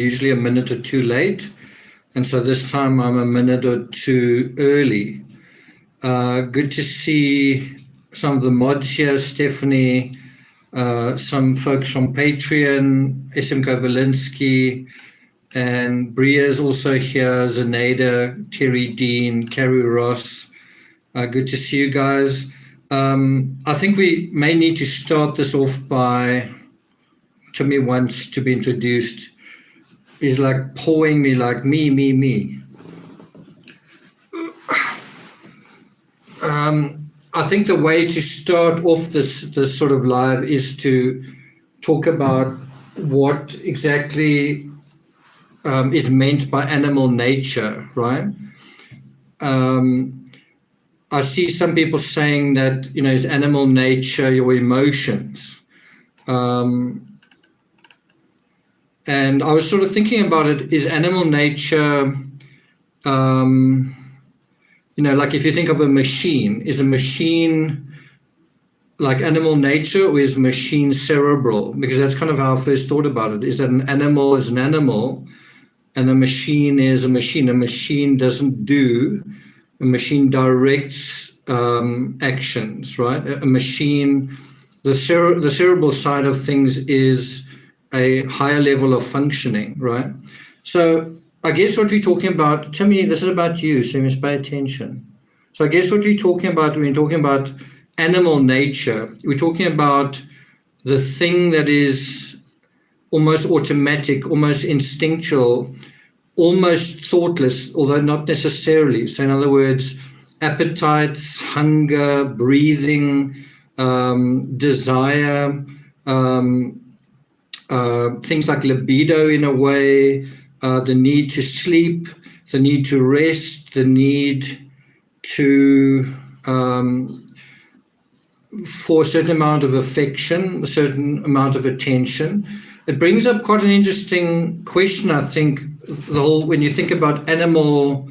usually a minute or two late. And so this time I'm a minute or two early. Good to see some of the mods here, Stephanie, some folks from Patreon, SM Kovalinsky, and Bria's also here, Zenaida, Terry Dean, Carrie Ross. Good to see you guys. I think we may need to start this off by, Timmy wants to be introduced, is like pouring me like me. I think the way to start off this sort of live is to talk about what exactly is meant by animal nature, right? I see some people saying that, is animal nature your emotions? And I was sort of thinking about it, is animal nature, like if you think of a machine, is a machine like animal nature, or is machine cerebral? Because that's kind of how I first thought about it, is that an animal is an animal and a machine is a machine. A machine doesn't do, a machine directs actions, right? A machine, the cerebral side of things is a higher level of functioning, right? So I guess what we're talking about, Timmy, this is about you, so you must pay attention. So I guess what we're talking about, when we're talking about animal nature, we're talking about the thing that is almost automatic, almost instinctual, almost thoughtless, although not necessarily. So in other words, appetites, hunger, breathing, desire, things like libido in a way, the need to sleep, the need to rest, the need to, for a certain amount of affection, a certain amount of attention. It brings up quite an interesting question, I think, when you think about animal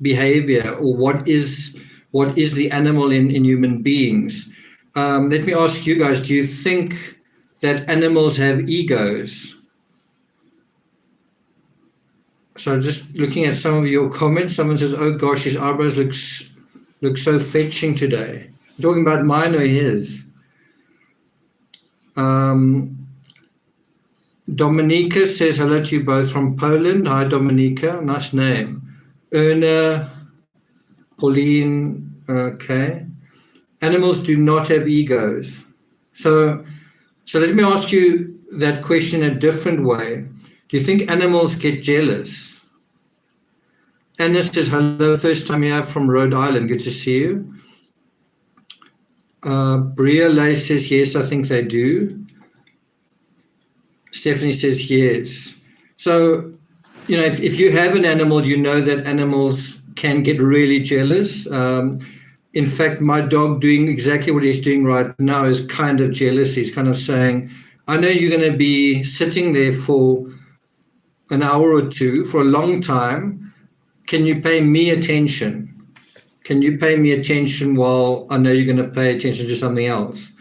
behavior, or what is the animal in human beings. Let me ask you guys, do you think that animals have egos? So just looking at some of your comments, someone says, oh gosh, his eyebrows look so fetching today. I'm talking about mine or his? Dominika says hello to you both from Poland. Hi, Dominika. Nice name. Erna, Pauline, okay. Animals do not have egos. So let me ask you that question a different way. Do you think animals get jealous? Anna says hello, first time here from Rhode Island. Good to see you. Bria Lay says yes, I think they do. Stephanie says yes. So, if you have an animal, you know that animals can get really jealous. In fact, my dog doing exactly what he's doing right now is kind of jealous. He's kind of saying, I know you're going to be sitting there for an hour or two, for a long time. Can you pay me attention? Can you pay me attention while I know you're going to pay attention to something else?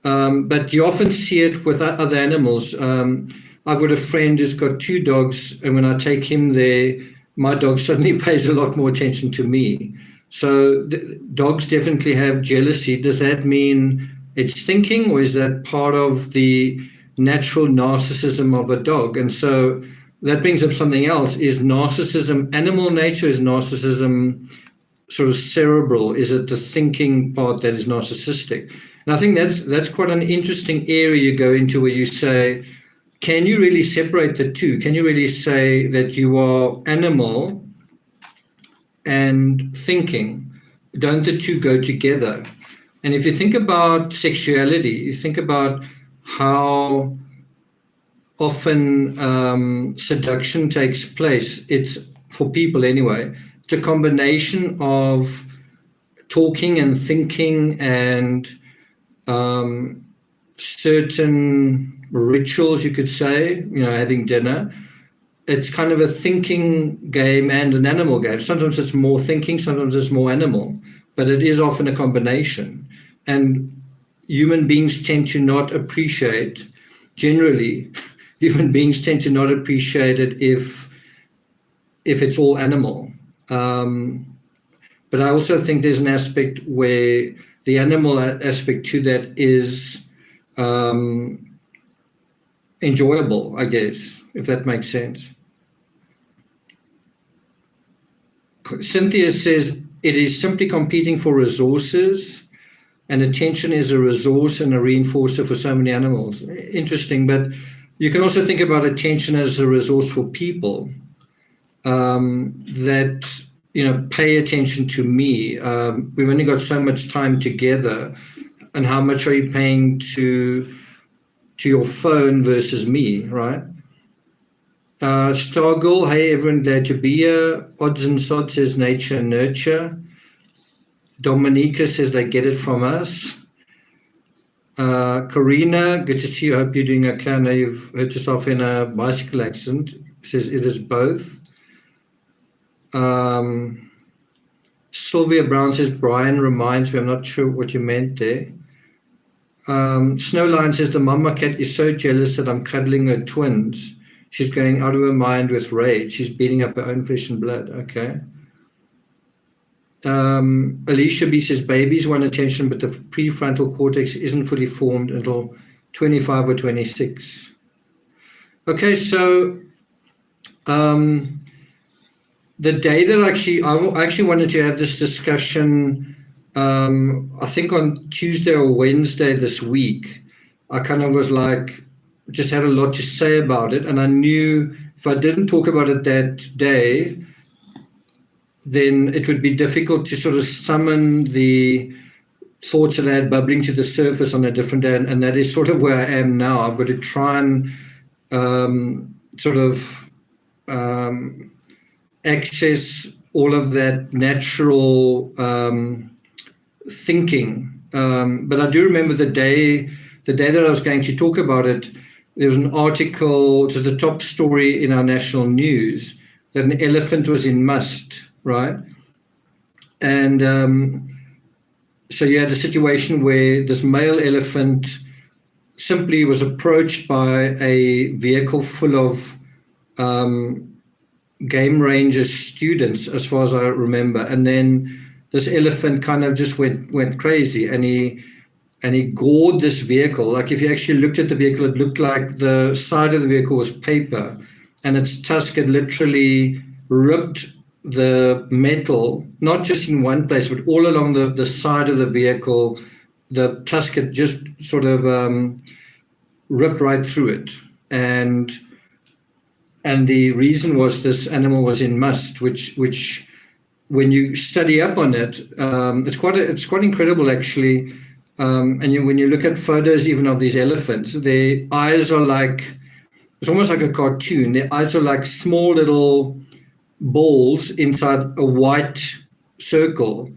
But you often see it with other animals. I've got a friend who's got two dogs, and when I take him there, my dog suddenly pays a lot more attention to me. So dogs definitely have jealousy. Does that mean it's thinking, or is that part of the natural narcissism of a dog? And so that brings up something else. Is narcissism animal nature? Is narcissism sort of cerebral? Is it the thinking part that is narcissistic? And I think that's quite an interesting area you go into, where you say, can you really separate the two? Can you really say that you are animal and thinking? Don't the two go together? And if you think about sexuality, you think about how often seduction takes place. It's, for people anyway, it's a combination of talking and thinking and certain rituals, you could say, having dinner. It's kind of a thinking game and an animal game. Sometimes it's more thinking, sometimes it's more animal, but it is often a combination. And human beings tend to not appreciate, generally, human beings tend to not appreciate it if it's all animal. But I also think there's an aspect where the animal aspect to that is enjoyable, I guess, if that makes sense. Cynthia says, it is simply competing for resources, and attention is a resource and a reinforcer for so many animals. Interesting, but you can also think about attention as a resource for people that, pay attention to me. We've only got so much time together, and how much are you paying to your phone versus me, right? Stargirl, hey everyone, glad to be here. Odds and Sods says nature and nurture. Dominica says they get it from us. Karina, good to see you. I hope you're doing okay. I know you've hurt yourself in a bicycle accident. Says it is both. Sylvia Brown says Brian reminds me. I'm not sure what you meant there. Snowline says the mama cat is so jealous that I'm cuddling her twins. She's going out of her mind with rage. She's beating up her own flesh and blood. Okay. Alicia B says babies want attention, but the prefrontal cortex isn't fully formed until 25 or 26. Okay, so the day that I actually wanted to have this discussion, I think on Tuesday or Wednesday this week, I kind of was like, just had a lot to say about it. And I knew if I didn't talk about it that day, then it would be difficult to sort of summon the thoughts that I had bubbling to the surface on a different day. And that is sort of where I am now. I've got to try and access all of that natural thinking. But I do remember the day that I was going to talk about it, there was an article, to the top story in our national news, that an elephant was in musth, right? And so you had a situation where this male elephant simply was approached by a vehicle full of game ranger students, as far as I remember. And then this elephant kind of just went crazy, and he gored this vehicle. Like if you actually looked at the vehicle, it looked like the side of the vehicle was paper, and its tusk had literally ripped the metal, not just in one place, but all along the side of the vehicle. The tusk had just sort of ripped right through it. And the reason was this animal was in musth, which when you study up on it, it's quite incredible actually. And when you look at photos even of these elephants, their eyes are like, it's almost like a cartoon. Their eyes are like small little balls inside a white circle,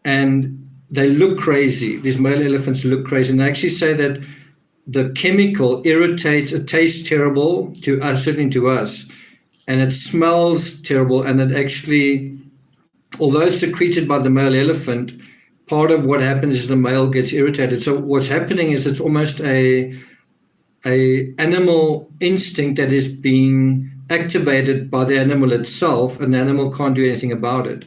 and they look crazy. These male elephants look crazy, and they actually say that the chemical irritates, it tastes terrible to us, certainly to us, and it smells terrible, and it actually, although it's secreted by the male elephant, part of what happens is the male gets irritated. So what's happening is it's almost a animal instinct that is being activated by the animal itself, and the animal can't do anything about it.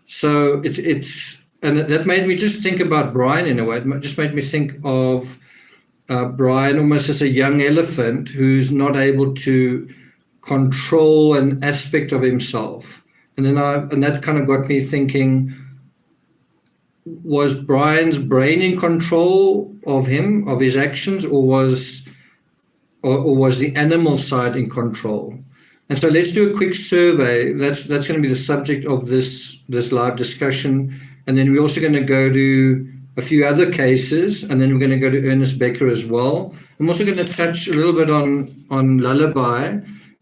So it's and that made me just think about Brian in a way. It just made me think of Brian almost as a young elephant who's not able to control an aspect of himself. And then that kind of got me thinking, was Brian's brain in control of him, of his actions, or was the animal side in control? And so let's do a quick survey. That's going to be the subject of this live discussion. And then we're also going to go to a few other cases, and then we're going to go to Ernest Becker as well. I'm also going to touch a little bit on lullaby.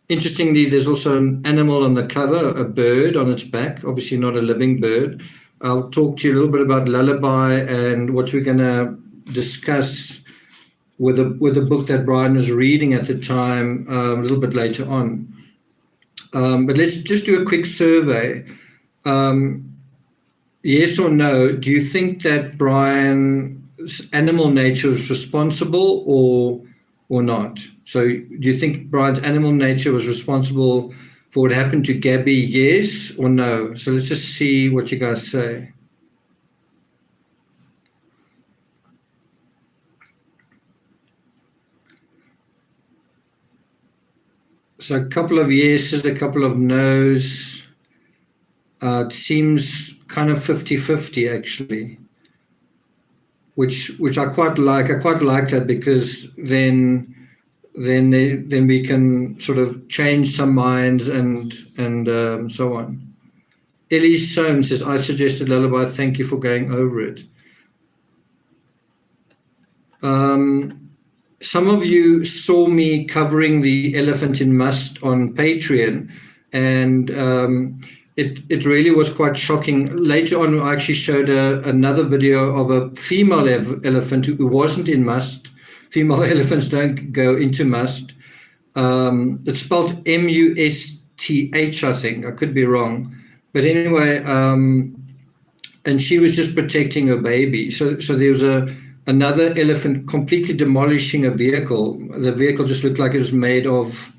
Interestingly, there's also an animal on the cover, a bird on its back, obviously not a living bird. I'll talk to you a little bit about lullaby and what we're going to discuss with a book that Brian was reading at the time a little bit later on. But let's just do a quick survey. Yes or no, do you think that Brian's animal nature is responsible, or or not? So do you think Brian's animal nature was responsible for what happened to Gabby, yes or no? So let's just see what you guys say. So a couple of yeses, a couple of no's. It seems kind of 50-50 actually, which I quite like. I quite like that, because then we can sort of change some minds and so on. Ellie Soames says, I suggested lullaby. Thank you for going over it. Some of you saw me covering the elephant in musth on Patreon, and it really was quite shocking. Later on, I actually showed another video of a female elephant who wasn't in musth. Female elephants don't go into musth. It's spelled M-U-S-T-H, I think. I could be wrong. But anyway, and she was just protecting her baby. So there was another elephant completely demolishing a vehicle. The vehicle just looked like it was made of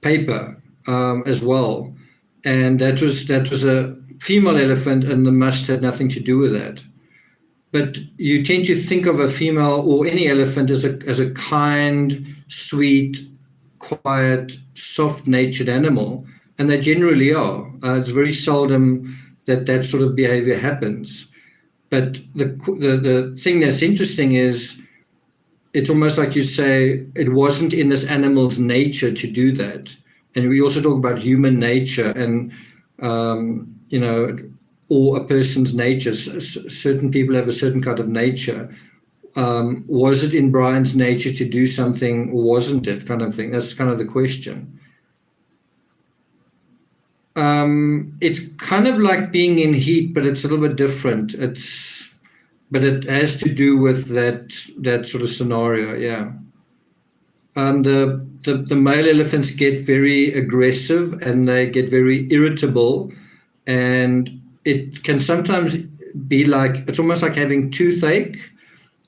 paper as well. And that was a female elephant, and the musth had nothing to do with that. But you tend to think of a female or any elephant as a kind, sweet, quiet, soft-natured animal, and they generally are. It's very seldom that sort of behavior happens. But the thing that's interesting is it's almost like you say it wasn't in this animal's nature to do that. And we also talk about human nature and, or a person's nature. Certain people have a certain kind of nature. Was it in Brian's nature to do something, or wasn't it, kind of thing? That's kind of the question. It's kind of like being in heat, but it's a little bit different. But it has to do with that sort of scenario, yeah. The male elephants get very aggressive and they get very irritable, and it can sometimes be like, it's almost like having toothache.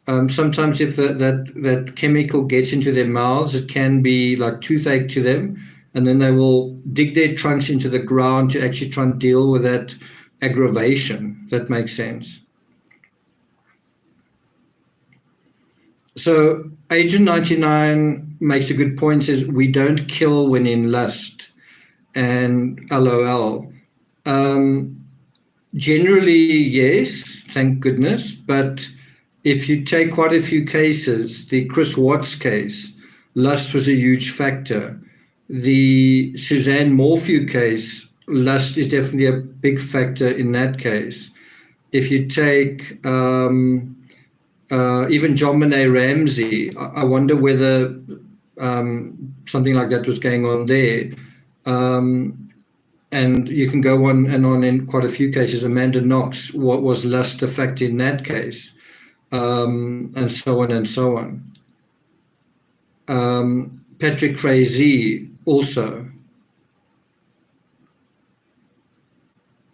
Sometimes if that chemical gets into their mouths, it can be like toothache to them, and then they will dig their trunks into the ground to actually try and deal with that aggravation. If that makes sense. So Agent 99 makes a good point, says we don't kill when in lust, and LOL. Generally, yes, thank goodness. But if you take quite a few cases, the Chris Watts case, lust was a huge factor. The Suzanne Morphew case, lust is definitely a big factor in that case. If you take even John Benet Ramsey, I wonder whether something like that was going on there. And you can go on and on in quite a few cases. Amanda Knox, what was lust a factor in that case? And so on and so on. Patrick Frazee also.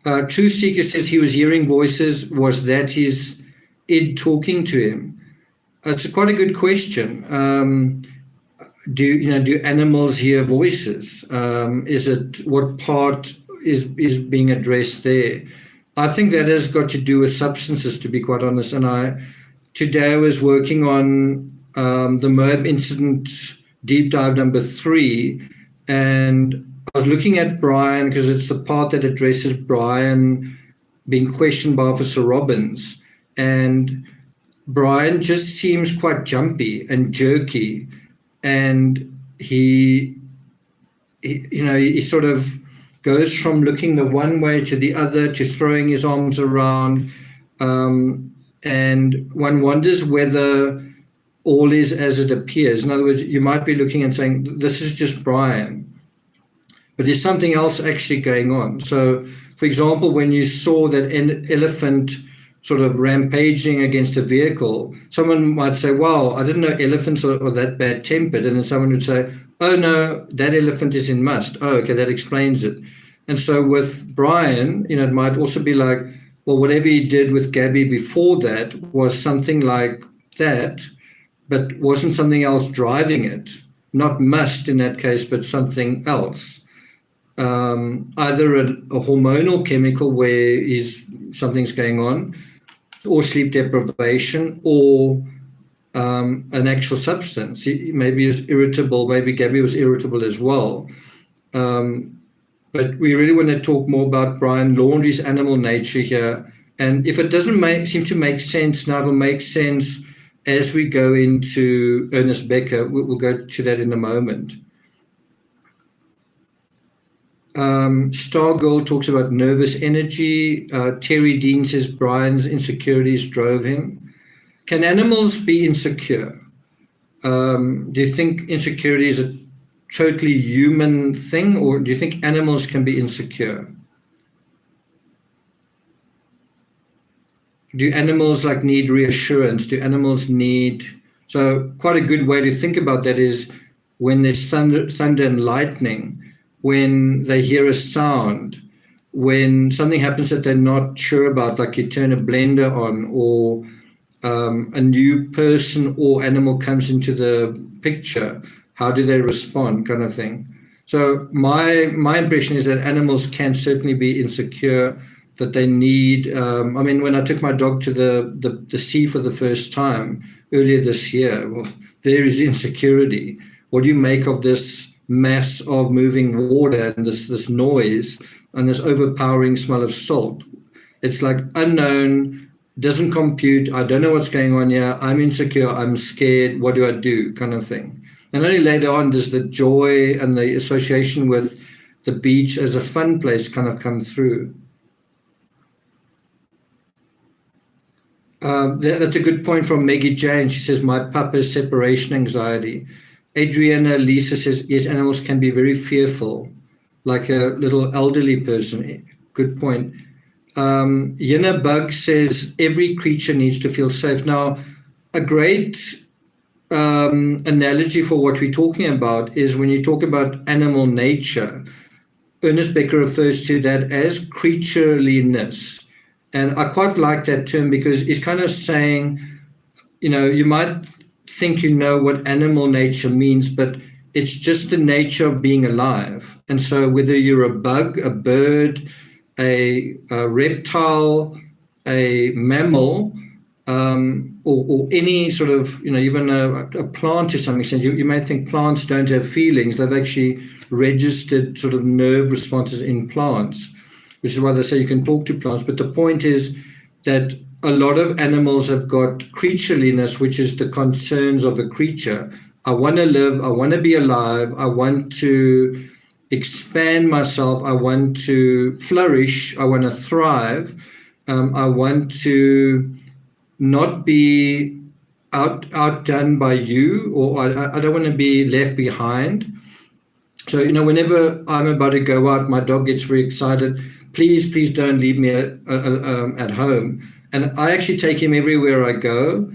Truth Seeker says he was hearing voices. Was that his id talking to him? It's quite a good question. Do animals hear voices? Is it, what part is being addressed there? I think that has got to do with substances, to be quite honest. And today I was working on the Moab incident deep dive number 3, and I was looking at Brian because it's the part that addresses Brian being questioned by Officer Robbins. And Brian just seems quite jumpy and jerky, and he sort of goes from looking the one way to the other to throwing his arms around, and one wonders whether all is as it appears. In other words, you might be looking and saying, this is just Brian, but there's something else actually going on. So, for example, when you saw that elephant sort of rampaging against a vehicle, someone might say, wow, I didn't know elephants are that bad-tempered. And then someone would say, oh, no, that elephant is in musth. Oh, okay, that explains it. And so with Brian, it might also be like, well, whatever he did with Gabby before that was something like that, but wasn't something else driving it? Not must in that case, but something else. Either a hormonal chemical where something's going on, or sleep deprivation, or an actual substance. Maybe he's irritable, maybe Gabby was irritable as well. But we really want to talk more about Brian Laundrie's animal nature here. And if it doesn't seem to make sense now, it'll make sense as we go into Ernest Becker. We'll go to that in a moment. Stargirl talks about nervous energy. Terry Dean says Brian's insecurities drove him. Can animals be insecure? Do you think insecurity is a totally human thing, or do you think animals can be insecure? Do animals need reassurance? Do animals need... So quite a good way to think about that is when there's thunder and lightning, when they hear a sound, when something happens that they're not sure about, like you turn a blender on, or a new person or animal comes into the picture, how do they respond, kind of thing. So my impression is that animals can certainly be insecure, that they need, when I took my dog to the sea for the first time earlier this year, well, there is insecurity. What do you make of this mass of moving water and this noise and this overpowering smell of salt? It's like unknown, doesn't compute, I don't know what's going on here, I'm insecure, I'm scared, what do I do, kind of thing. And only later on does the joy and the association with the beach as a fun place kind of come through. That's a good point from Maggie Jane. She says, my pup has separation anxiety. Adriana Lisa says, yes, animals can be very fearful, like a little elderly person. Good point. Yenna Bug says, every creature needs to feel safe. Now, a great analogy for what we're talking about is when you talk about animal nature, Ernest Becker refers to that as creatureliness. And I quite like that term because he's kind of saying, you might think you know what animal nature means, but it's just the nature of being alive. And so whether you're a bug, a bird, a reptile, a mammal, or any sort of, even a plant to some extent, you may think plants don't have feelings. They've actually registered sort of nerve responses in plants, which is why they say you can talk to plants. But the point is that a lot of animals have got creatureliness, which is the concerns of a creature. I want to live, I want to be alive, I want to expand myself, I want to flourish, I want to thrive, I want to not be outdone by you, or I don't want to be left behind. So, whenever I'm about to go out, my dog gets very excited. Please don't leave me at home. And I actually take him everywhere I go.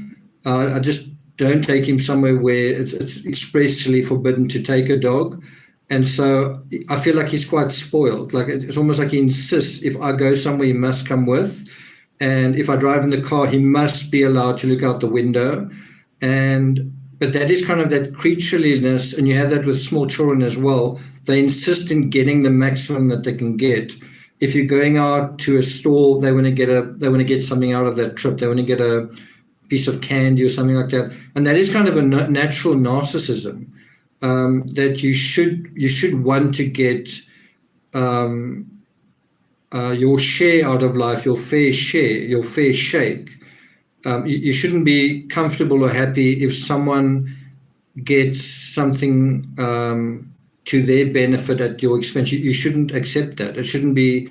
I just don't take him somewhere where it's expressly forbidden to take a dog. And so I feel like he's quite spoiled. Like it's almost like he insists if I go somewhere, he must come with. And if I drive in the car, he must be allowed to look out the window. But that is kind of that creatureliness, and you have that with small children as well. They insist in getting the maximum that they can get. If you're going out to a store, they want to get something out of that trip. They want to get a piece of candy or something like that. And that is kind of a natural narcissism, that you should want to get your share out of life, your fair share, your fair shake. You shouldn't be comfortable or happy if someone gets something to their benefit at your expense. You shouldn't accept that. It shouldn't be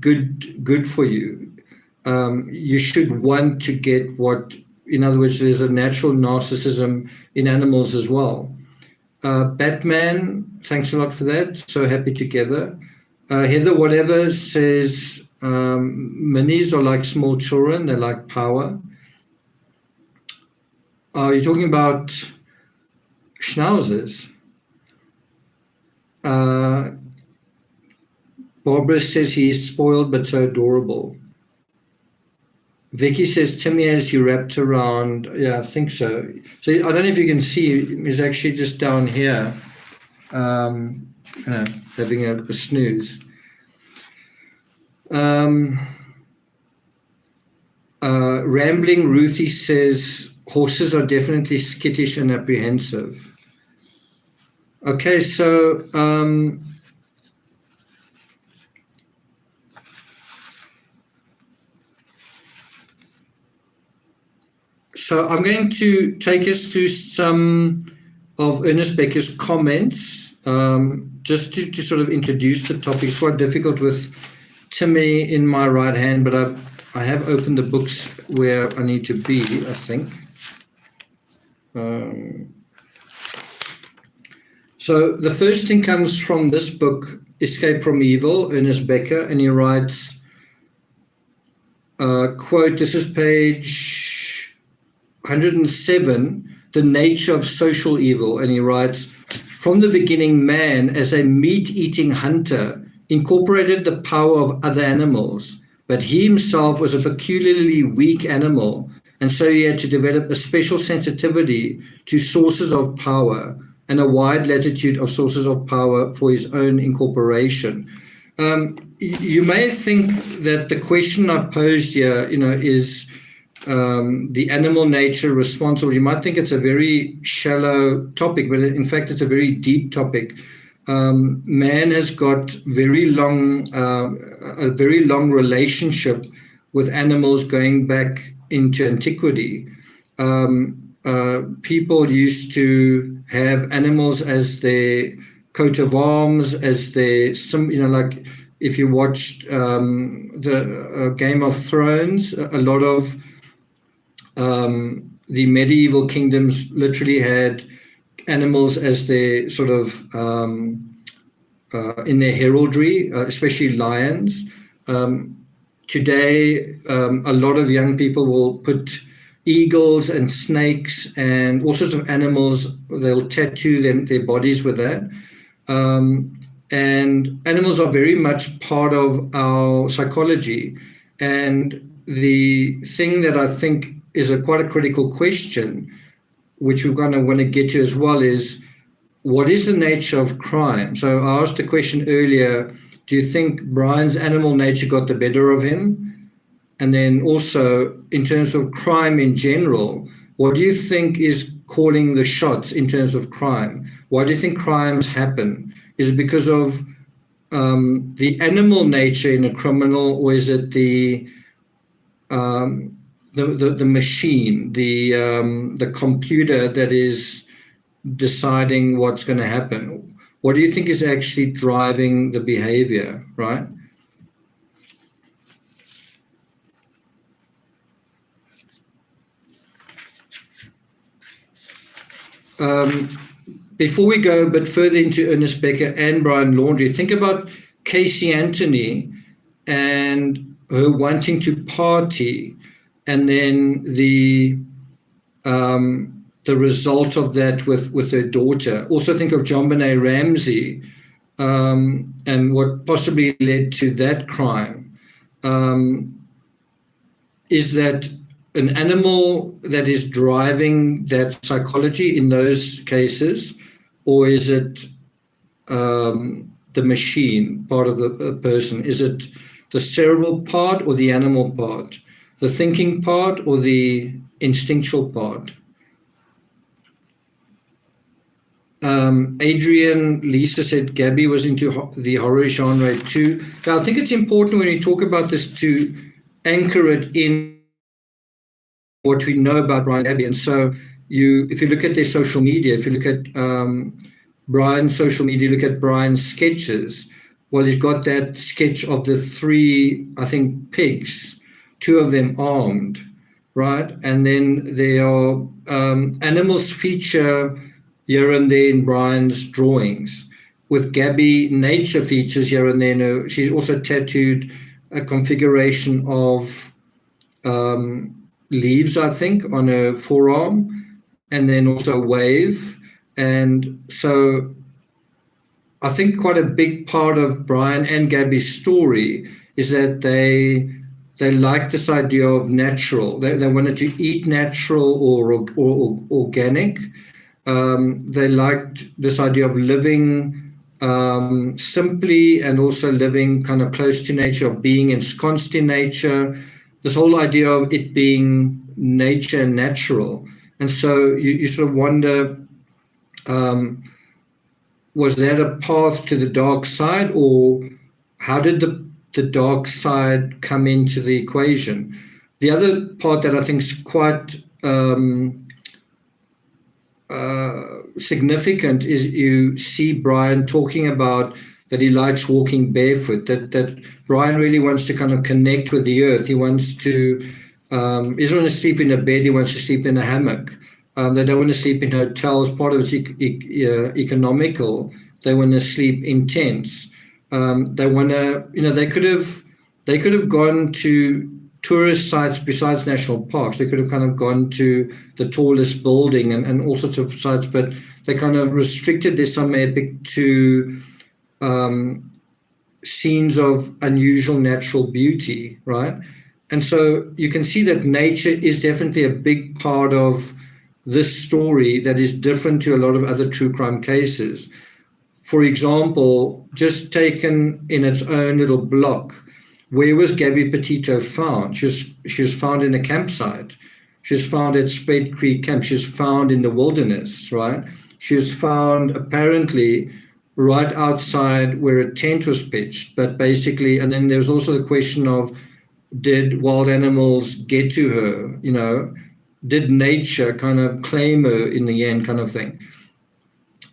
good for you. You should want to get what, in other words, there's a natural narcissism in animals as well. Batman, thanks a lot for that. So happy together. Heather Whatever says minis are like small children. They like power. You're talking about schnauzers. Barbara says he's spoiled but so adorable. Vicky says, Timmy has you wrapped around. Yeah, I think so. So I don't know if you can see, he's actually just down here, having a snooze. Rambling Ruthie says, horses are definitely skittish and apprehensive. Okay, so I'm going to take us through some of Ernest Becker's comments, just to sort of introduce the topic. It's quite difficult with Timmy in my right hand, but I have opened the books where I need to be, I think. So the first thing comes from this book, Escape from Evil, Ernest Becker, and he writes, quote, this is page 107, The Nature of Social Evil, and he writes, from the beginning, man, as a meat-eating hunter, incorporated the power of other animals, but he himself was a peculiarly weak animal, and so he had to develop a special sensitivity to sources of power and a wide latitude of sources of power for his own incorporation. You may think that the question I posed here, is the animal nature responsible. You might think it's a very shallow topic, but in fact, it's a very deep topic. Man has got a very long relationship with animals going back into antiquity. People used to have animals as their coat of arms, as their, like if you watched the Game of Thrones, a lot of the medieval kingdoms literally had animals as their sort of in their heraldry, especially lions. Today, a lot of young people will put eagles and snakes and all sorts of animals. They'll tattoo their bodies with that. And animals are very much part of our psychology. And the thing that I think is quite a critical question, which we're going to want to get to as well, is what is the nature of crime? So I asked a question earlier, do you think Brian's animal nature got the better of him? And then also, in terms of crime in general, what do you think is calling the shots in terms of crime? Why do you think crimes happen? Is it because of the animal nature in a criminal, or is it the machine, the computer that is deciding what's going to happen? What do you think is actually driving the behavior, right? Before we go a bit further into Ernest Becker and Brian Laundrie, think about Casey Anthony and her wanting to party, and then the result of that with her daughter. Also think of JonBenet Ramsey and what possibly led to that crime. Is that an animal that is driving that psychology in those cases, or is it the machine part of the person? Is it the cerebral part or the animal part? The thinking part or the instinctual part? Adrian Lisa said Gabby was into the horror genre too. Now, I think it's important when we talk about this to anchor it in what we know about Brian and Gabby. And so if you look at their social media, if you look at Brian's social media, look at Brian's sketches, well, he's got that sketch of the 3, I think, pigs, 2 of them armed, right? And then there are animals feature here and there in Brian's drawings. With Gabby, nature features here and there. She's also tattooed a configuration of leaves, I think, on her forearm, and then also a wave. And so I think quite a big part of Brian and Gabby's story is that they They liked this idea of natural. They wanted to eat natural or organic. They liked this idea of living simply and also living kind of close to nature, of being ensconced in nature. This whole idea of it being nature and natural. And so you sort of wonder, was that a path to the dark side, or how did the dark side come into the equation? The other part that I think is quite significant is you see Brian talking about that he likes walking barefoot, that Brian really wants to kind of connect with the earth. He wants to, he doesn't want to sleep in a bed, he wants to sleep in a hammock. They don't want to sleep in hotels. Part of it's economical. They want to sleep in tents. They want to, they could have gone to tourist sites besides national parks. They could have kind of gone to the tallest building and all sorts of sites, but they kind of restricted their summer epic to scenes of unusual natural beauty, right? And so you can see that nature is definitely a big part of this story that is different to a lot of other true crime cases. For example, just taken in its own little block, where was Gabby Petito found? She was found in a campsite. She was found at Spade Creek Camp. She was found in the wilderness, right? She was found apparently right outside where a tent was pitched. But basically, and then there's also the question of, did wild animals get to her? Did nature kind of claim her in the end, kind of thing?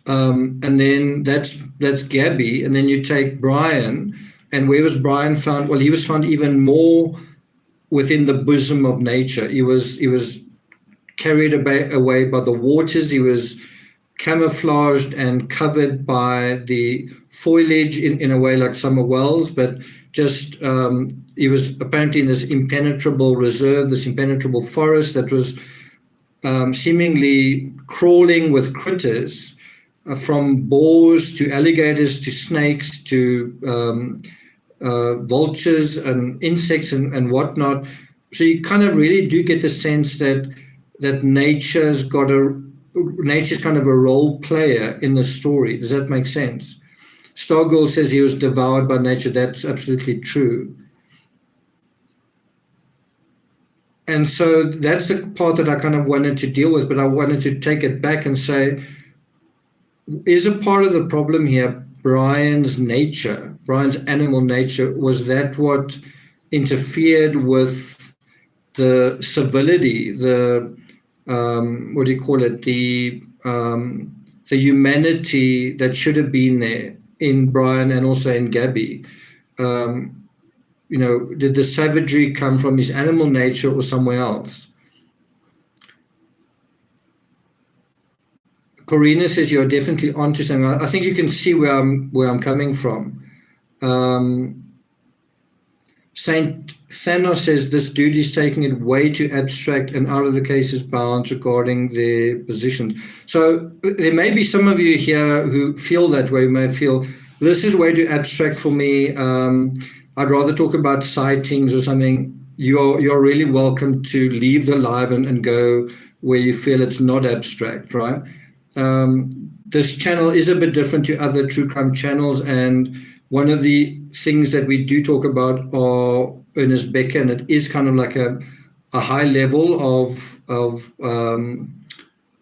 And then that's Gabby. And then you take Brian, and where was Brian found? Well, he was found even more within the bosom of nature. He was carried away by the waters. He was camouflaged and covered by the foliage in a way like summer wells, but just he was apparently in this impenetrable reserve, this impenetrable forest that was seemingly crawling with critters, from boars to alligators to snakes to vultures and insects and whatnot. So you kind of really do get the sense that nature's kind of a role player in the story. Does that make sense? Stargirl says he was devoured by nature. That's absolutely true. And so that's the part that I kind of wanted to deal with, but I wanted to take it back and say, is a part of the problem here Brian's nature, Brian's animal nature? Was that what interfered with the civility, the what do you call it, the humanity that should have been there in Brian and also in Gabby? Did the savagery come from his animal nature or somewhere else? Corina says you're definitely onto something. I think you can see where I'm coming from. Saint Thanos says this dude is taking it way too abstract and out of the case's bounds regarding their positions. So there may be some of you here who feel that way, may feel this is way too abstract for me. I'd rather talk about sightings or something. You're really welcome to leave the live and go where you feel it's not abstract, right? This channel is a bit different to other true crime channels, and one of the things that we do talk about are Ernest Becker, and it is kind of like a high level of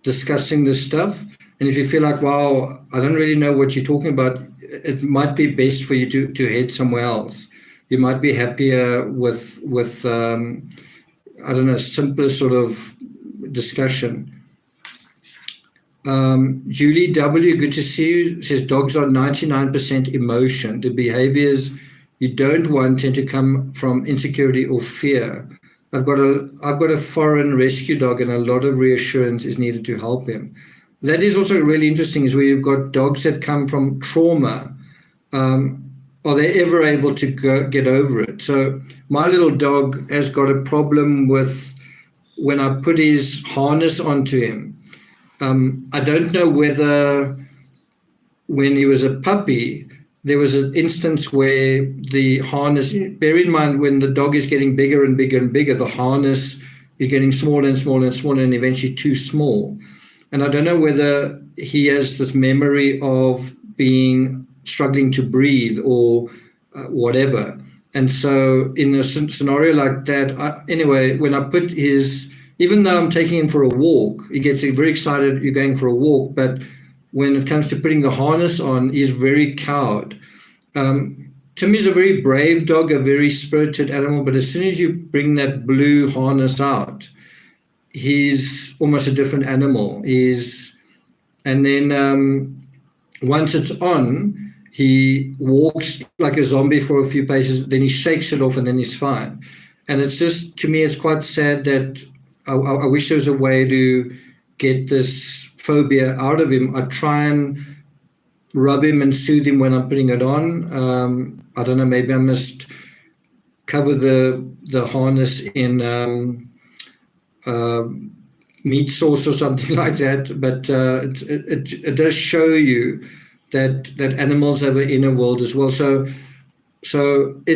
discussing this stuff. And if you feel like, wow, I don't really know what you're talking about, it might be best for you to head somewhere else. You might be happier with I don't know, simpler sort of discussion. Julie W., good to see you, says dogs are 99% emotion. The behaviors you don't want tend to come from insecurity or fear. I've got a foreign rescue dog, and a lot of reassurance is needed to help him. That is also really interesting, is where you've got dogs that come from trauma. Are they ever able to get over it? So my little dog has got a problem with when I put his harness onto him. I don't know whether when he was a puppy, there was an instance where the harness, bear in mind when the dog is getting bigger and bigger and bigger, the harness is getting smaller and smaller and smaller and eventually too small. And I don't know whether he has this memory of being struggling to breathe or whatever. And so in a scenario like that, anyway, when I put even though I'm taking him for a walk, he gets very excited, you're going for a walk, but when it comes to putting the harness on, he's very cowed. Tim is a very brave dog, a very spirited animal, but as soon as you bring that blue harness out, he's almost a different animal. And then once it's on, he walks like a zombie for a few paces, then he shakes it off and then he's fine. And it's just, to me, it's quite sad that I wish there was a way to get this phobia out of him. I try and rub him and soothe him when I'm putting it on. I don't know, maybe I must cover the harness in meat sauce or something like that. But it does show you that animals have an inner world as well. So I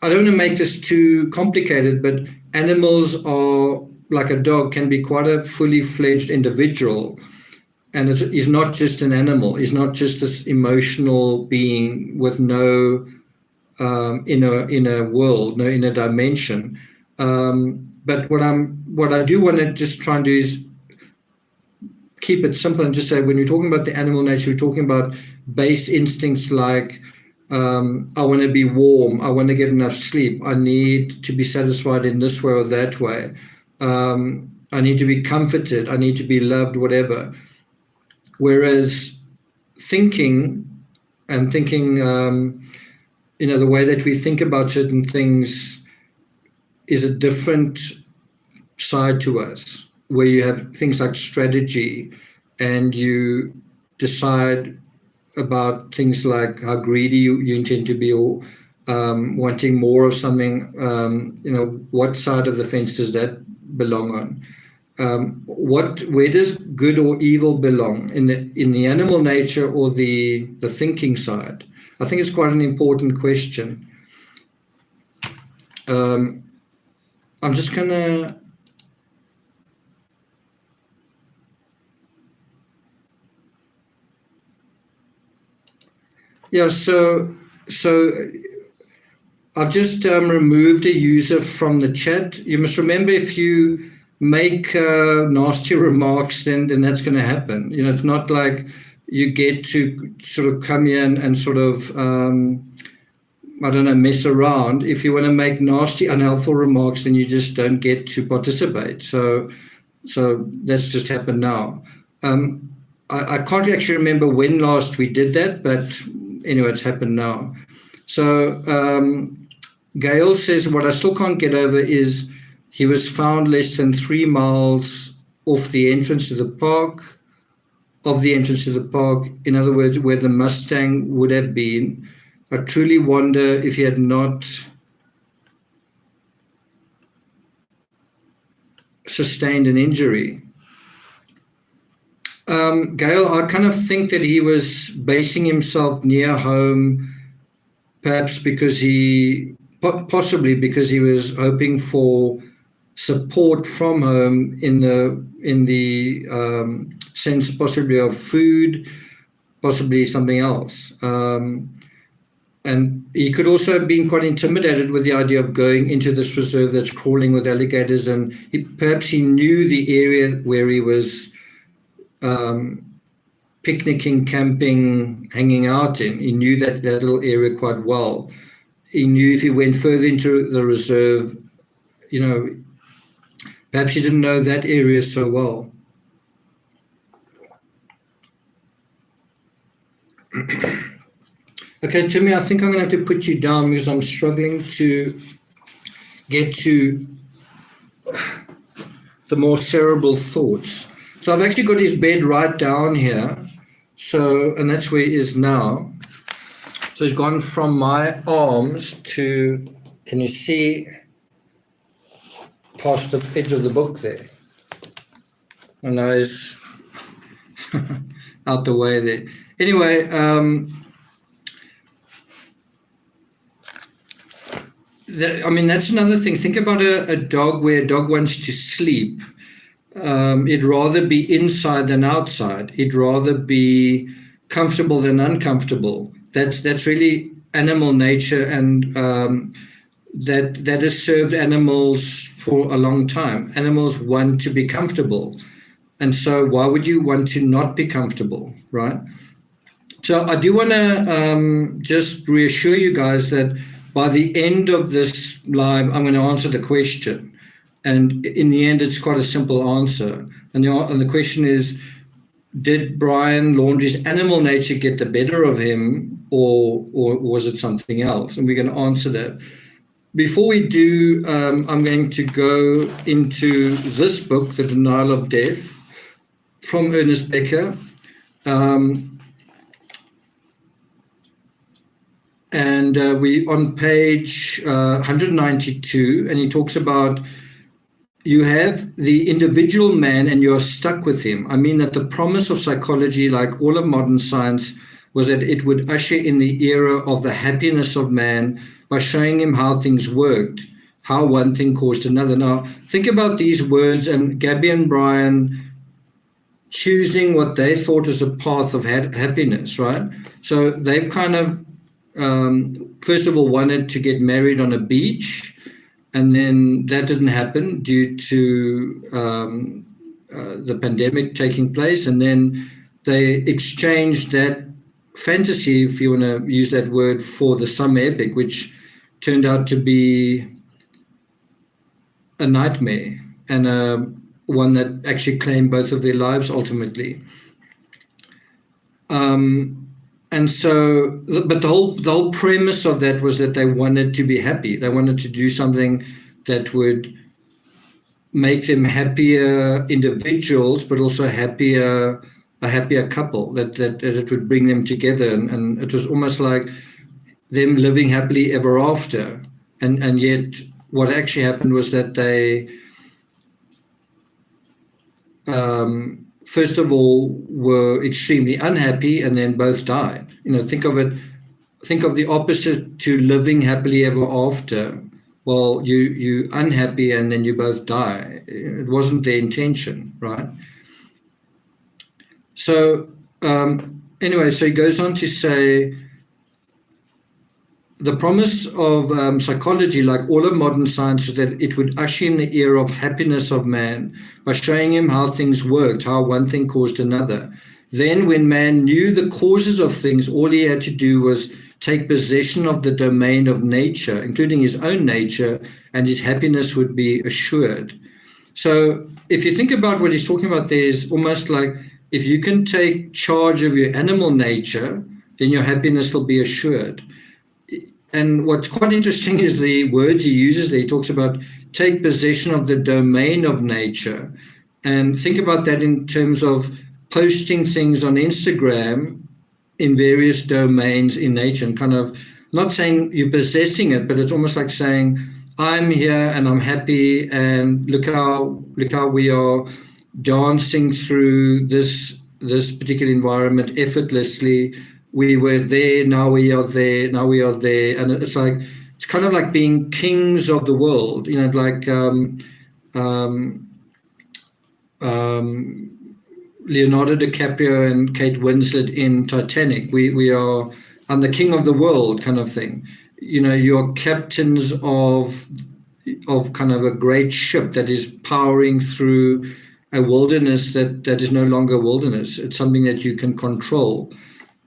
don't want to make this too complicated, but animals are, like a dog, can be quite a fully fledged individual. And he's not just an animal. He's not just this emotional being with no inner world, no inner dimension. But what I do want to just try and do is keep it simple and just say, when you're talking about the animal nature, we're talking about base instincts like I want to be warm, I want to get enough sleep, I need to be satisfied in this way or that way, I need to be comforted, I need to be loved, whatever. Whereas thinking, the way that we think about certain things is a different side to us, where you have things like strategy and you decide about things like how greedy you intend to be, or wanting more of something, what side of the fence does that belong on? Where does good or evil belong, in the animal nature or the thinking side? I think it's quite an important question. I'm just gonna so I've just removed a user from the chat. You must remember, if you make nasty remarks, then that's going to happen. It's not like you get to sort of come in and sort of, mess around. If you want to make nasty, unhelpful remarks, then you just don't get to participate. So that's just happened now. I can't actually remember when last we did that, but anyway, it's happened now. So Gail says, what I still can't get over is he was found less than 3 miles off the entrance to the park, in other words, where the Mustang would have been. I truly wonder if he had not sustained an injury. Gail, I kind of think that he was basing himself near home, perhaps possibly because he was hoping for support from home in the sense possibly of food, possibly something else. And he could also have been quite intimidated with the idea of going into this reserve that's crawling with alligators, and perhaps he knew the area where he was picnicking, camping, hanging out in. He knew that little area quite well. He knew if he went further into the reserve, perhaps he didn't know that area so well. Okay, Timmy, I think I'm going to have to put you down because I'm struggling to get to the more cerebral thoughts. So I've actually got his bed right down here. And that's where he is now. So he's gone from my arms to, can you see past the edge of the book there? And now he's out the way there. Anyway, that's another thing. Think about a dog where a dog wants to sleep. It'd rather be inside than outside. It'd rather be comfortable than uncomfortable. That's really animal nature, and that has served animals for a long time. Animals want to be comfortable, and so why would you want to not be comfortable, right? So I do want to just reassure you guys that by the end of this live, I'm going to answer the question. And in the end, it's quite a simple answer. And the question is, did Brian Laundrie's animal nature get the better of him, or was it something else? And we're going to answer that. Before we do, I'm going to go into this book, The Denial of Death, from Ernest Becker. And we on page 192, and he talks about, you have the individual man and you're stuck with him. I mean that the promise of psychology, like all of modern science, was that it would usher in the era of the happiness of man by showing him how things worked, how one thing caused another. Now, think about these words, and Gabby and Brian choosing what they thought was a path of happiness, right? So they've kind of, first of all, wanted to get married on a beach, and then that didn't happen due to the pandemic taking place. And then they exchanged that fantasy, if you want to use that word, for the summer epic, which turned out to be a nightmare, and one that actually claimed both of their lives ultimately. And so, but the whole premise of that was that they wanted to be happy. They wanted to do something that would make them happier individuals, but also a happier couple, that it would bring them together. And it was almost like them living happily ever after. And yet what actually happened was that they, first of all, were extremely unhappy, and then both died. Think of the opposite to living happily ever after. Well, you unhappy and then you both die. It wasn't their intention, right? So anyway, so he goes on to say, the promise of psychology, like all of modern science, is that it would usher in the era of happiness of man by showing him how things worked, how one thing caused another. Then when man knew the causes of things, all he had to do was take possession of the domain of nature, including his own nature, and his happiness would be assured. So if you think about what he's talking about, there's almost like, if you can take charge of your animal nature, then your happiness will be assured. And what's quite interesting is the words he uses there. He talks about take possession of the domain of nature. And think about that in terms of posting things on Instagram in various domains in nature, and kind of not saying you're possessing it, but it's almost like saying, I'm here and I'm happy, and look how we are dancing through this particular environment effortlessly. We were there, now we are there, now we are there. And it's kind of like being kings of the world, like Leonardo DiCaprio and Kate Winslet in Titanic. I'm the king of the world kind of thing. You're captains of kind of a great ship that is powering through a wilderness that is no longer a wilderness. It's something that you can control.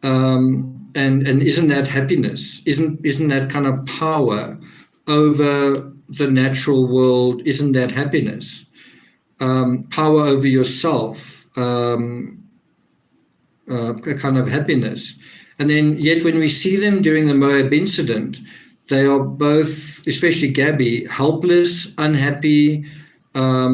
And isn't that happiness? Isn't that kind of power over the natural world? Isn't that happiness? Power over yourself, a kind of happiness. And then yet when we see them during the Moab incident, they are both, especially Gabby, helpless, unhappy, I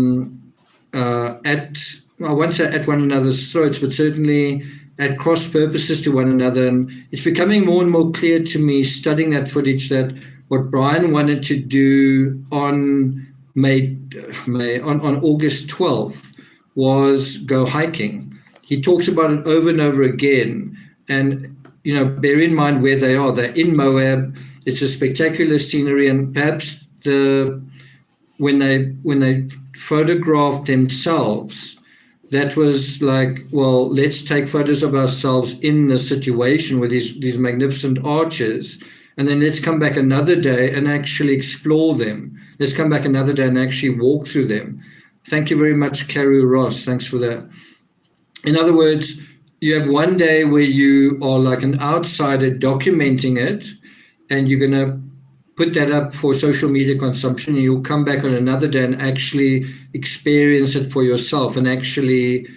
won't say at one another's throats, but certainly at cross purposes to one another. And it's becoming more and more clear to me, studying that footage, that what Brian wanted to do on August 12th was go hiking. He talks about it over and over again. And, bear in mind where they are. They're in Moab. It's a spectacular scenery, and perhaps when they photographed themselves, that was like, well, let's take photos of ourselves in the situation with these magnificent arches, and then let's come back another day and actually explore them. Let's come back another day and actually walk through them. Thank you very much, Carew Ross. Thanks for that. In other words, you have one day where you are like an outsider documenting it, and you're going to put that up for social media consumption, and you'll come back on another day and actually experience it for yourself and actually,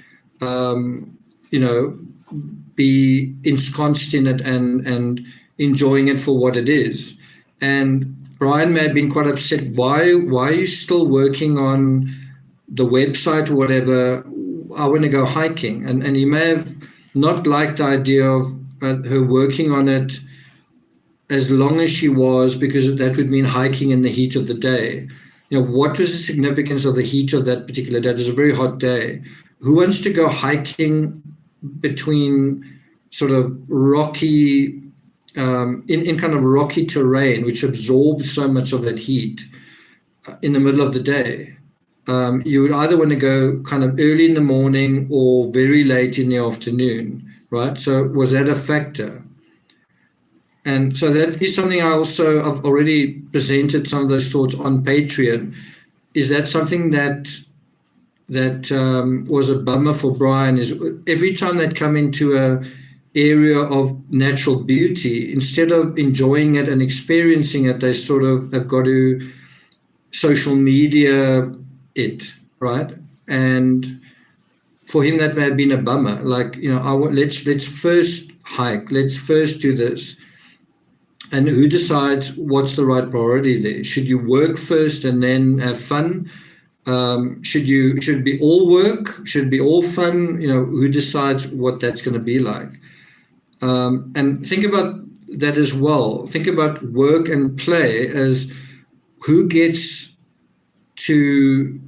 be ensconced in it and enjoying it for what it is. And Brian may have been quite upset. Why are you still working on the website or whatever? I want to go hiking. And he may have not liked the idea of her working on it as long as she was, because that would mean hiking in the heat of the day. What was the significance of the heat of that particular day? It was a very hot day. Who wants to go hiking between sort of rocky, in kind of rocky terrain, which absorbs so much of that heat in the middle of the day? You would either want to go kind of early in the morning or very late in the afternoon, right? So was that a factor? And so that is something I've already presented some of those thoughts on Patreon. Is that something that was a bummer for Brian? Is every time they come into a area of natural beauty, instead of enjoying it and experiencing it, they sort of have got to social media it, right? And for him, that may have been a bummer. Like, let's first hike. Let's first do this. And who decides what's the right priority there? Should you work first and then have fun? Should it be all work? Should it be all fun? Who decides what that's going to be like? And think about that as well. Think about work and play as who gets the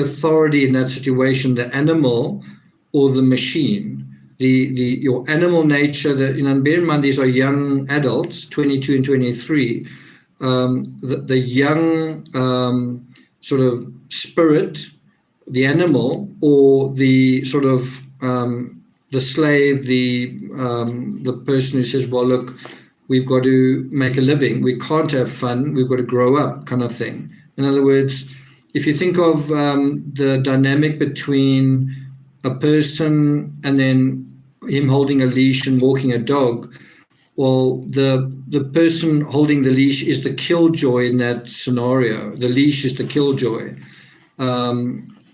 authority in that situation, the animal or the machine? Your animal nature, and bear in mind these are young adults, 22 and 23. The young sort of spirit, the animal, or the sort of the slave, the person who says, well, look, we've got to make a living. We can't have fun. We've got to grow up, kind of thing. In other words, if you think of the dynamic between a person and then him holding a leash and walking a dog, well, the person holding the leash is the killjoy in that scenario. The leash is the killjoy.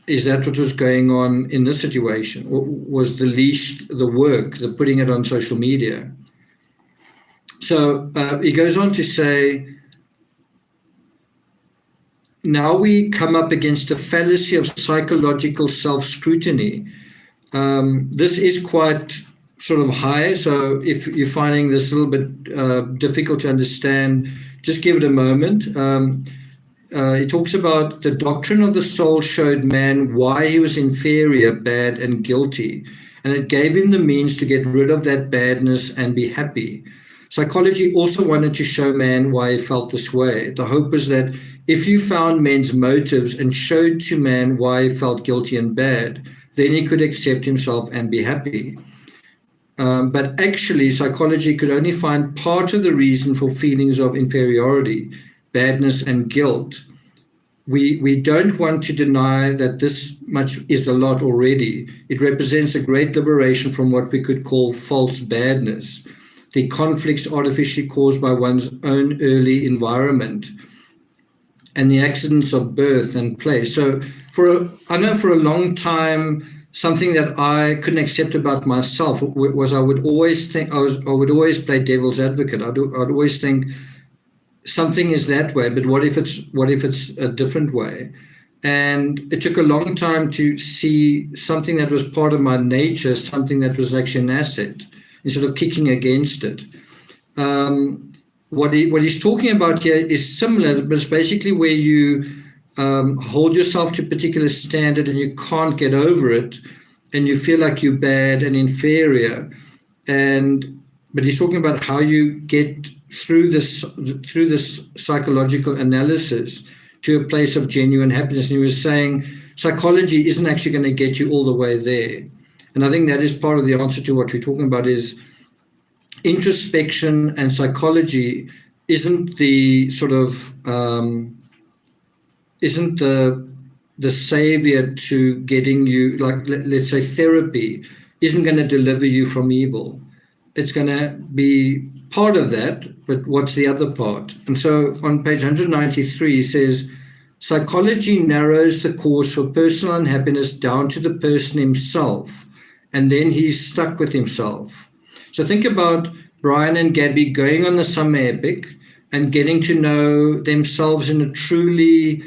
Is that what was going on in this situation? Or was the leash the work, the putting it on social media? So he goes on to say, now we come up against the fallacy of psychological self-scrutiny. This is quite sort of high, so if you're finding this a little bit difficult to understand, just give it a moment. He talks about the doctrine of the soul showed man why he was inferior, bad, and guilty, and it gave him the means to get rid of that badness and be happy. Psychology also wanted to show man why he felt this way. The hope was that if you found men's motives and showed to man why he felt guilty and bad, then he could accept himself and be happy. But actually, psychology could only find part of the reason for feelings of inferiority, badness, and guilt. We don't want to deny that this much is a lot already. It represents a great liberation from what we could call false badness, the conflicts artificially caused by one's own early environment, and the accidents of birth and play. So I know for a long time, something that I couldn't accept about myself was I would always think, I would always play devil's advocate. I'd always think something is that way, but what if it's a different way? And it took a long time to see something that was part of my nature, something that was actually an asset, instead of kicking against it. What he's talking about here is similar, but it's basically where you hold yourself to a particular standard and you can't get over it, and you feel like you're bad and inferior. And but he's talking about how you get through this psychological analysis to a place of genuine happiness. And he was saying psychology isn't actually going to get you all the way there. And I think that is part of the answer to what we're talking about is introspection and psychology isn't the sort of isn't the savior to getting you, like let's say therapy isn't going to deliver you from evil. It's going to be part of that, but what's the other part? And so on page 193 he says psychology narrows the cause for personal unhappiness down to the person himself, and then he's stuck with himself. So think about Brian and Gabby going on the summer epic and getting to know themselves in a truly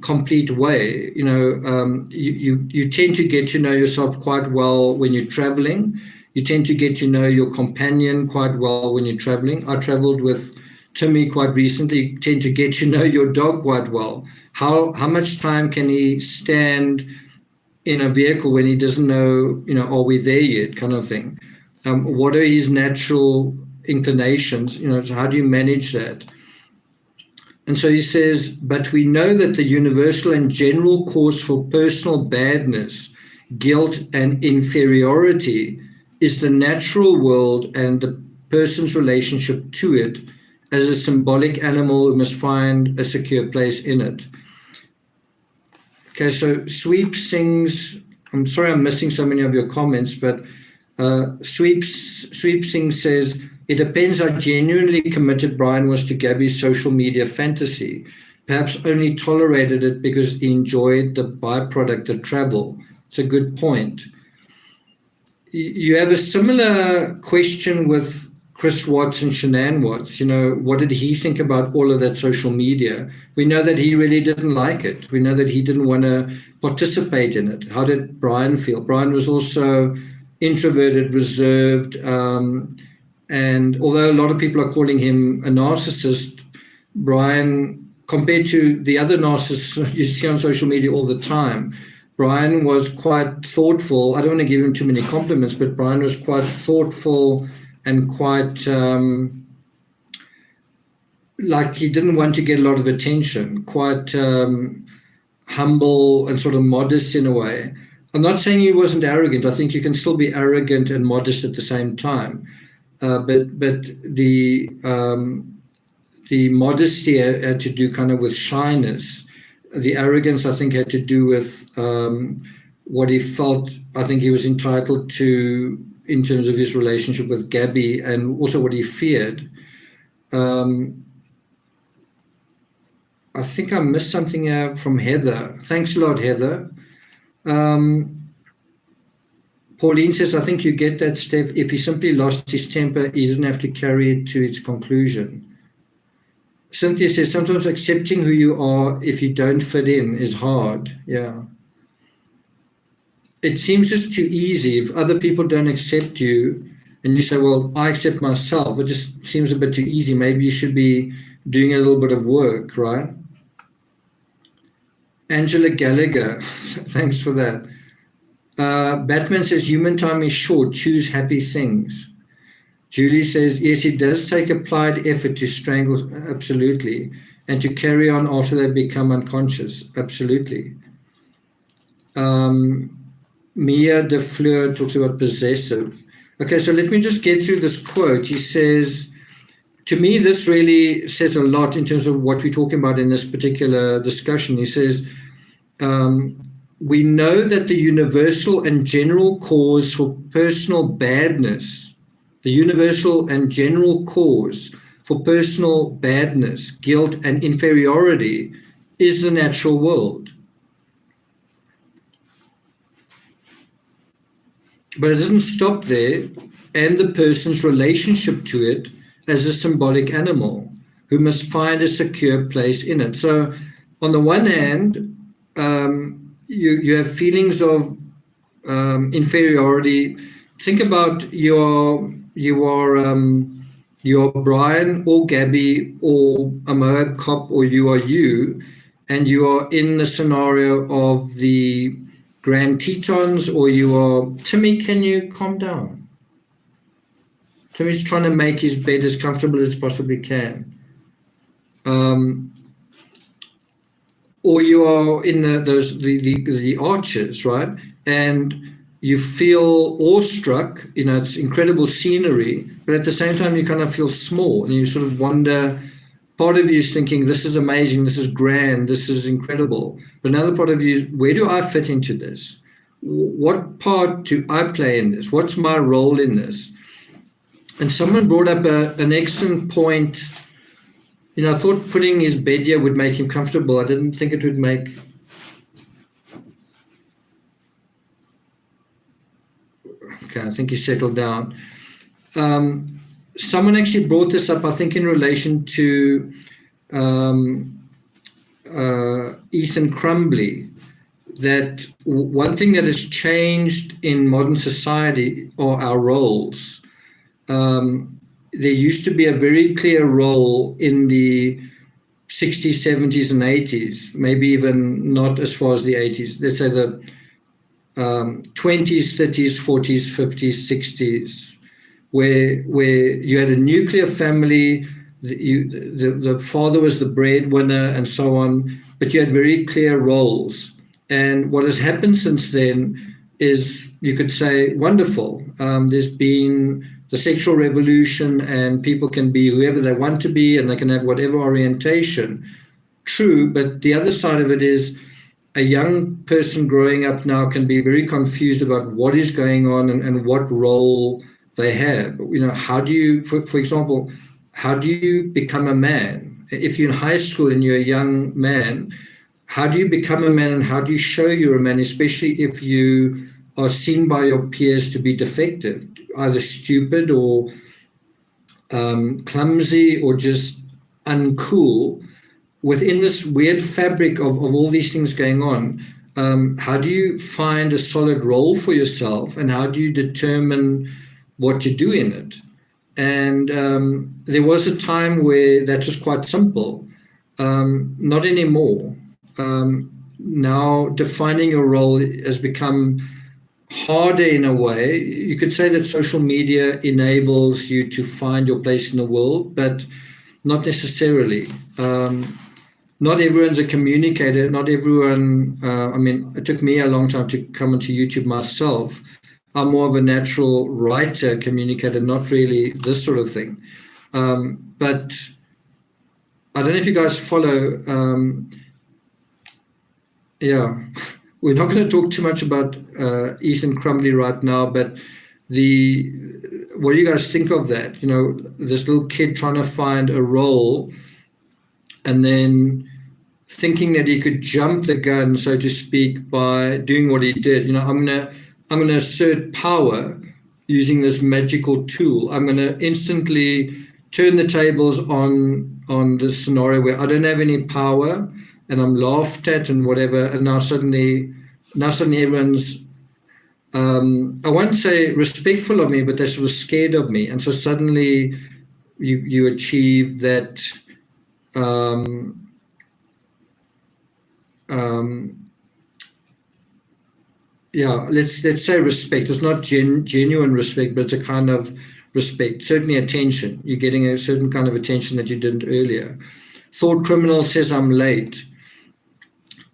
complete way. You tend to get to know yourself quite well when you're traveling. You tend to get to know your companion quite well when you're traveling. I traveled with Timmy quite recently. You tend to get to know your dog quite well. How much time can he stand in a vehicle when he doesn't know, are we there yet, kind of thing. What are his natural inclinations? So how do you manage that? And so he says, but we know that the universal and general cause for personal badness, guilt, and inferiority is the natural world and the person's relationship to it as a symbolic animal who must find a secure place in it. Okay, so Sweep sings, I'm sorry I'm missing so many of your comments, but Sweep Singh says, it depends how genuinely committed Brian was to Gabby's social media fantasy. Perhaps only tolerated it because he enjoyed the byproduct of travel. It's a good point. You have a similar question with Chris Watts and Shanann Watts. What did he think about all of that social media? We know that he really didn't like it. We know that he didn't want to participate in it. How did Brian feel? Brian was also introverted, reserved, and although a lot of people are calling him a narcissist, Brian, compared to the other narcissists you see on social media all the time, Brian was quite thoughtful. I don't want to give him too many compliments, but Brian was quite thoughtful and quite like he didn't want to get a lot of attention, quite humble and sort of modest in a way. I'm not saying he wasn't arrogant. I think you can still be arrogant and modest at the same time. But the modesty had to do kind of with shyness. The arrogance, I think, had to do with what he felt, I think he was entitled to in terms of his relationship with Gabby, and also what he feared. I think I missed something from Heather. Thanks a lot, Heather. Pauline says, I think you get that, Steph. If he simply lost his temper, he didn't have to carry it to its conclusion. Cynthia says, sometimes accepting who you are if you don't fit in is hard. Yeah. It seems just too easy. If other people don't accept you and you say, well, I accept myself, it just seems a bit too easy. Maybe you should be doing a little bit of work, right? Angela Gallagher, thanks for that. Batman says, human time is short, choose happy things. Julie says, yes, it does take applied effort to strangle, absolutely, and to carry on after they become unconscious, absolutely. Mia de Fleur talks about possessive. Okay, so let me just get through this quote. He says, to me, this really says a lot in terms of what we're talking about in this particular discussion. He says, we know that the universal and general cause for personal badness, the universal and general cause for personal badness, guilt, and inferiority is the natural world. But it doesn't stop there, and the person's relationship to it as a symbolic animal who must find a secure place in it. So on the one hand, you have feelings of inferiority. Think about you are Brian or Gabby or a Moab cop, or you are you, and you are in the scenario of the Grand Tetons, or you are Timmy. Can you calm down? So he's trying to make his bed as comfortable as possibly can. Or you are in the arches, right? And you feel awestruck, it's incredible scenery, but at the same time you kind of feel small and you sort of wonder, part of you is thinking, this is amazing, this is grand, this is incredible. But another part of you is, where do I fit into this? What part do I play in this? What's my role in this? And someone brought up an excellent point. I thought putting his bed here would make him comfortable. I didn't think it would make... Okay, I think he settled down. Someone actually brought this up, I think, in relation to Ethan Crumbley, that one thing that has changed in modern society are our roles. There used to be a very clear role in the 60s, 70s, and 80s, maybe even not as far as the 80s. Let's say the 20s, 30s, 40s, 50s, 60s, where you had a nuclear family, the father was the breadwinner and so on, but you had very clear roles. And what has happened since then is, you could say, wonderful. There's been the sexual revolution, and people can be whoever they want to be, and they can have whatever orientation. True, but the other side of it is, a young person growing up now can be very confused about what is going on and what role they have. How do you, for example, how do you become a man? If you're in high school and you're a young man, how do you become a man and how do you show you're a man, especially if you are seen by your peers to be defective, either stupid or clumsy or just uncool? Within this weird fabric of all these things going on, how do you find a solid role for yourself, and how do you determine what to do in it? And there was a time where that was quite simple. Not anymore. Now defining your role has become harder in a way. You could say that social media enables you to find your place in the world, but not necessarily. Not everyone's a communicator. Not everyone, it took me a long time to come into YouTube myself. I'm more of a natural writer, communicator, not really this sort of thing. But I don't know if you guys follow. We're not going to talk too much about Ethan Crumbley right now, but what do you guys think of that? This little kid trying to find a role and then thinking that he could jump the gun, so to speak, by doing what he did. I'm going to assert power using this magical tool. I'm going to instantly turn the tables on this scenario where I don't have any power and I'm laughed at and whatever. And now suddenly everyone's, I won't say respectful of me, but they're sort of scared of me. And so suddenly you achieve that let's say respect. It's not genuine respect, but it's a kind of respect, certainly attention. You're getting a certain kind of attention that you didn't earlier. Thought criminal says I'm late.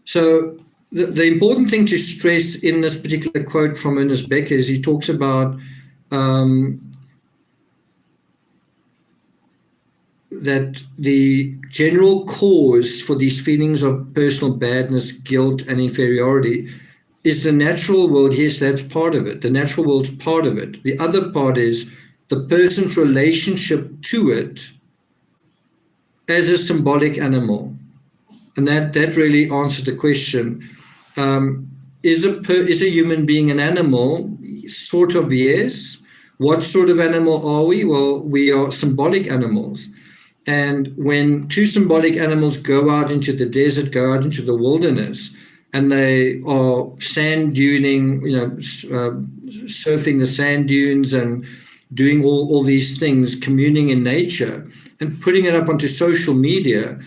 So the important thing to stress in this particular quote from Ernest Becker is he talks about that the general cause for these feelings of personal badness, guilt, and inferiority is the natural world. Yes, that's part of it. The natural world's part of it. The other part is the person's relationship to it as a symbolic animal. And that really answers the question. Is a human being an animal? Sort of, yes. What sort of animal are we? Well, we are symbolic animals. And when two symbolic animals go out into the desert, go out into the wilderness, and they are sand duning, surfing the sand dunes and doing all these things, communing in nature and putting it up onto social media,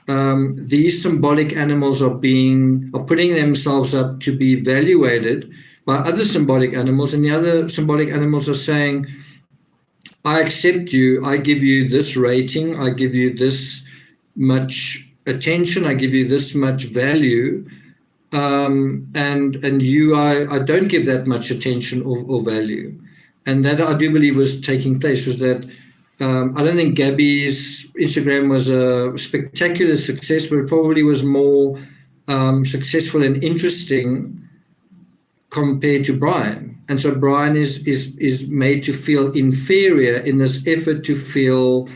these symbolic animals are putting themselves up to be evaluated by other symbolic animals, and the other symbolic animals are saying, I accept you, I give you this rating, I give you this much attention, I give you this much value, and you, I don't give that much attention or value. And that, I do believe, was taking place, was that I don't think Gabby's Instagram was a spectacular success, but it probably was more successful and interesting compared to Brian. And so Brian is made to feel inferior in this effort to feel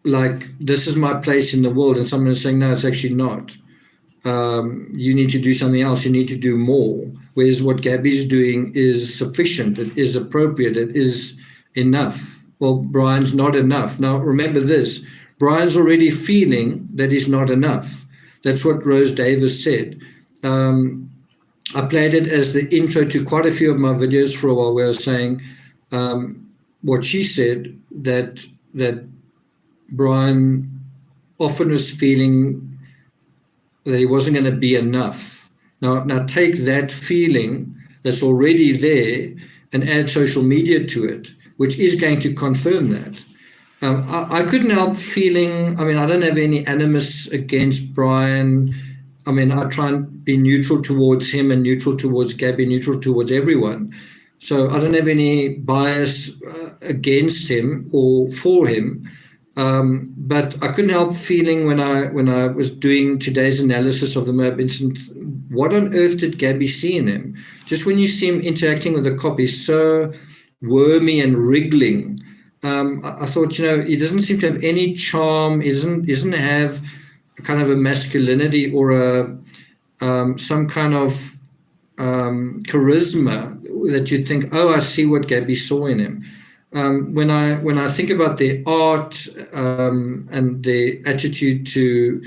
like this is my place in the world, and someone is saying, no, it's actually not. You need to do something else. You need to do more. Whereas what Gabby's doing is sufficient. It is appropriate. It is enough. Well, Brian's not enough. Now, remember this. Brian's already feeling that he's not enough. That's what Rose Davis said. I played it as the intro to quite a few of my videos for a while, where I was saying what she said, that Brian often was feeling that he wasn't going to be enough. Now take that feeling that's already there and add social media to it, which is going to confirm that. I couldn't help feeling, I don't have any animus against Brian. I try and be neutral towards him and neutral towards Gabby, neutral towards everyone. So I don't have any bias against him or for him. But I couldn't help feeling when I was doing today's analysis of the Moab incident, what on earth did Gabby see in him? Just when you see him interacting with the cop, he's so wormy and wriggling. I thought, he doesn't seem to have any charm. He doesn't have a kind of a masculinity or some kind of charisma that you'd think, oh, I see what Gabby saw in him. When I think about their art and their attitude to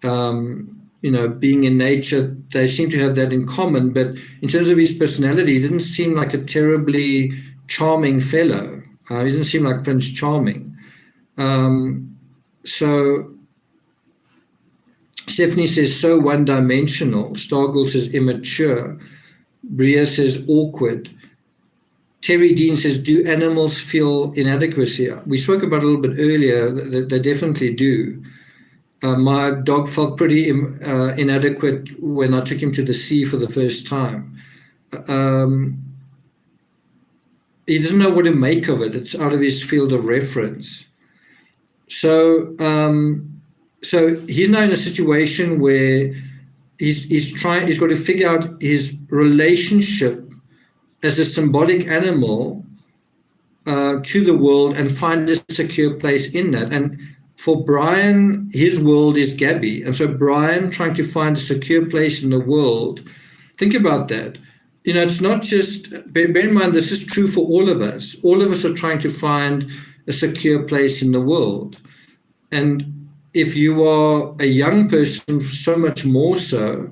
being in nature, they seem to have that in common. But in terms of his personality, he didn't seem like a terribly charming fellow. He didn't seem like Prince Charming. So Stephanie says, so one-dimensional. Stargirl says immature. Bria says awkward. Terry Dean says, do animals feel inadequacy? We spoke about it a little bit earlier. They definitely do. My dog felt pretty inadequate when I took him to the sea for the first time. He doesn't know what to make of it. It's out of his field of reference. So he's now in a situation where he's got to figure out his relationship as a symbolic animal to the world and find a secure place in that. And for Brian, his world is Gabby. And so Brian trying to find a secure place in the world, think about that. It's not just, bear in mind, this is true for all of us. All of us are trying to find a secure place in the world. And if you are a young person, so much more so,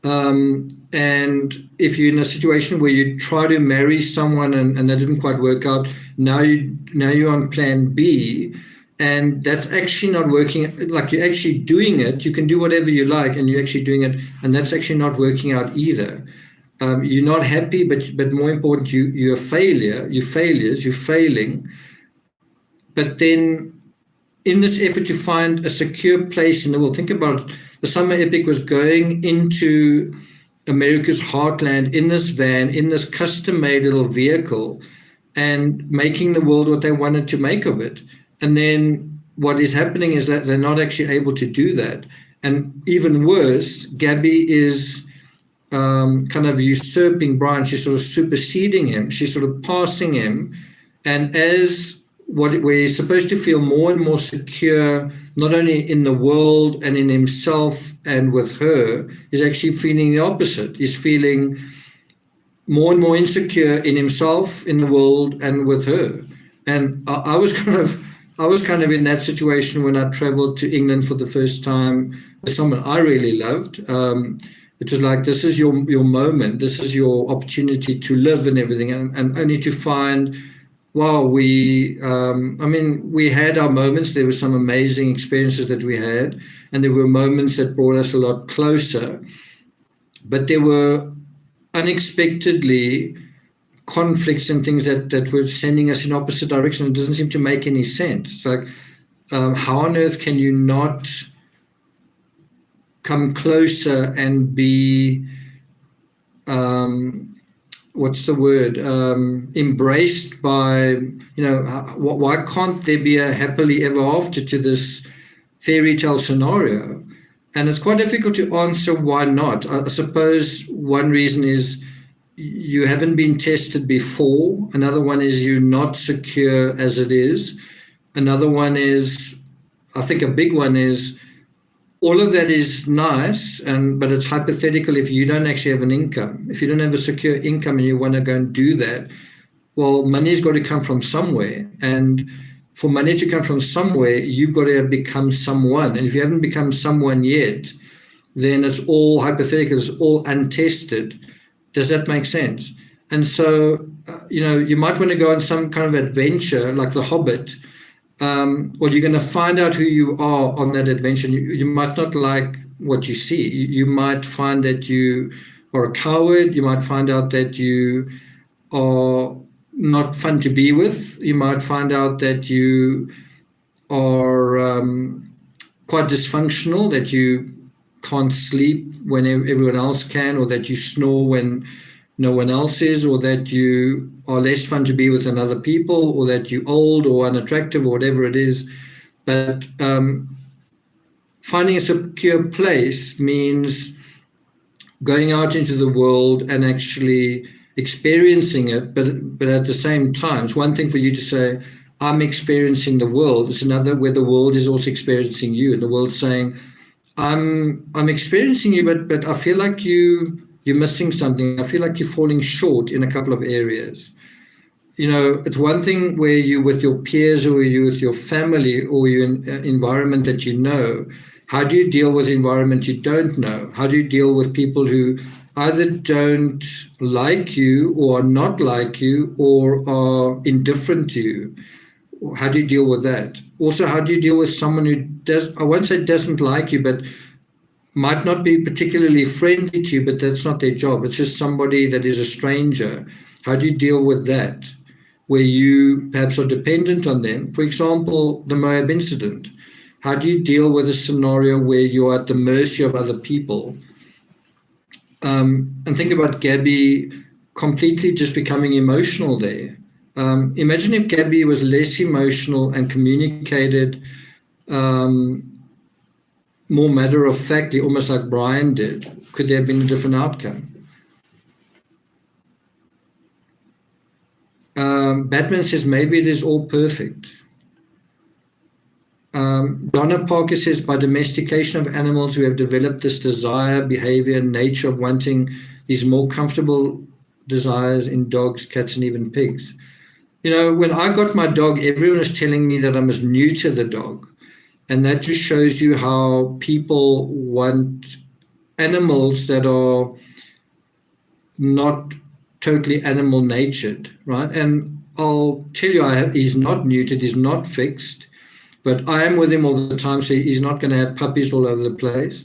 and if you're in a situation where you try to marry someone and that didn't quite work out, now you're on plan B, and that's actually not working. Like, you're actually doing it. You can do whatever you like, and you're actually doing it, and that's actually not working out either. You're not happy, but more important, you're a failure. You're failures. You're failing. But then, in this effort to find a secure place in the world, think about it. The summer epic was going into America's heartland in this van, in this custom-made little vehicle, and making the world what they wanted to make of it. And then what is happening is that they're not actually able to do that. And even worse, Gabby is kind of usurping Brian. She's sort of superseding him. She's sort of passing him. And as we're supposed to feel more and more secure, not only in the world and in himself and with her, he's actually feeling the opposite. He's feeling more and more insecure in himself, in the world, and with her. And I was kind of in that situation when I traveled to England for the first time with someone I really loved. It was like, this is your moment. This is your opportunity to live and everything, and only to find, wow, we had our moments. There were some amazing experiences that we had, and there were moments that brought us a lot closer. But there were unexpectedly conflicts and things that were sending us in opposite direction. It doesn't seem to make any sense. It's like, how on earth can you not come closer and be, what's the word, embraced by, why can't there be a happily ever after to this fairy tale scenario? And it's quite difficult to answer why not. I suppose one reason is you haven't been tested before. Another one is you're not secure as it is. Another one is, I think a big one is, all of that is nice, but it's hypothetical if you don't actually have an income. If you don't have a secure income and you want to go and do that, well, money's got to come from somewhere. And for money to come from somewhere, you've got to become someone. And if you haven't become someone yet, then it's all hypothetical, it's all untested. Does that make sense? And so, you might want to go on some kind of adventure like The Hobbit, or you're going to find out who you are on that adventure. You might not like what you see. You might find that you are a coward. You might find out that you are not fun to be with. You might find out that you are quite dysfunctional, that you can't sleep when everyone else can, or that you snore when no one else is, or that you are less fun to be with than other people, or that you're old or unattractive, or whatever it is. But finding a secure place means going out into the world and actually experiencing it, but at the same time, it's one thing for you to say, I'm experiencing the world. It's another where the world is also experiencing you, and the world's saying, I'm experiencing you, but I feel like you're missing something. I feel like you're falling short in a couple of areas. It's one thing where you're with your peers, or you're with your family, or you're in an environment that you know. How do you deal with the environment you don't know? How do you deal with people who either don't like you, or are not like you, or are indifferent to you? How do you deal with that? Also, how do you deal with someone who I won't say doesn't like you, but might not be particularly friendly to you, but that's not their job. It's just somebody that is a stranger. How do you deal with that, where you perhaps are dependent on them? For example, the Moab incident. How do you deal with a scenario where you're at the mercy of other people? And think about Gabby completely just becoming emotional there. Imagine if Gabby was less emotional and communicated more matter-of-factly, almost like Brian did. Could there have been a different outcome? Batman says maybe it is all perfect. Donna Parker says, by domestication of animals, we have developed this desire, behavior, and nature of wanting these more comfortable desires in dogs, cats, and even pigs. When I got my dog, everyone was telling me that I was new to the dog. And that just shows you how people want animals that are not totally animal natured, right? And I'll tell you, he's not neutered, he's not fixed, but I am with him all the time, so he's not going to have puppies all over the place.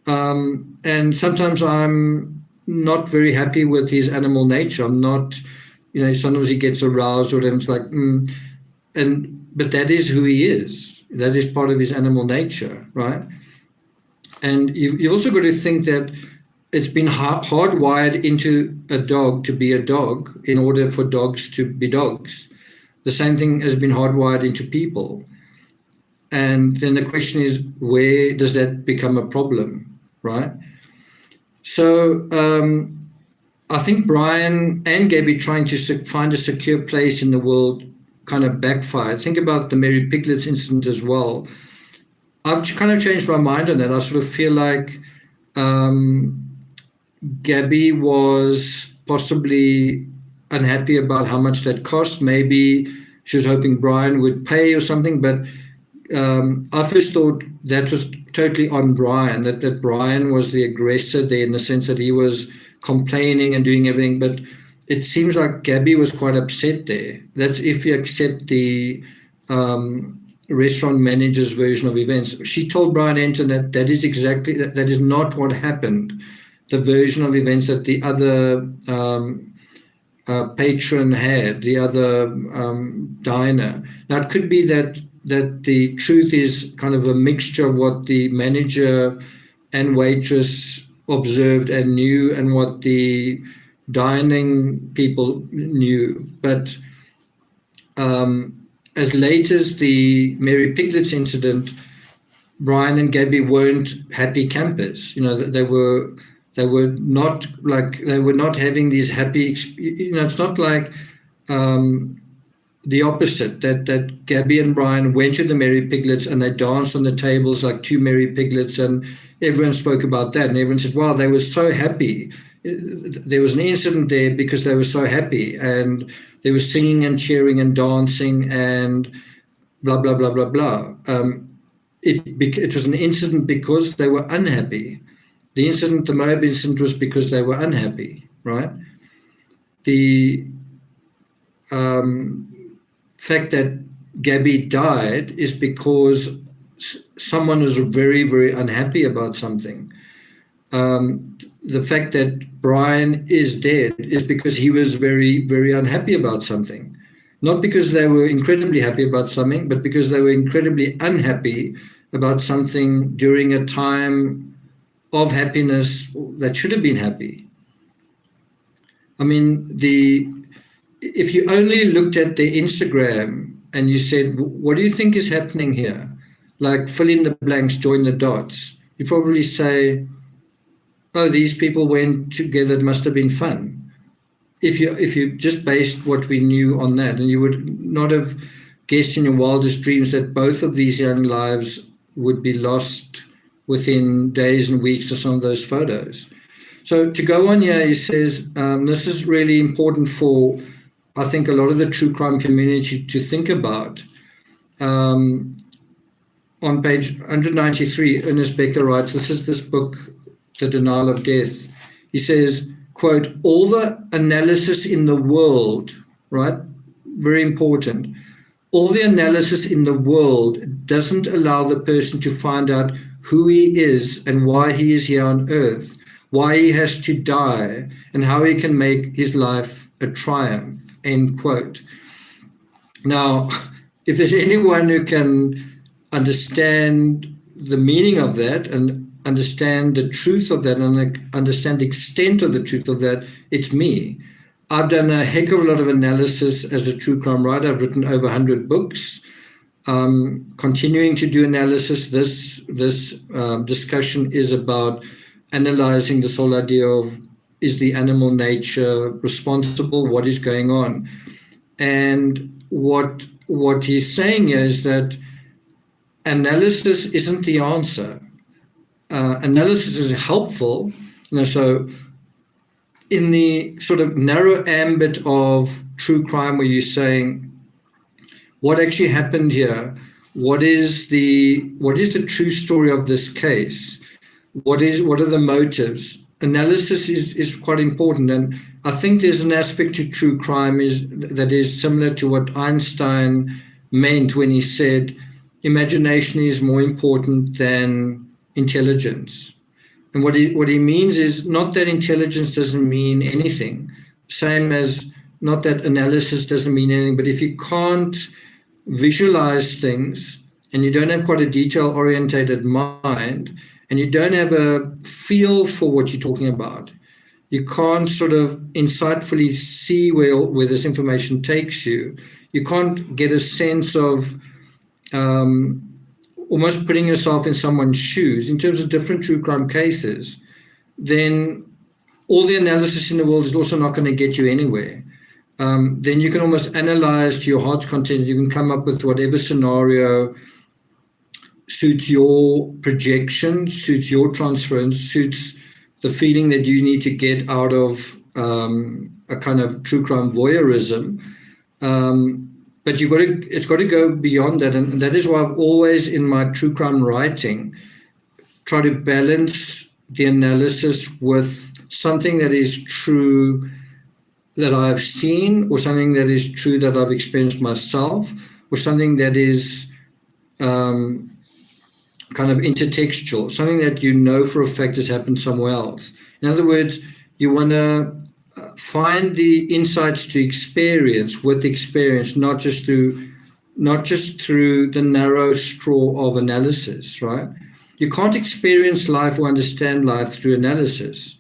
And sometimes I'm not very happy with his animal nature. I'm not, sometimes he gets aroused or whatever. It's like, but that is who he is. That is part of his animal nature, right? And you've also got to think that it's been hardwired into a dog to be a dog in order for dogs to be dogs. The same thing has been hardwired into people. And then the question is, where does that become a problem, right? So I think Brian and Gabby trying to find a secure place in the world kind of backfired. Think about the Mary Piglets incident as well. I've kind of changed my mind on that. I sort of feel like Gabby was possibly unhappy about how much that cost. Maybe she was hoping Brian would pay or something, but I first thought that was totally on Brian, that Brian was the aggressor there in the sense that he was complaining and doing everything. But it seems like Gabby was quite upset there. That's if you accept the restaurant manager's version of events. She told Brian Enton that that is not what happened. The version of events that the other patron had, the other diner. Now, it could be that the truth is kind of a mixture of what the manager and waitress observed and knew and what the dining people knew. But as late as the Mary Piglets incident, Brian and Gabby weren't happy campers. They were not having these happy. It's not like the opposite. That Gabby and Brian went to the Mary Piglets and they danced on the tables like two Mary Piglets, and everyone spoke about that, and everyone said, "Wow, they were so happy." There was an incident there because they were so happy, and they were singing and cheering and dancing and blah blah blah blah blah. It was an incident because they were unhappy. The Moab incident was because they were unhappy, right? The fact that Gabby died is because someone was very, very unhappy about something. The fact that Brian is dead is because he was very, very unhappy about something. Not because they were incredibly happy about something, but because they were incredibly unhappy about something during a time of happiness that should have been happy. I mean, if you only looked at their Instagram and you said, what do you think is happening here? Like, fill in the blanks, join the dots. You'd probably say, oh, these people went together, it must have been fun. If you just based what we knew on that, and you would not have guessed in your wildest dreams that both of these young lives would be lost within days and weeks of some of those photos. So to go on here, he says, this is really important for, I think, a lot of the true crime community to think about. On page 193, Ernest Becker writes, this is this book, The Denial of Death. He says, quote, all the analysis in the world, right? Very important. All the analysis in the world doesn't allow the person to find out who he is and why he is here on earth, why he has to die, and how he can make his life a triumph, end quote. Now, if there's anyone who can understand the meaning of that and understand the truth of that and understand the extent of the truth of that, it's me. I've done a heck of a lot of analysis as a true crime writer. I've written over 100 books. Continuing to do analysis. This discussion is about analyzing this whole idea of, is the animal nature responsible? What is going on? And what he's saying is that analysis isn't the answer. Analysis is helpful, so in the sort of narrow ambit of true crime where you're saying, what actually happened here? What is the true story of this case? What are the motives? Analysis is quite important, and I think there's an aspect to true crime that is similar to what Einstein meant when he said imagination is more important than intelligence. And what he means is not that intelligence doesn't mean anything, same as not that analysis doesn't mean anything, but if you can't visualize things and you don't have quite a detail-orientated mind and you don't have a feel for what you're talking about, you can't sort of insightfully see where this information takes you. You can't get a sense of almost putting yourself in someone's shoes in terms of different true crime cases, then all the analysis in the world is also not going to get you anywhere. Then you can almost analyze to your heart's content. You can come up with whatever scenario suits your projection, suits your transference, suits the feeling that you need to get out of a kind of true crime voyeurism. But it's got to go beyond that. And that is why I've always, in my true crime writing, try to balance the analysis with something that is true that I've seen, or something that is true that I've experienced myself, or something that is kind of intertextual, something that you know for a fact has happened somewhere else. In other words, you want to find the insights to experience with experience, not just through the narrow straw of analysis, right? You can't experience life or understand life through analysis.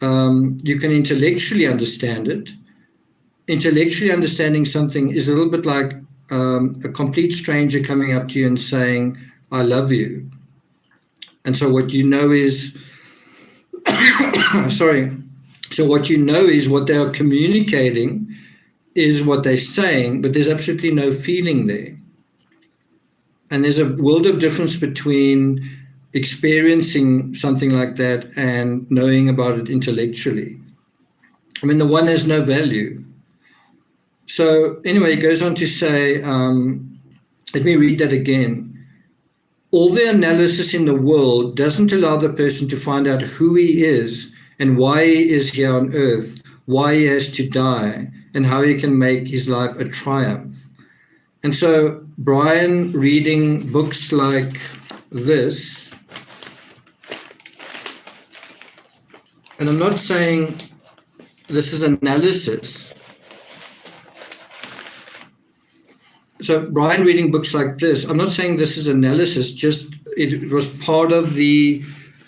You can intellectually understand it. Intellectually understanding something is a little bit like a complete stranger coming up to you and saying, I love you. And so what you know is, so what you know is what they are communicating is what they're saying, but there's absolutely no feeling there. And there's a world of difference between experiencing something like that and knowing about it intellectually. I mean, the one has no value. So anyway, it goes on to say, let me read that again. All the analysis in the world doesn't allow the person to find out who he is and why he is here on earth, why he has to die, and how he can make his life a triumph. And so Brian reading books like this, and I'm not saying this is analysis. So Brian reading books like this, I'm not saying this is analysis, just it was part of the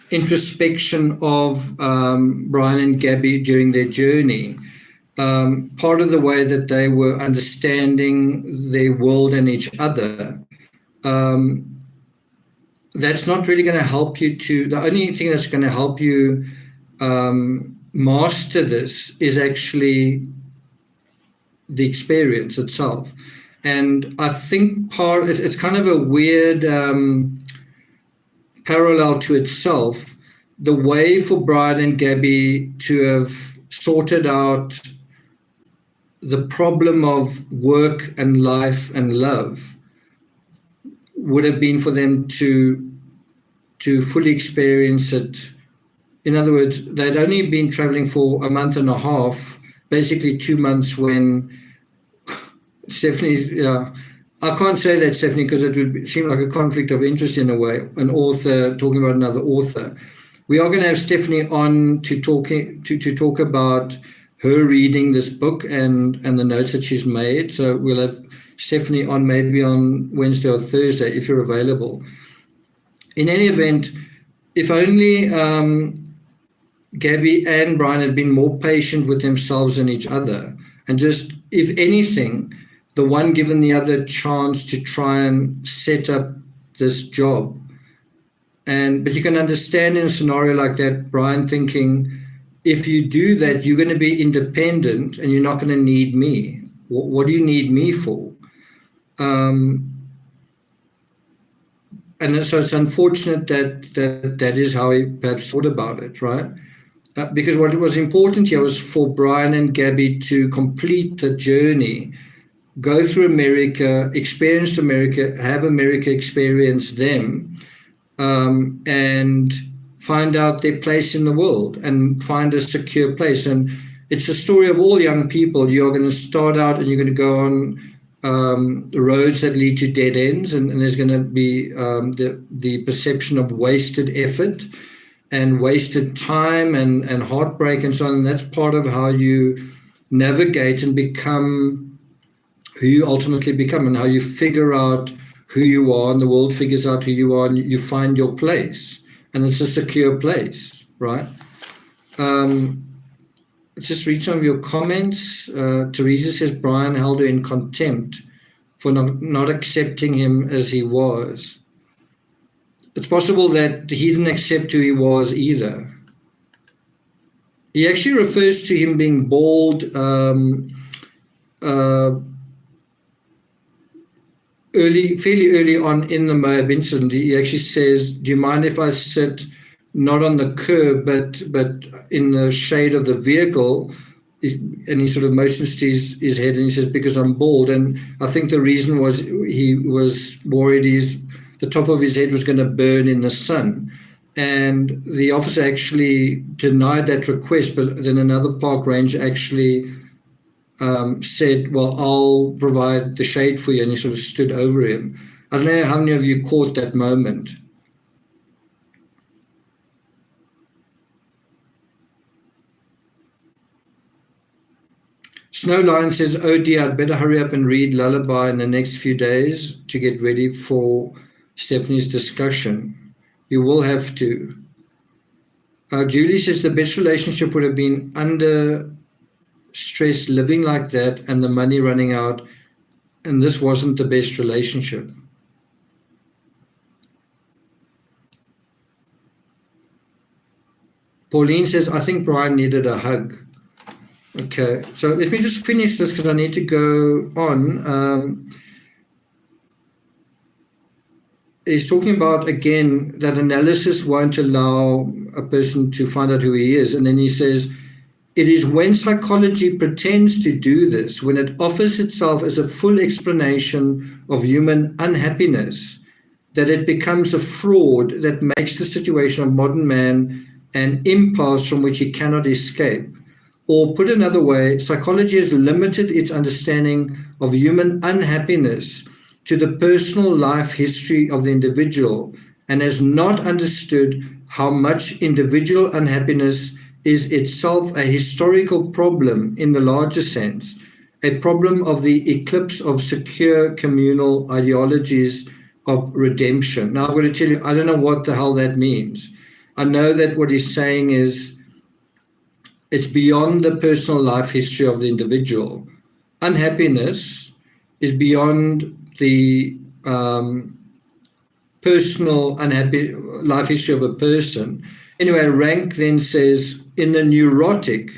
introspection of Brian and Gabby during their journey. Part of the way that they were understanding their world and each other. That's not really going to help you the only thing that's going to help you master this is actually the experience itself. And I think it's kind of a weird parallel to itself, the way for Brian and Gabby to have sorted out the problem of work and life and love would have been for them to fully experience it. In other words, they'd only been traveling for a month and a half, basically 2 months, when Stephanie's, I can't say that, Stephanie, because it would seem like a conflict of interest in a way, an author talking about another author. We are going to have Stephanie on to talk about her reading this book and the notes that she's made. So we'll have Stephanie on maybe on Wednesday or Thursday if you're available. In any event, if only Gabby and Brian had been more patient with themselves and each other, and just, if anything, the one given the other chance to try and set up this job. But you can understand in a scenario like that, Brian thinking, if you do that, you're going to be independent and you're not going to need me. What do you need me for? And so it's unfortunate that is how he perhaps thought about it, right? Because what was important here was for Brian and Gabby to complete the journey, go through America, experience America, have America experience them, and find out their place in the world and find a secure place. And it's the story of all young people. You're going to start out and you're going to go on roads that lead to dead ends, and there's going to be the perception of wasted effort and wasted time and heartbreak and so on. And that's part of how you navigate and become who you ultimately become, and how you figure out who you are, and the world figures out who you are, and you find your place. And it's a secure place, right? Just read some of your comments. Teresa says Brian held her in contempt for not accepting him as he was. It's possible that he didn't accept who he was either. He actually refers to him being bald fairly early on in the Moab incident. He actually says, do you mind if I sit not on the curb, but in the shade of the vehicle? And he sort of motions to his head and he says, because I'm bald. And I think the reason was he was worried the top of his head was going to burn in the sun. And the officer actually denied that request, but then another park ranger actually said, well, I'll provide the shade for you, and he sort of stood over him. I don't know how many of you caught that moment. Snow Lion says, oh dear, I'd better hurry up and read Lullaby in the next few days to get ready for Stephanie's discussion. You will have to. Julie says the best relationship would have been under stress, living like that, and the money running out, and this wasn't the best relationship. Pauline says, I think Brian needed a hug. Okay, so let me just finish this because I need to go on. He's talking about, again, that analysis won't allow a person to find out who he is. And then he says, it is when psychology pretends to do this, when it offers itself as a full explanation of human unhappiness, that it becomes a fraud that makes the situation of modern man an impasse from which he cannot escape. Or put another way, psychology has limited its understanding of human unhappiness to the personal life history of the individual and has not understood how much individual unhappiness is itself a historical problem in the larger sense, a problem of the eclipse of secure communal ideologies of redemption. Now, I'm going to tell you, I don't know what the hell that means. I know that what he's saying is it's beyond the personal life history of the individual. Unhappiness is beyond the personal unhappy life history of a person. Anyway, Rank then says, in the neurotic,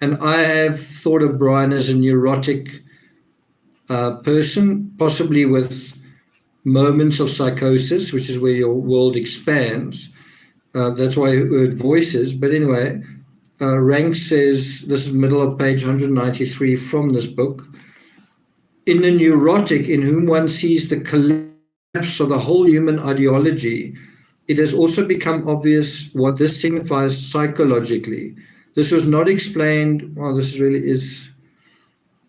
and I have thought of Brian as a neurotic person, possibly with moments of psychosis, which is where your world expands. That's why I heard voices. But anyway, Rank says, this is middle of page 193 from this book, in the neurotic, in whom one sees the collapse of the whole human ideology, it has also become obvious what this signifies psychologically. This was not explained, well, this really is,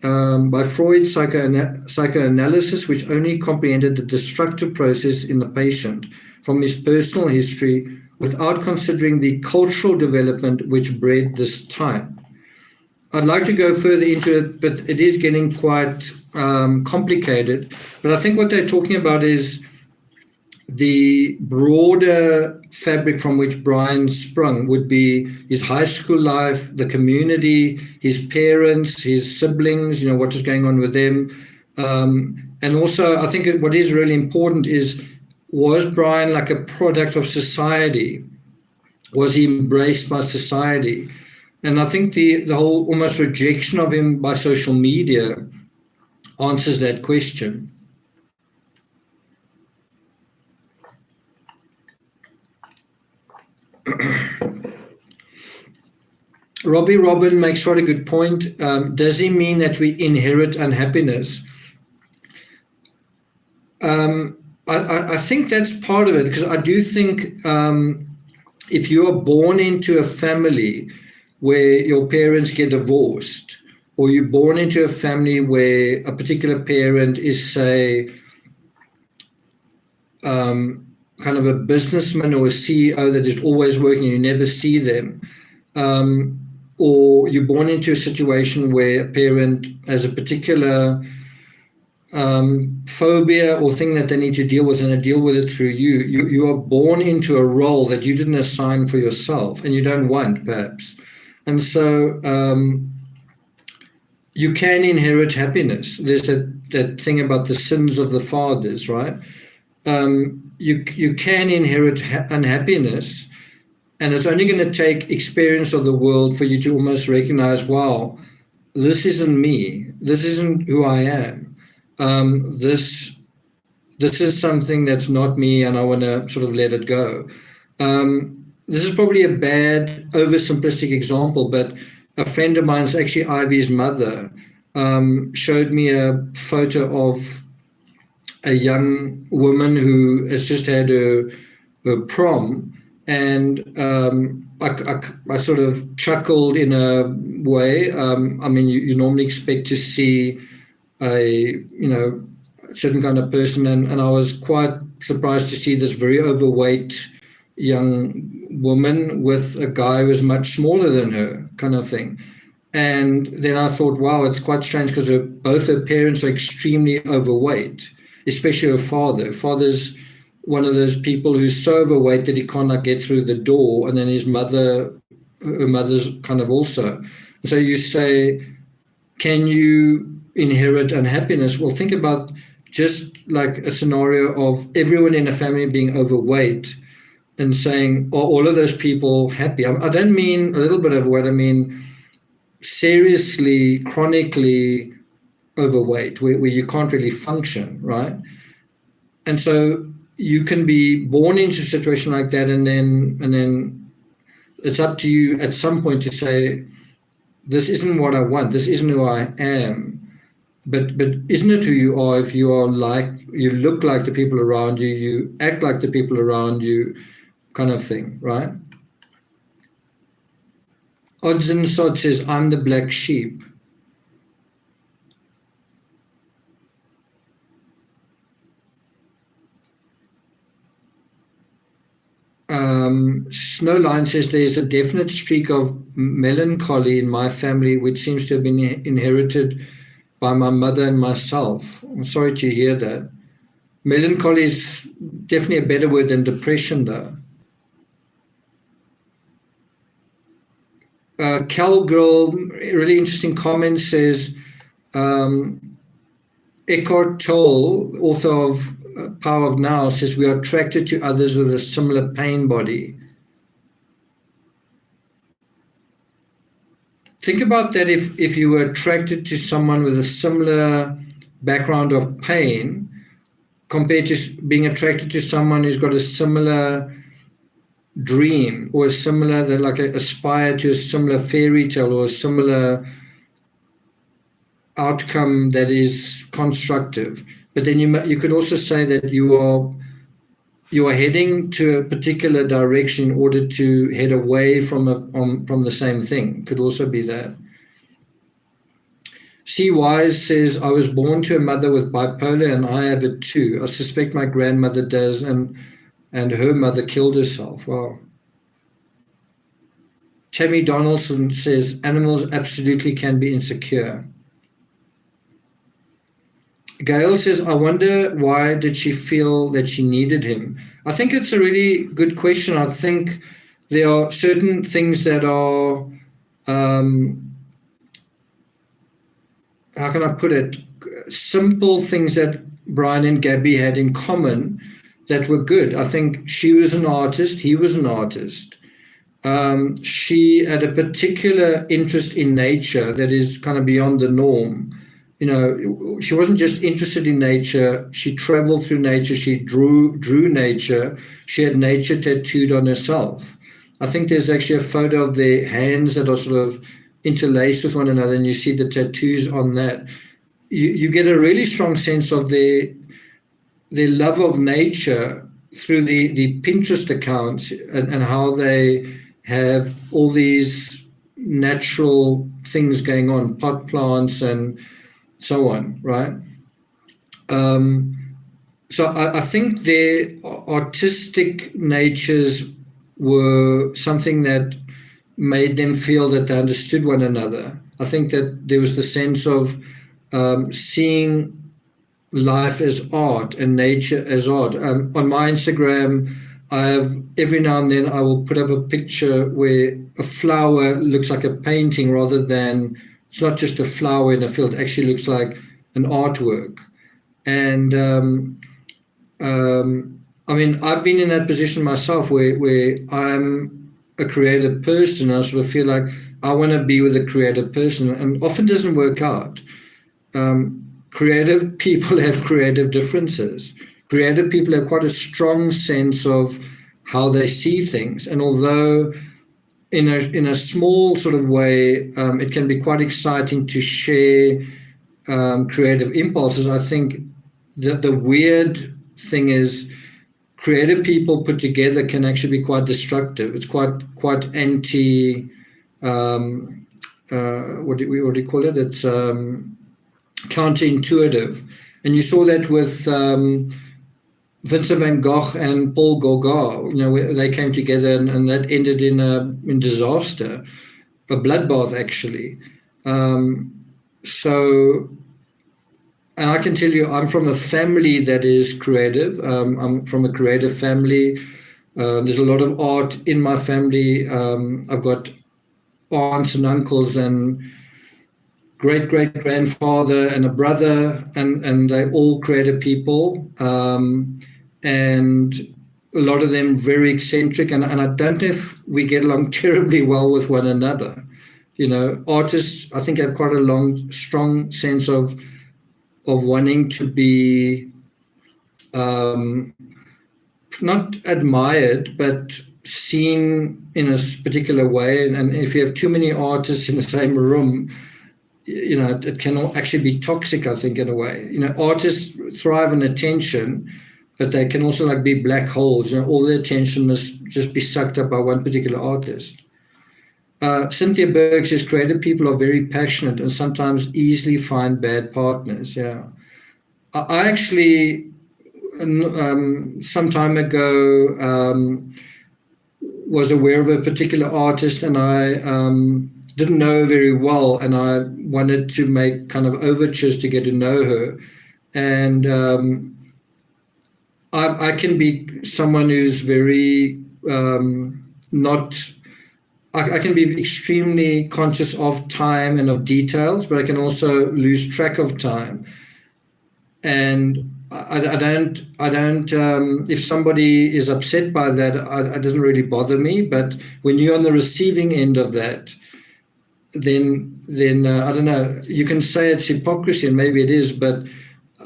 by Freud's psychoanalysis, which only comprehended the destructive process in the patient from his personal history without considering the cultural development which bred this type. I'd like to go further into it, but it is getting quite complicated. But I think what they're talking about is the broader fabric from which Brian sprung would be his high school life, the community, his parents, his siblings, what is going on with them. And also, I think what is really important is, was Brian like a product of society? Was he embraced by society? And I think the whole almost rejection of him by social media answers that question. Robbie Robin makes quite a good point. Does he mean that we inherit unhappiness? I think that's part of it, because I do think if you are born into a family where your parents get divorced, or you're born into a family where a particular parent is, say, kind of a businessman or a CEO that is always working, you never see them, or you're born into a situation where a parent has a particular phobia or thing that they need to deal with, and they deal with it through you. You are born into a role that you didn't assign for yourself and you don't want, perhaps. And so you can inherit happiness. There's that thing about the sins of the fathers, right? You can inherit unhappiness, and it's only going to take experience of the world for you to almost recognize, wow, this isn't me. This isn't who I am. This is something that's not me, and I want to sort of let it go. This is probably a bad, oversimplistic example, but a friend of mine's, actually Ivy's mother, showed me a photo of a young woman who has just had her prom, and I sort of chuckled in a way. I mean, you normally expect to see a certain kind of person, and I was quite surprised to see this very overweight young woman with a guy who was much smaller than her, kind of thing. And then I thought, wow, it's quite strange because both her parents are extremely overweight, especially her father. Father's one of those people who's so overweight that he cannot get through the door, and then her mother's kind of also. So you say, can you inherit unhappiness? Well, think about just like a scenario of everyone in a family being overweight and saying, are all of those people happy? I don't mean a little bit overweight, I mean seriously, chronically overweight, where you can't really function, right? And so you can be born into a situation like that, and then it's up to you at some point to say, this isn't what I want, this isn't who I am. But isn't it who you are if you are like, you look like the people around you, you act like the people around you, kind of thing, right? Odds and Sods says, I'm the black sheep. Snowline says there's a definite streak of melancholy in my family, which seems to have been inherited by my mother and myself. I'm sorry to hear that. Melancholy is definitely a better word than depression, though. Cowgirl, really interesting comment, says Eckhart Tolle, author of Power of Now, says we are attracted to others with a similar pain body. Think about that. If you were attracted to someone with a similar background of pain compared to being attracted to someone who's got a similar dream or a similar, that like aspire to a similar fairy tale or a similar outcome that is constructive. But then you could also say that you are heading to a particular direction in order to head away from the same thing. Could also be that. C. Wise says, I was born to a mother with bipolar and I have it too. I suspect my grandmother does, and her mother killed herself. Wow. Tammy Donaldson says, animals absolutely can be insecure. Gail says, I wonder why did she feel that she needed him? I think it's a really good question. I think there are certain things that are, how can I put it, simple things that Brian and Gabby had in common that were good. I think she was an artist, he was an artist. She had a particular interest in nature that is kind of beyond the norm. You know, she wasn't just interested in nature, she traveled through nature, she drew nature, she had nature tattooed on herself. I think there's actually a photo of their hands that are sort of interlaced with one another, and you see the tattoos on that. You get a really strong sense of their love of nature through the Pinterest accounts and how they have all these natural things going on, pot plants and so on, right? So I think their artistic natures were something that made them feel that they understood one another. I think that there was the sense of seeing life as art and nature as art. On my Instagram, I have every now and then I will put up a picture where a flower looks like a painting rather than, it's not just a flower in a field, it actually looks like an artwork. And I mean, I've been in that position myself where I'm a creative person. I sort of feel like I want to be with a creative person, and often doesn't work out. Creative people have creative differences. Creative people have quite a strong sense of how they see things. And although in a small sort of way, it can be quite exciting to share creative impulses, I think that the weird thing is creative people put together can actually be quite destructive. It's quite anti, what do you call it? It's counterintuitive. And you saw that with Vincent van Gogh and Paul Gauguin, you know, where they came together and that ended in disaster, a bloodbath actually. So, and I can tell you, I'm from a family that is creative. I'm from a creative family. There's a lot of art in my family. I've got aunts and uncles and great-great-grandfather and a brother, and they're all creative people. And a lot of them very eccentric, and I don't know if we get along terribly well with one another. Artists, I think, have quite a strong sense of wanting to be not admired, but seen in a particular way. And if you have too many artists in the same room, it can actually be toxic, I think, in a way. Artists thrive on attention, but they can also be black holes. All the attention must just be sucked up by one particular artist. Cynthia Berg says creative people are very passionate and sometimes easily find bad partners. Yeah. I actually, some time ago, was aware of a particular artist, and I didn't know her very well, and I wanted to make kind of overtures to get to know her. And I can be someone who's very I can be extremely conscious of time and of details, but I can also lose track of time. And I don't. If somebody is upset by that, it doesn't really bother me. But when you're on the receiving end of that, then I don't know. You can say it's hypocrisy, and maybe it is. But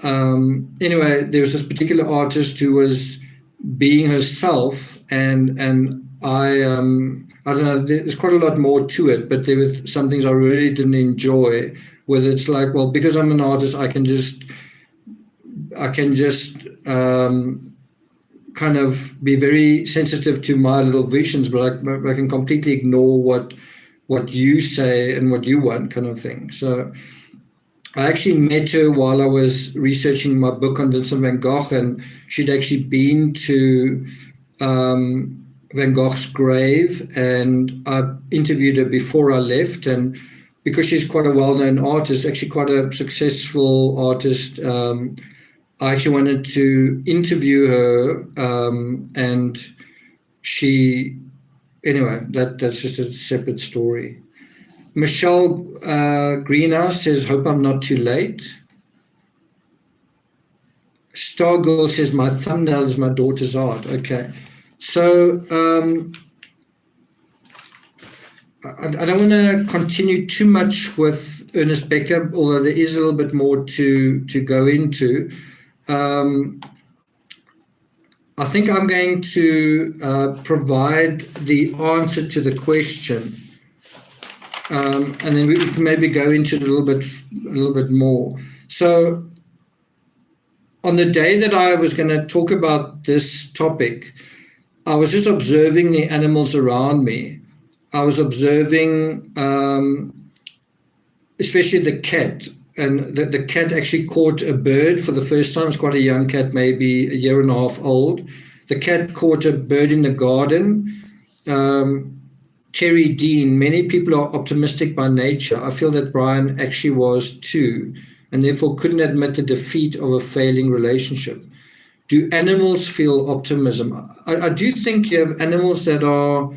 anyway, there was this particular artist who was being herself, and I don't know, there's quite a lot more to it, but there were some things I really didn't enjoy, whether it's well, because I'm an artist, I can just kind of be very sensitive to my little visions, but I can completely ignore what you say and what you want, kind of thing. So I actually met her while I was researching my book on Vincent van Gogh, and she'd actually been to Van Gogh's grave, and I interviewed her before I left. And because she's quite a well-known artist, actually quite a successful artist, I actually wanted to interview her, and she, anyway, that's just a separate story. Michelle Greenhouse says, hope I'm not too late. Stargirl says, my thumbnail is my daughter's art. Okay. So I don't want to continue too much with Ernest Becker, although there is a little bit more to go into. I think I'm going to provide the answer to the question, and then we can maybe go into it a little bit more. So on the day that I was going to talk about this topic, I was just observing the animals around me. I was observing, especially the cat, and the cat actually caught a bird for the first time. It's quite a young cat, maybe a year and a half old. The cat caught a bird in the garden. Terry Dean, many people are optimistic by nature. I feel that Brian actually was too, and therefore couldn't admit the defeat of a failing relationship. Do animals feel optimism? I do think you have animals that are,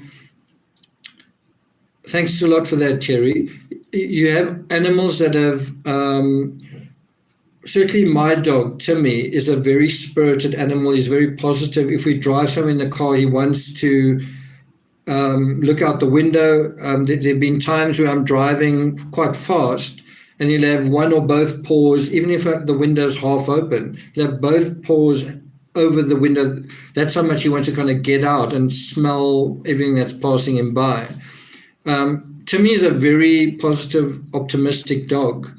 thanks a lot for that, Terry. You have animals that have, certainly my dog, Timmy, is a very spirited animal. He's very positive. If we drive somewhere in the car, he wants to look out the window. There have been times where I'm driving quite fast, and he'll have one or both paws, even if the window's half open, he'll have both paws over the window. That's how much he wants to kind of get out and smell everything that's passing him by. Timmy is a very positive, optimistic dog.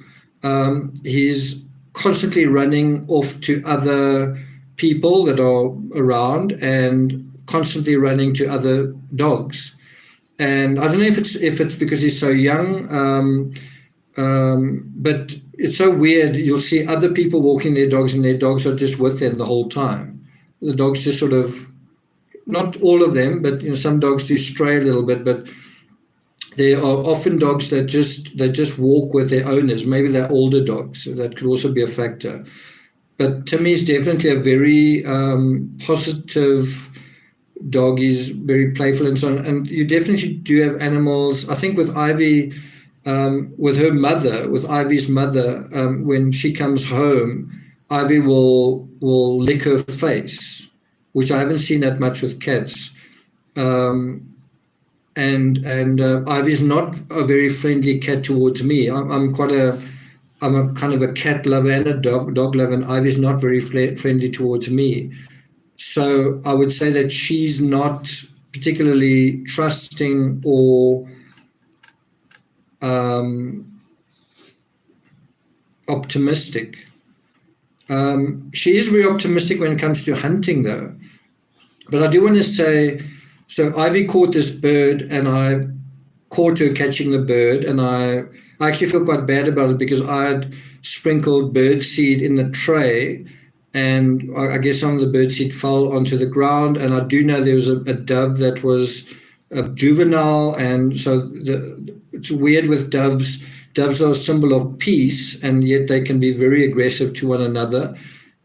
He's constantly running off to other people that are around and constantly running to other dogs. And I don't know if it's because he's so young, but it's so weird. You'll see other people walking their dogs, and their dogs are just with them the whole time. The dogs just sort of, not all of them, but some dogs do stray a little bit, but There are often dogs that just walk with their owners. Maybe they're older dogs, so that could also be a factor. But Timmy is definitely a very positive dog. He's very playful and so on. And you definitely do have animals. I think with Ivy, with her mother, with Ivy's mother, when she comes home, Ivy will lick her face, which I haven't seen that much with cats. And Ivy's not a very friendly cat towards me. I'm a kind of a cat lover and a dog lover, and Ivy's not very friendly towards me. So I would say that she's not particularly trusting or optimistic. She is very optimistic when it comes to hunting, though. But I do want to say, so Ivy caught this bird, and I caught her catching the bird, and I actually feel quite bad about it because I had sprinkled bird seed in the tray, and I guess some of the bird seed fell onto the ground. And I do know there was a dove that was a juvenile, and so it's weird with doves. Doves are a symbol of peace, and yet they can be very aggressive to one another.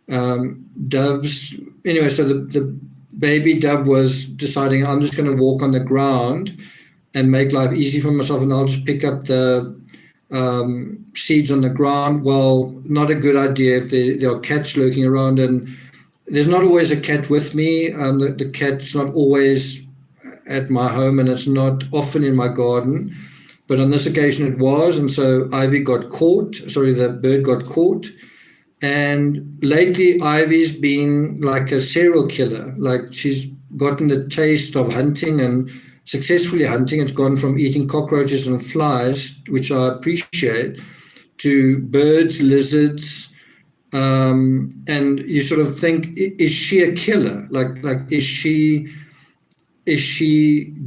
Doves, anyway, so the baby dove was deciding, I'm just going to walk on the ground and make life easy for myself, and I'll just pick up the seeds on the ground. Well, not a good idea if there are cats lurking around, and there's not always a cat with me. The cat's not always at my home, and it's not often in my garden. But on this occasion it was, and so the bird got caught. And lately Ivy's been like a serial killer. Like, she's gotten the taste of hunting and successfully hunting. It's gone from eating cockroaches and flies, which I appreciate, to birds, lizards. And you sort of think, is she a killer? Like is she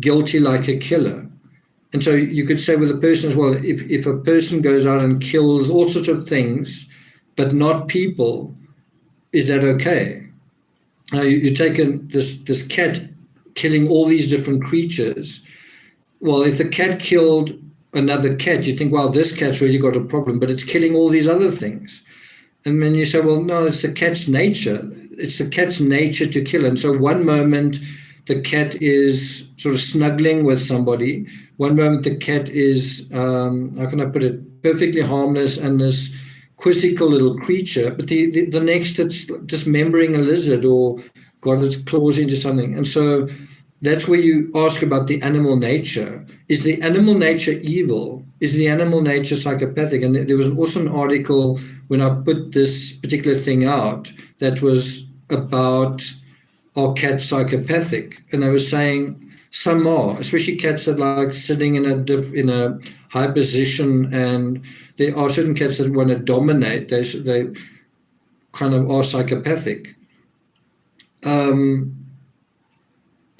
guilty like a killer? And so you could say with a person as well, if a person goes out and kills all sorts of things, but not people, is that okay? Now you're taking this cat killing all these different creatures. Well, if the cat killed another cat, you think, well, this cat's really got a problem, but it's killing all these other things. And then you say, well, no, it's the cat's nature. It's the cat's nature to kill. And so one moment the cat is sort of snuggling with somebody. One moment the cat is, how can I put it, perfectly harmless and this quizzical little creature, but the next it's dismembering a lizard or got its claws into something. And so that's where you ask about the animal nature. Is the animal nature evil? Is the animal nature psychopathic? And there was also an article when I put this particular thing out that was about, are cats psychopathic? And they were saying some are, especially cats that like sitting in a high position, and there are certain cats that want to dominate. They kind of are psychopathic. In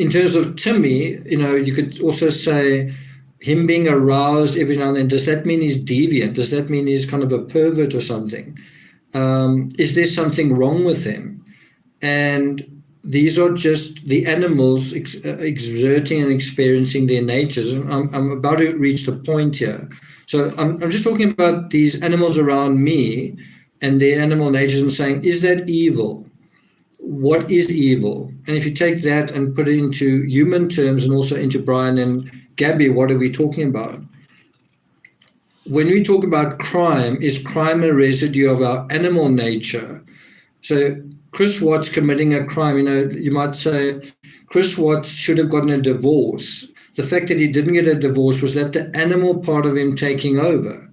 terms of Timmy, you could also say him being aroused every now and then. Does that mean he's deviant? Does that mean he's kind of a pervert or something? Is there something wrong with him? And these are just the animals exerting and experiencing their natures. And I'm about to reach the point here. So I'm just talking about these animals around me and their animal natures and saying, is that evil? What is evil? And if you take that and put it into human terms and also into Brian and Gabby, what are we talking about? When we talk about crime, is crime a residue of our animal nature? So Chris Watts committing a crime, you might say Chris Watts should have gotten a divorce. The fact that he didn't get a divorce, was that the animal part of him taking over?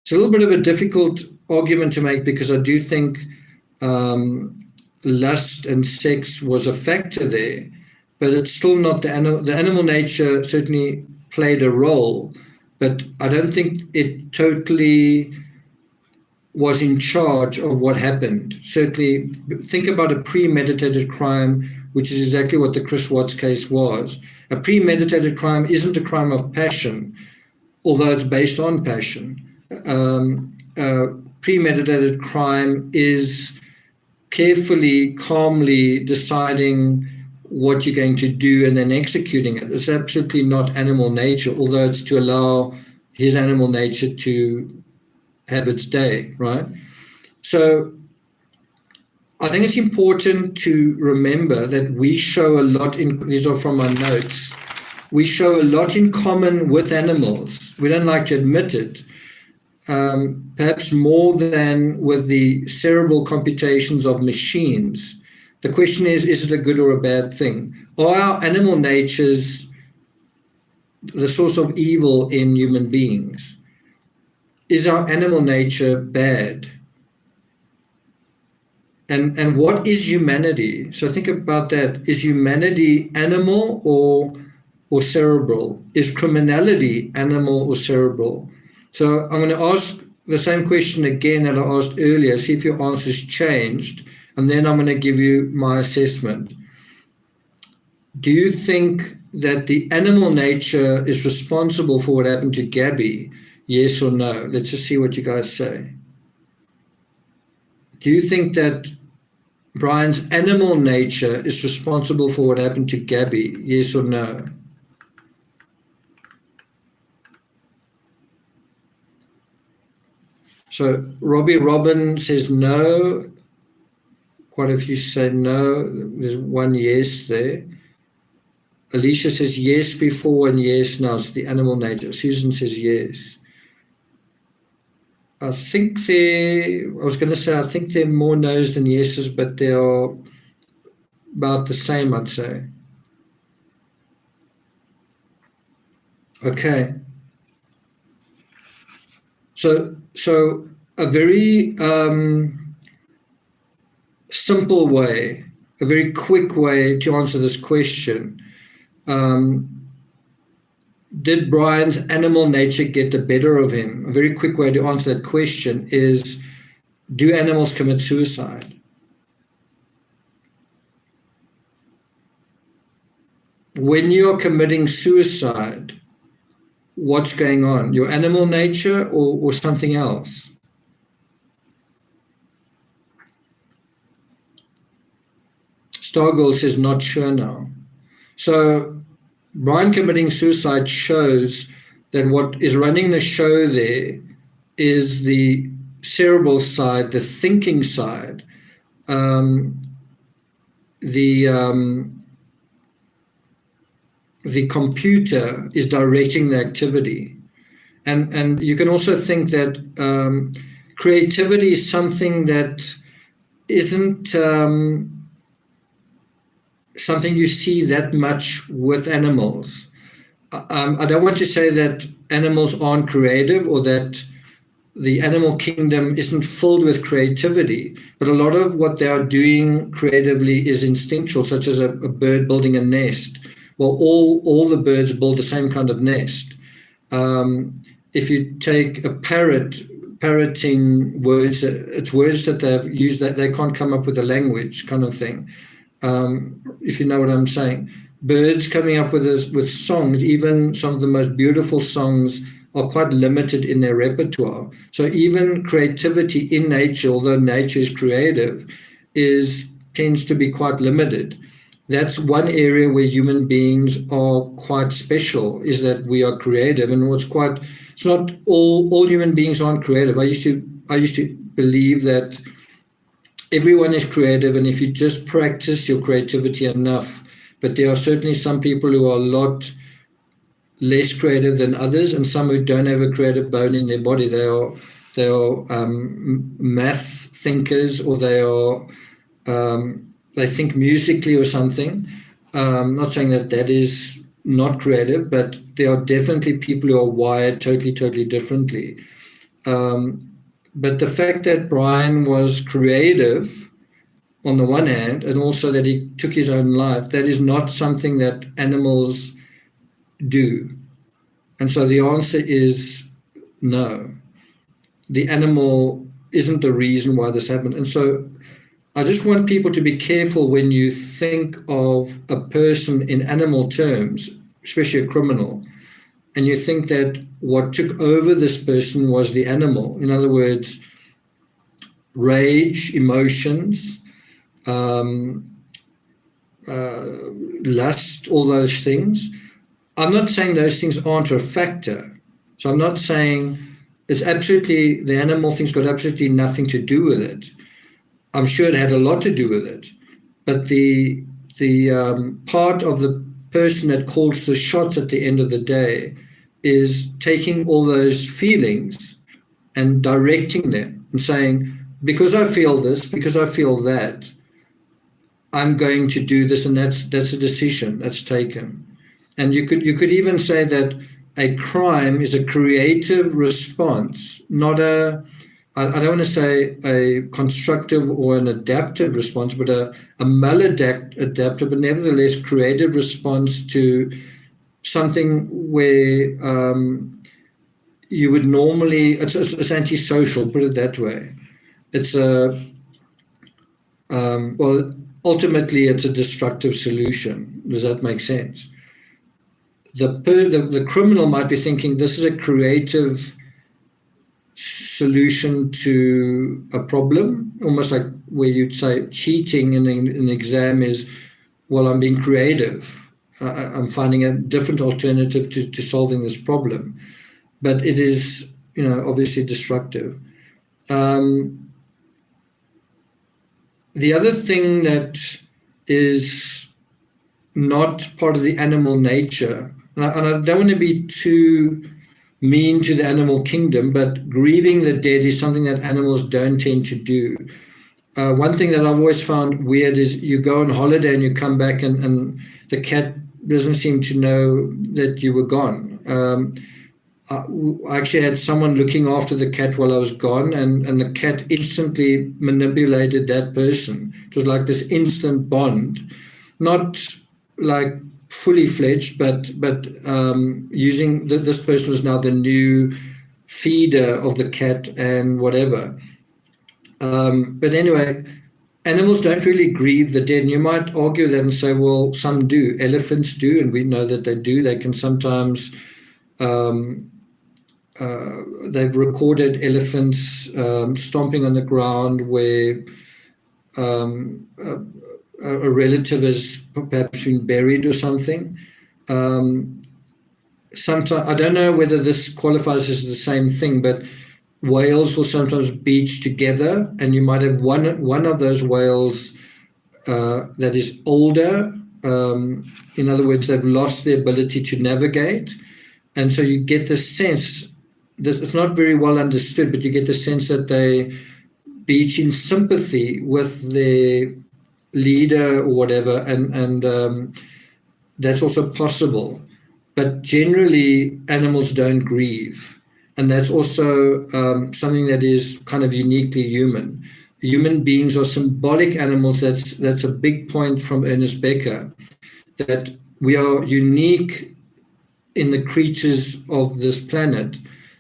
It's a little bit of a difficult argument to make because I do think lust and sex was a factor there, but it's still not the animal. The animal nature certainly played a role, but I don't think it totally was in charge of what happened. Certainly, think about a premeditated crime, which is exactly what the Chris Watts case was. A premeditated crime isn't a crime of passion, although it's based on passion. Premeditated crime is carefully, calmly deciding what you're going to do and then executing it. It's absolutely not animal nature, although it's to allow his animal nature to have its day, right? So I think it's important to remember that we show a lot these are from my notes, we show a lot in common with animals. We don't like to admit it, perhaps more than with the cerebral computations of machines. The question is it a good or a bad thing? Are our animal natures the source of evil in human beings? Is our animal nature bad? And what is humanity? So think about that. Is humanity animal or cerebral? Is criminality animal or cerebral? So I'm going to ask the same question again that I asked earlier, see if your answer's changed, and then I'm going to give you my assessment. Do you think that the animal nature is responsible for what happened to Gabby? Yes or no? Let's just see what you guys say. Do you think that Brian's animal nature is responsible for what happened to Gabby? Yes or no? So Robbie Robin says no. Quite a few say no. There's one yes there. Alicia says yes before and yes now. It's the animal nature. Susan says yes. I think I was going to say, I think there are more no's than yeses, but they are about the same, I'd say. Okay. So a very simple way, a very quick way to answer this question. Did Brian's animal nature get the better of him? A very quick way to answer that question is, do animals commit suicide? When you're committing suicide, what's going on? Your animal nature or something else? Stargirl says not sure now. So Brian committing suicide shows that what is running the show there is the cerebral side, the thinking side, the computer is directing the activity. And you can also think that creativity is something that isn't something you see that much with animals. I don't want to say that animals aren't creative or that the animal kingdom isn't filled with creativity, but a lot of what they are doing creatively is instinctual, such as a bird building a nest. Well, all the birds build the same kind of nest. If you take a parroting words, it's words that they've used that they can't come up with a language kind of thing. If you know what I'm saying. Birds coming up with songs, even some of the most beautiful songs are quite limited in their repertoire. So even creativity in nature, although nature is creative, tends to be quite limited. That's one area where human beings are quite special, is that we are creative. And it's not all human beings aren't creative. I used to believe that everyone is creative, and if you just practice your creativity enough, but there are certainly some people who are a lot less creative than others, and some who don't have a creative bone in their body. They are math thinkers, or they think musically or something. Not saying that is not creative, but there are definitely people who are wired totally differently. But the fact that Brian was creative on the one hand, and also that he took his own life, that is not something that animals do. And so the answer is no. The animal isn't the reason why this happened. And so I just want people to be careful when you think of a person in animal terms, especially a criminal, and you think that what took over this person was the animal. In other words, rage, emotions, lust, all those things. I'm not saying those things aren't a factor. So I'm not saying it's absolutely, the animal thing's got absolutely nothing to do with it. I'm sure it had a lot to do with it. But the part of the person that calls the shots at the end of the day is taking all those feelings and directing them and saying, because I feel this, because I feel that, I'm going to do this, and that's a decision that's taken. And you could even say that a crime is a creative response, not a, I don't want to say a constructive or an adaptive response, but a maladaptive, but nevertheless creative response to something where you would normally, it's antisocial, put it that way. It's well, ultimately it's a destructive solution. Does that make sense? The criminal might be thinking this is a creative solution to a problem, almost like where you'd say cheating in an exam is, well, I'm being creative. I'm finding a different alternative to solving this problem. But it is, obviously destructive. The other thing that is not part of the animal nature, and I don't want to be too mean to the animal kingdom, but grieving the dead is something that animals don't tend to do. One thing that I've always found weird is you go on holiday and you come back and the cat doesn't seem to know that you were gone. I actually had someone looking after the cat while I was gone, and the cat instantly manipulated that person. It was like this instant bond, not like fully fledged, but using this person was now the new feeder of the cat and whatever. But anyway, animals don't really grieve the dead. And you might argue that and say, well, some do. Elephants do, and we know that they do. They can sometimes... they've recorded elephants stomping on the ground where a relative has perhaps been buried or something. Sometimes, I don't know whether this qualifies as the same thing, but whales will sometimes beach together, and you might have one of those whales that is older. In other words, they've lost the ability to navigate, and so you get the sense. It's not very well understood, but you get the sense that they beach in sympathy with their leader or whatever, and that's also possible. But generally, animals don't grieve, and that's also something that is kind of uniquely human. Human beings are symbolic animals. That's a big point from Ernest Becker, that we are unique in the creatures of this planet,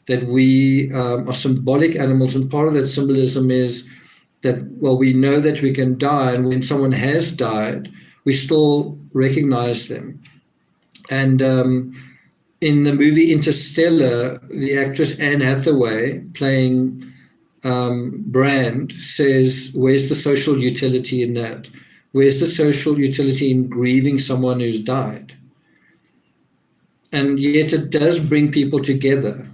that we are symbolic animals, and part of that symbolism is that, well, we know that we can die, and when someone has died, we still recognize them. And in the movie Interstellar, the actress Anne Hathaway playing Brand says, where's the social utility in that? Where's the social utility in grieving someone who's died? And yet it does bring people together.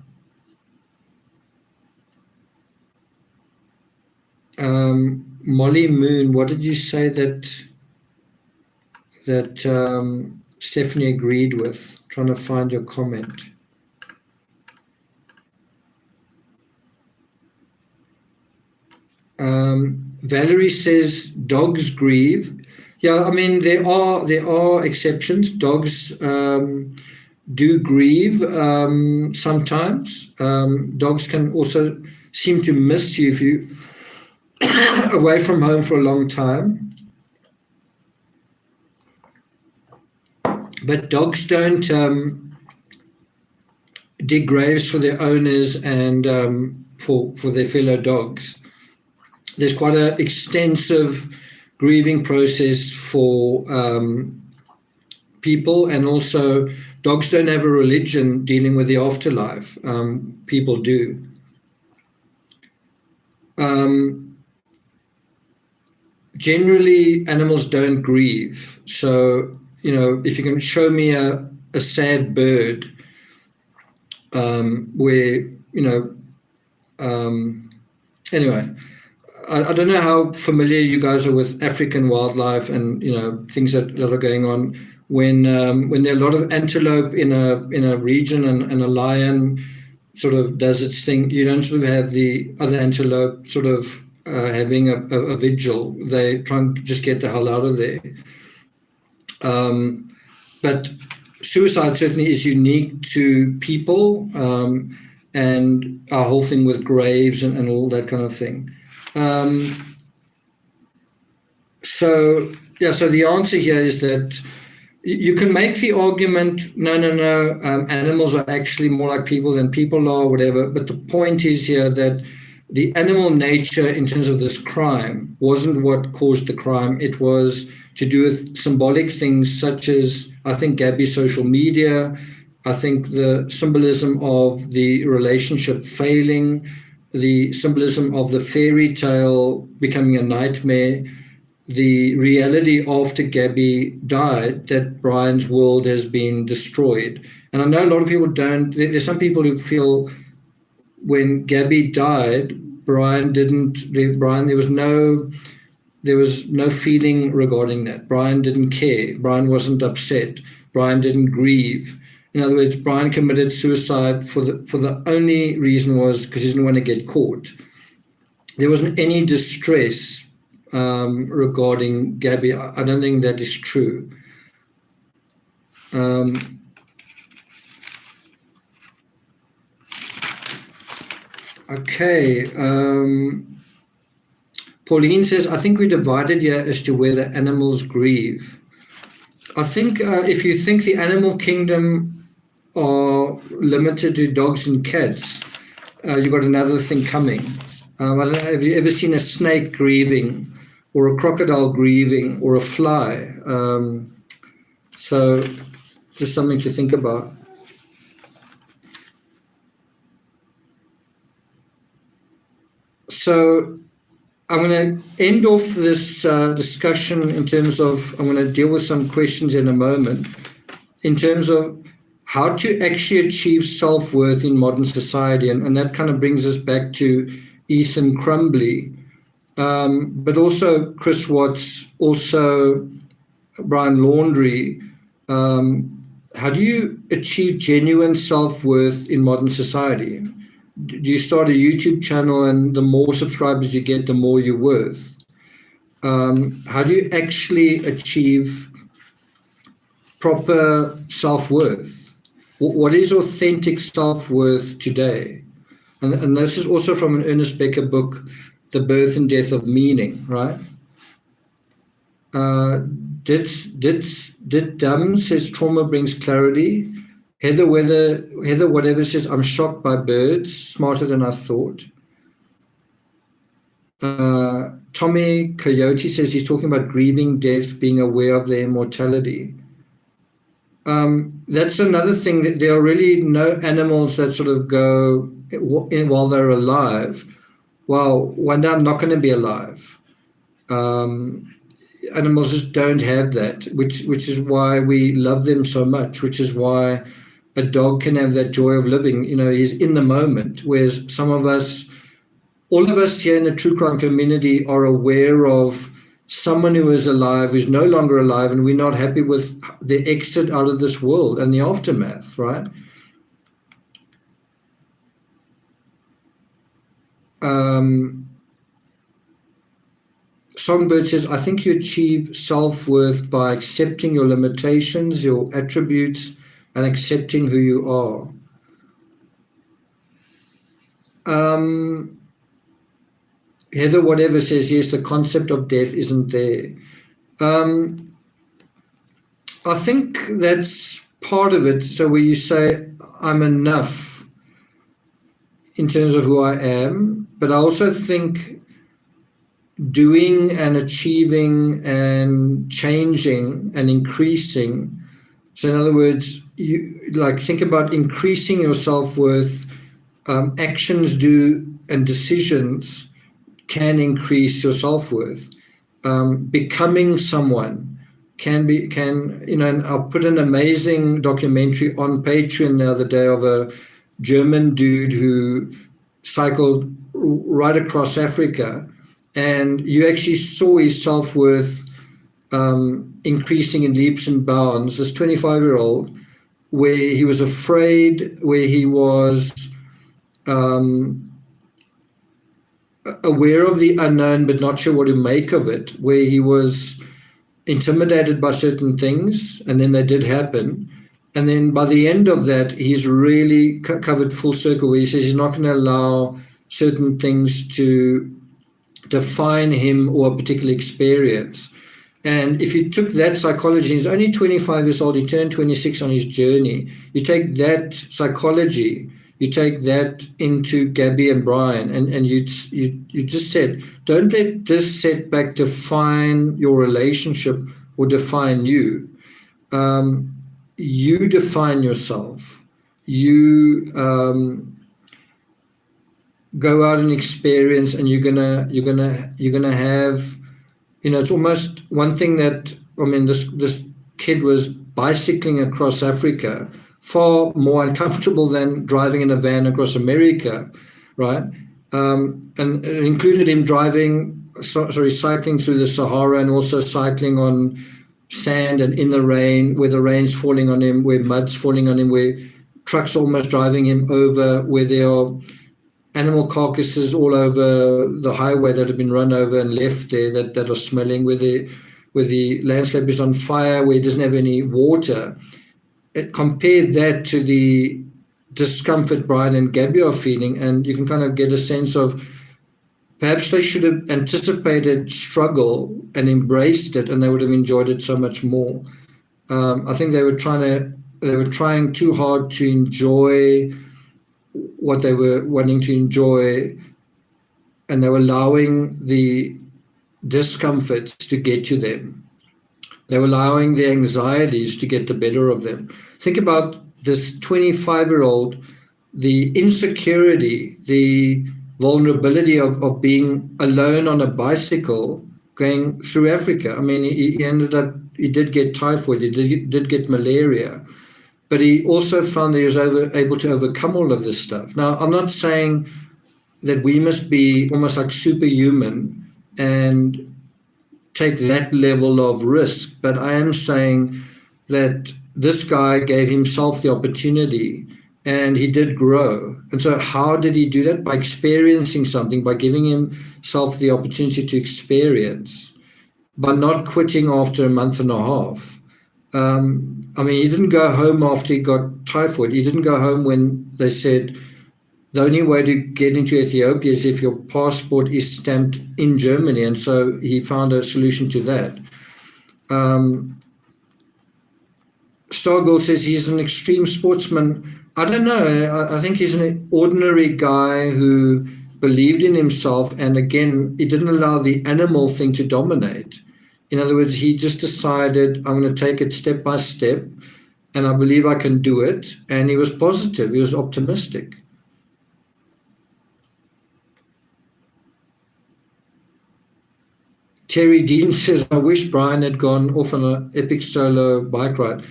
Molly Moon, what did you say that Stephanie agreed with? I'm trying to find your comment. Valerie says dogs grieve. Yeah, I mean there are exceptions. Dogs do grieve sometimes. Dogs can also seem to miss you if you away from home for a long time. But dogs don't dig graves for their owners and for their fellow dogs. There's quite an extensive grieving process for people, and also dogs don't have a religion dealing with the afterlife. People do. generally animals don't grieve. So, if you can show me a sad bird, where, anyway, I don't know how familiar you guys are with African wildlife and, things that are going on. When there are a lot of antelope in a region, and a lion sort of does its thing, you don't sort of have the other antelope sort of having a vigil. They try and just get the hell out of there. But suicide certainly is unique to people, and our whole thing with graves and all that kind of thing. So the answer here is that you can make the argument, no, animals are actually more like people than people are, whatever. But the point is here that the animal nature in terms of this crime wasn't what caused the crime. It was to do with symbolic things such as, I think, Gabby's social media. I think the symbolism of the relationship failing, the symbolism of the fairy tale becoming a nightmare, the reality after Gabby died, that Brian's world has been destroyed. And I know a lot of people don't, there's some people who feel when Gabby died, there was no feeling regarding that. Brian didn't care. Brian wasn't upset. Brian didn't grieve. In other words, Brian committed suicide for the only reason was because he didn't want to get caught. There wasn't any distress regarding Gabby. I don't think that is true. Okay. Pauline says, I think we divided here as to whether animals grieve. I think if you think the animal kingdom are limited to dogs and cats, you've got another thing coming. I don't know, have you ever seen a snake grieving, or a crocodile grieving, or a fly? So just something to think about. So I'm going to end off this discussion in terms of, I'm going to deal with some questions in a moment, in terms of how to actually achieve self-worth in modern society. And that kind of brings us back to Ethan Crumbly, but also Chris Watts, also Brian Laundrie. How do you achieve genuine self-worth in modern society? Do you start a YouTube channel and the more subscribers you get, the more you're worth? How do you actually achieve proper self-worth? What is authentic self-worth today? And this is also from an Ernest Becker book, The Birth and Death of Meaning, right? Did Dum says trauma brings clarity. Heather whatever says, I'm shocked by birds, smarter than I thought. Tommy Coyote says he's talking about grieving death, being aware of their immortality. That's another thing, that there are really no animals that sort of go while they're alive, well, one day I'm not going to be alive. Animals just don't have that, which is why we love them so much, which is why a dog can have that joy of living. He's in the moment, whereas some of us, all of us here in the true crime community are aware of someone who is alive, who's no longer alive, and we're not happy with the exit out of this world and the aftermath, right? Songbird says, I think you achieve self-worth by accepting your limitations, your attributes, and accepting who you are. Heather whatever says, yes, the concept of death isn't there. I think that's part of it. So where you say, I'm enough in terms of who I am, but I also think doing and achieving and changing and increasing. So in other words, you think about increasing your self-worth. Actions do and decisions can increase your self-worth. becoming someone can, and I'll put an amazing documentary on Patreon the other day of a German dude who cycled right across Africa, and you actually saw his self-worth increasing in leaps and bounds. This 25-year-old, where he was afraid, where he was aware of the unknown but not sure what to make of it, where he was intimidated by certain things, and then they did happen. And then by the end of that, he's really covered full circle, where he says he's not going to allow certain things to define him or a particular experience. And if you took that psychology, he's only 25 years old, he turned 26 on his journey. You take that psychology, you take that into Gabby and Brian, and you just said, don't let this setback define your relationship or define you. You define yourself. You go out and experience, and you're gonna have, it's almost one thing that, this kid was bicycling across Africa, far more uncomfortable than driving in a van across America, right? And it included him cycling through the Sahara, and also cycling on sand and in the rain, where the rain's falling on him, where mud's falling on him, where trucks almost driving him over, where there are animal carcasses all over the highway that have been run over and left there that are smelling, where the landscape is on fire, where it doesn't have any water. Compare that to the discomfort Brian and Gabby are feeling, and you can kind of get a sense of perhaps they should have anticipated struggle and embraced it, and they would have enjoyed it so much more. I think they were trying too hard to enjoy what they were wanting to enjoy, and they were allowing the discomforts to get to them. They were allowing the anxieties to get the better of them. Think about this 25-year-old, the insecurity, the vulnerability of being alone on a bicycle going through Africa. He did get typhoid, he did get malaria, but he also found that he was able to overcome all of this stuff. Now, I'm not saying that we must be almost like superhuman and take that level of risk, but I am saying that this guy gave himself the opportunity, and he did grow. And so how did he do that? By experiencing something, by giving himself the opportunity to experience, by not quitting after a month and a half. He didn't go home after he got typhoid. He didn't go home when they said the only way to get into Ethiopia is if your passport is stamped in Germany. And so he found a solution to that. Stargirl says he's an extreme sportsman. I don't know. I think he's an ordinary guy who believed in himself. And again, he didn't allow the animal thing to dominate. In other words, he just decided, I'm going to take it step by step, and I believe I can do it. And he was positive. He was optimistic. Terry Dean says, I wish Brian had gone off on an epic solo bike ride.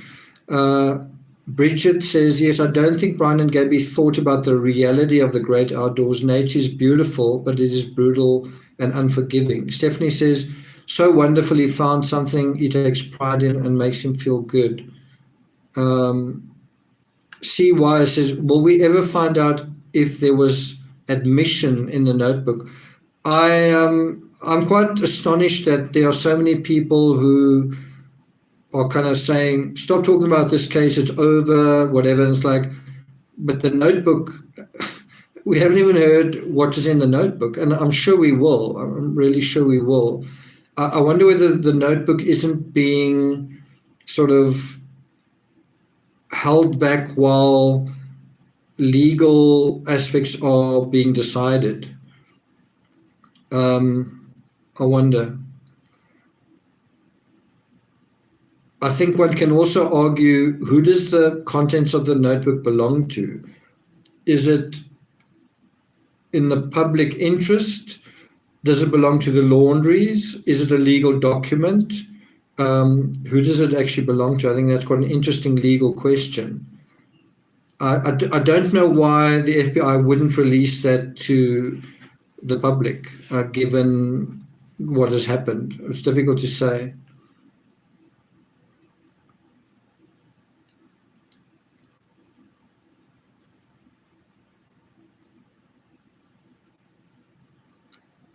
Bridget says, yes, I don't think Brian and Gabby thought about the reality of the great outdoors. Nature is beautiful, but it is brutal and unforgiving. Stephanie says, so wonderful, he found something he takes pride in and makes him feel good. CY says, will we ever find out if there was admission in the notebook? I'm quite astonished that there are so many people who are kind of saying, stop talking about this case, it's over, whatever. And it's like, but the notebook, we haven't even heard what is in the notebook. And I'm sure we will. I'm really sure we will. I wonder whether the notebook isn't being sort of held back while legal aspects are being decided. I wonder. I think one can also argue, who does the contents of the notebook belong to? Is it in the public interest? Does it belong to the Laundries? Is it a legal document? Who does it actually belong to? I think that's quite an interesting legal question. I don't know why the FBI wouldn't release that to the public, given what has happened. It's difficult to say.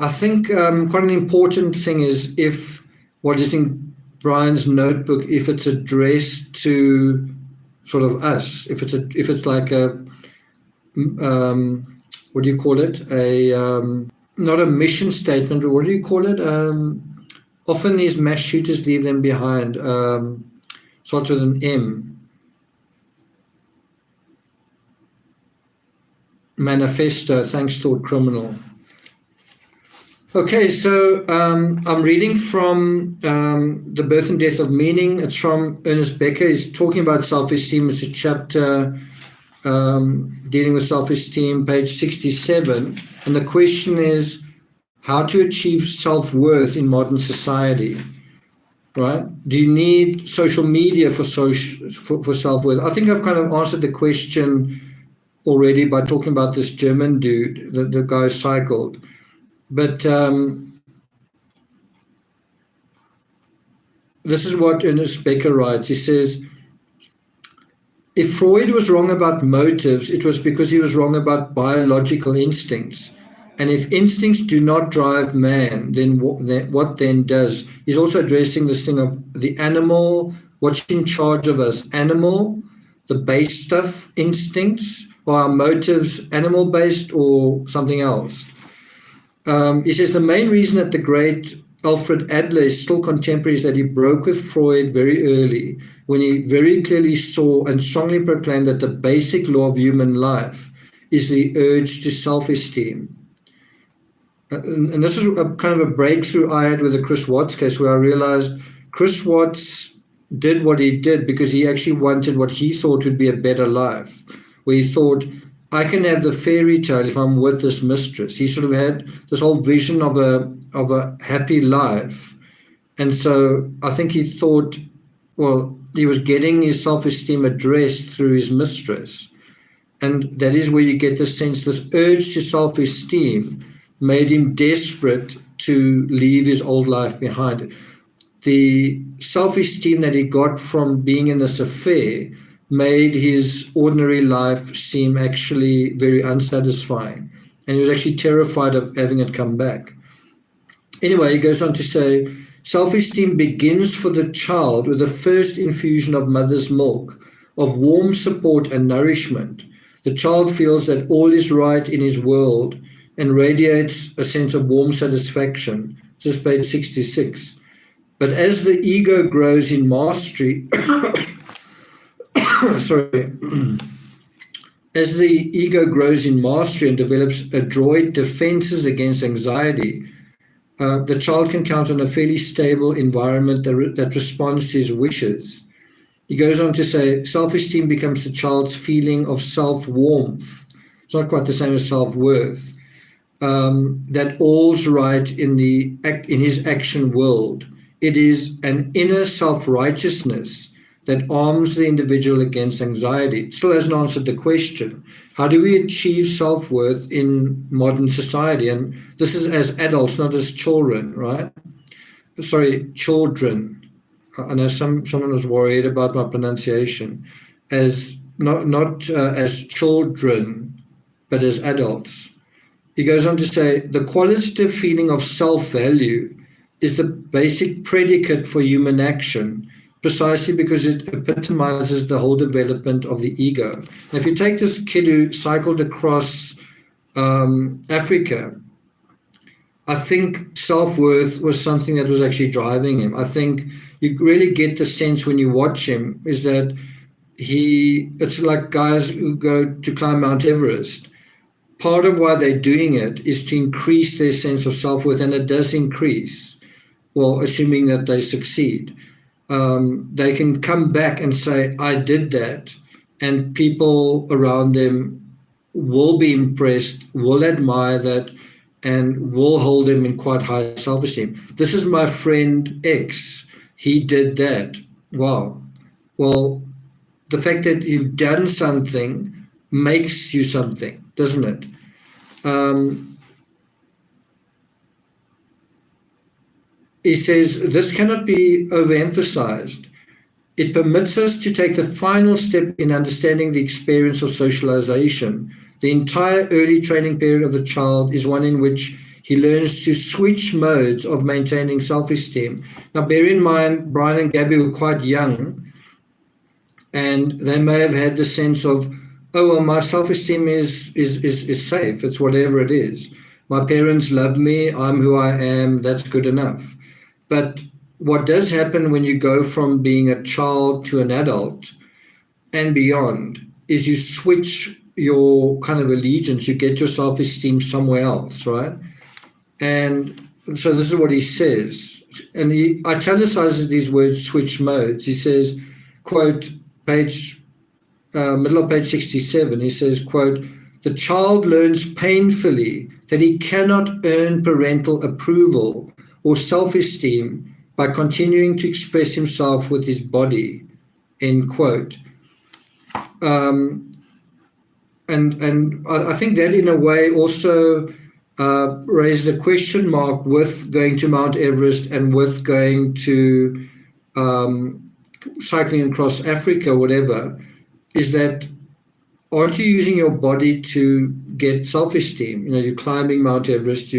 I think quite an important thing is if what is in Brian's notebook, if it's addressed to sort of us, if it's like a what do you call it? Not a mission statement, but what do you call it? Often these mass shooters leave them behind. Starts with an M. Manifesto. Thanks, Thought Criminal. Okay, so I'm reading from The Birth and Death of Meaning. It's from Ernest Becker. He's talking about self-esteem. It's a chapter dealing with self-esteem, page 67. And the question is how to achieve self-worth in modern society, right? Do you need social media for self-worth? I think I've kind of answered the question already by talking about this German dude, the guy who cycled. But this is what Ernest Becker writes. He says, if Freud was wrong about motives, it was because he was wrong about biological instincts. And if instincts do not drive man, then what then does? He's also addressing this thing of the animal, what's in charge of us? Animal, the base stuff, instincts, or our motives animal-based or something else? He says the main reason that the great Alfred Adler is still contemporary is that he broke with Freud very early, when he very clearly saw and strongly proclaimed that the basic law of human life is the urge to self-esteem. And this is a kind of a breakthrough I had with the Chris Watts case, where I realized Chris Watts did what he did because he actually wanted what he thought would be a better life, where he thought, I can have the fairy tale if I'm with this mistress. He sort of had this whole vision of a happy life. And so I think he thought, well, he was getting his self-esteem addressed through his mistress. And that is where you get this sense, this urge to self-esteem made him desperate to leave his old life behind. The self-esteem that he got from being in this affair made his ordinary life seem actually very unsatisfying. And he was actually terrified of having it come back. Anyway, he goes on to say, self-esteem begins for the child with the first infusion of mother's milk, of warm support and nourishment. The child feels that all is right in his world and radiates a sense of warm satisfaction. This is page 66. But as the ego grows in mastery, as the ego grows in mastery and develops adroit defenses against anxiety, the child can count on a fairly stable environment that responds to his wishes. He goes on to say, self-esteem becomes the child's feeling of self-warmth. It's not quite the same as self-worth. That all's right in his action world. It is an inner self-righteousness that arms the individual against anxiety. It still hasn't answered the question. How do we achieve self-worth in modern society? And this is as adults, not as children, right? Sorry, children. I know someone was worried about my pronunciation. As not as children, but as adults. He goes on to say, the qualitative feeling of self-value is the basic predicate for human action, precisely because it epitomizes the whole development of the ego. Now, if you take this kid who cycled across Africa, I think self-worth was something that was actually driving him. I think you really get the sense when you watch him is that it's like guys who go to climb Mount Everest. Part of why they're doing it is to increase their sense of self-worth, and it does increase, well, assuming that they succeed. They can come back and say, I did that, and people around them will be impressed, will admire that, and will hold them in quite high self-esteem. This is my friend X. He did that. Wow. Well, the fact that you've done something makes you something, doesn't it? He says, this cannot be overemphasized. It permits us to take the final step in understanding the experience of socialization. The entire early training period of the child is one in which he learns to switch modes of maintaining self-esteem. Now, bear in mind, Brian and Gabby were quite young, and they may have had the sense of, oh, well, my self-esteem is safe. It's whatever it is. My parents love me. I'm who I am. That's good enough. But what does happen when you go from being a child to an adult and beyond is you switch your kind of allegiance. You get your self-esteem somewhere else, right? And so this is what he says. And he italicizes these words, switch modes. He says, quote, middle of page 67, he says, quote, the child learns painfully that he cannot earn parental approval or self-esteem by continuing to express himself with his body, end quote. And I think that in a way also raises a question mark with going to Mount Everest and with going to cycling across Africa, whatever, is that aren't you using your body to get self-esteem? You know, you're climbing Mount Everest,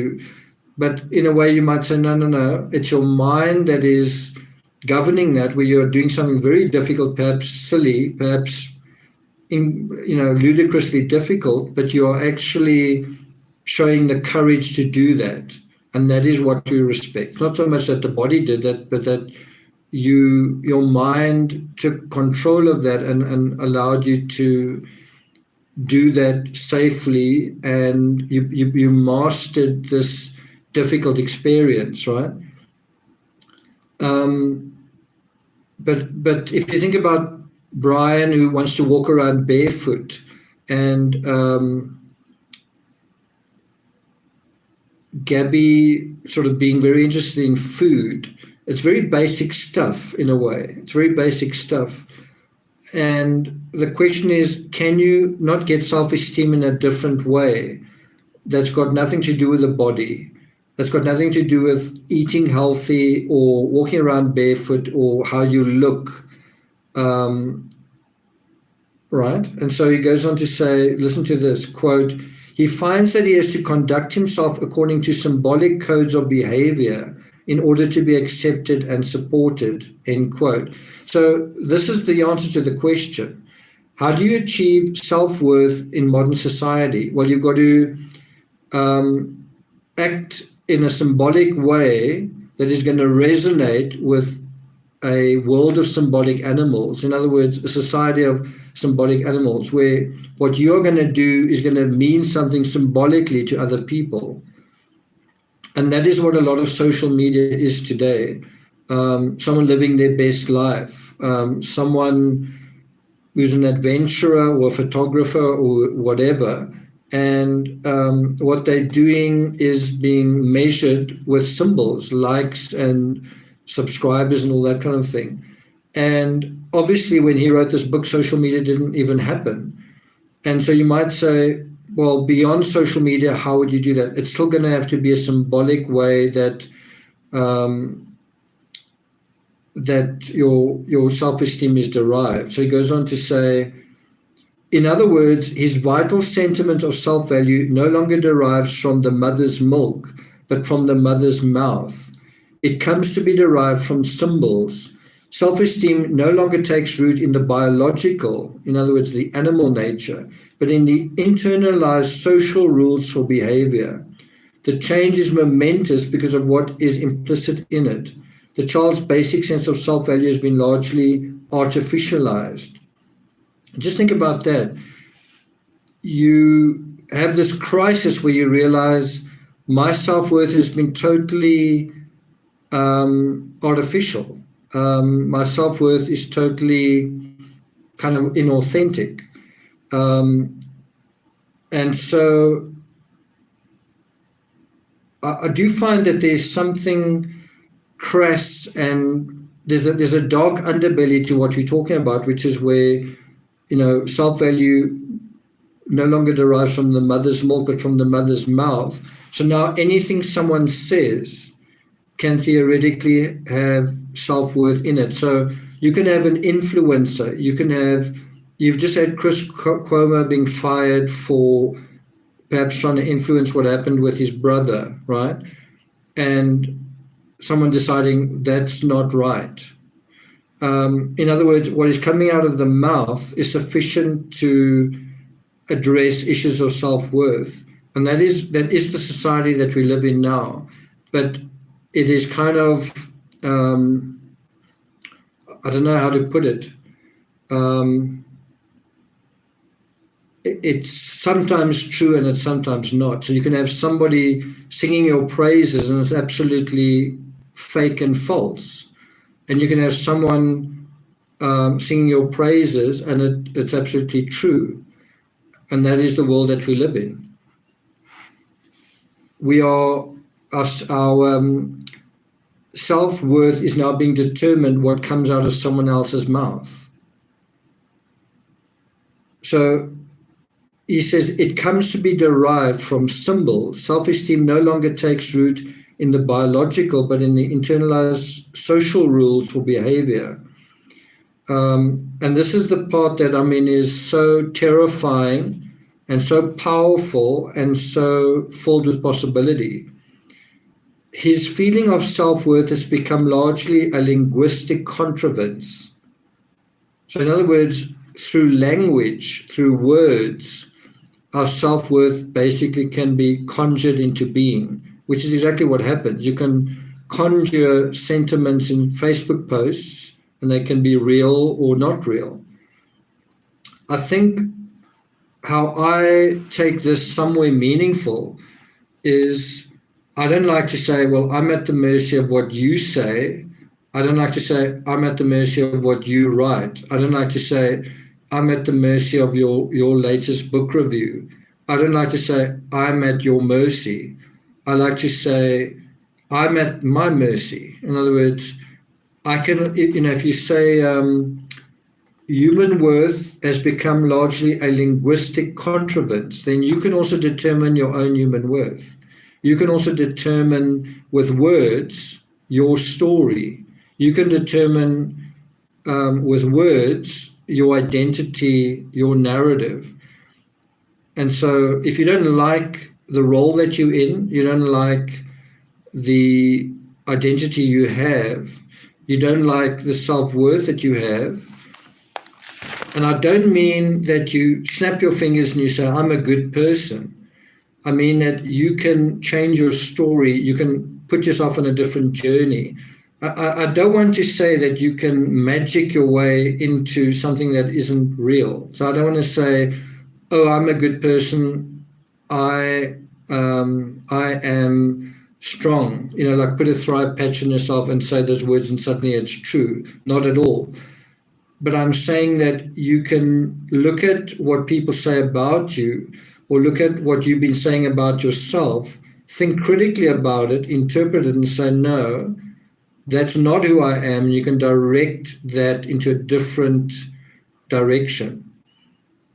but in a way you might say, no, it's your mind that is governing that, where you're doing something very difficult, perhaps silly, perhaps ludicrously difficult, but you are actually showing the courage to do that. And that is what we respect. Not so much that the body did that, but that your mind took control of that and allowed you to do that safely, and you mastered this difficult experience, right? But if you think about Brian, who wants to walk around barefoot, and Gabby sort of being very interested in food, it's very basic stuff in a way. It's very basic stuff. And the question is, can you not get self-esteem in a different way that's got nothing to do with the body, that's got nothing to do with eating healthy or walking around barefoot or how you look, right? And so he goes on to say, listen to this, quote, he finds that he has to conduct himself according to symbolic codes of behavior in order to be accepted and supported, end quote. So this is the answer to the question. How do you achieve self-worth in modern society? Well, you've got to act in a symbolic way that is going to resonate with a world of symbolic animals. In other words, a society of symbolic animals, where what you're going to do is going to mean something symbolically to other people. And that is what a lot of social media is today. Someone living their best life, someone who's an adventurer or a photographer or whatever. And what they're doing is being measured with symbols, likes and subscribers and all that kind of thing. And obviously when he wrote this book, social media didn't even happen. And so you might say, well, beyond social media, how would you do that? It's still going to have to be a symbolic way that that your self-esteem is derived. So he goes on to say, in other words, his vital sentiment of self-value no longer derives from the mother's milk, but from the mother's mouth. It comes to be derived from symbols. Self-esteem no longer takes root in the biological, in other words, the animal nature, but in the internalized social rules for behavior. The change is momentous because of what is implicit in it. The child's basic sense of self-value has been largely artificialized. Just think about that. You have this crisis where you realize my self-worth has been totally artificial. My self-worth is totally kind of inauthentic. And so I do find that there's something crass, and there's a dark underbelly to what we're talking about, which is where, self-value no longer derives from the mother's milk, but from the mother's mouth. So now anything someone says can theoretically have self-worth in it. So you can have an influencer. You've just had Chris Cuomo being fired for perhaps trying to influence what happened with his brother, right? And someone deciding that's not right. In other words, what is coming out of the mouth is sufficient to address issues of self-worth. And that is the society that we live in now. But it is kind of, I don't know how to put it. It's sometimes true and it's sometimes not. So you can have somebody singing your praises and it's absolutely fake and false. And you can have someone singing your praises and it's absolutely true. And that is the world that we live in. Our self-worth is now being determined what comes out of someone else's mouth. So he says it comes to be derived from symbols. Self-esteem no longer takes root in the biological, but in the internalized social rules for behavior. And this is the part that, is so terrifying and so powerful and so filled with possibility. His feeling of self-worth has become largely a linguistic contrivance. So in other words, through language, through words, our self-worth basically can be conjured into being, which is exactly what happens. You can conjure sentiments in Facebook posts, and they can be real or not real. I think how I take this somewhere meaningful is I don't like to say, well, I'm at the mercy of what you say. I don't like to say, I'm at the mercy of what you write. I don't like to say, I'm at the mercy of your latest book review. I don't like to say, I'm at your mercy. I like to say, I'm at my mercy. In other words, I can, if you say human worth has become largely a linguistic contrivance, then you can also determine your own human worth. You can also determine with words your story. You can determine with words your identity, your narrative. And so if you don't like the role that you're in, you don't like the identity you have, you don't like the self-worth that you have, and I don't mean that you snap your fingers and you say, I'm a good person. I mean that you can change your story, you can put yourself on a different journey. I don't want to say that you can magic your way into something that isn't real. So I don't want to say, oh, I'm a good person, I am strong, like put a thrive patch on yourself and say those words and suddenly it's true. Not at all. But I'm saying that you can look at what people say about you or look at what you've been saying about yourself, think critically about it, interpret it and say, no, that's not who I am. You can direct that into a different direction.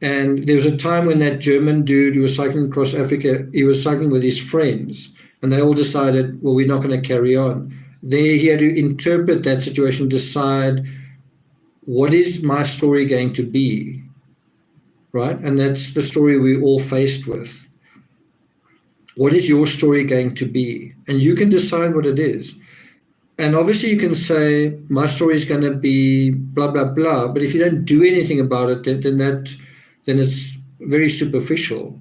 And there was a time when that German dude who was cycling across Africa, he was cycling with his friends, and they all decided, well, we're not going to carry on. There he had to interpret that situation, decide, what is my story going to be, right? And that's the story we're all faced with. What is your story going to be? And you can decide what it is. And obviously you can say, my story is going to be blah, blah, blah. But if you don't do anything about it, then it's very superficial.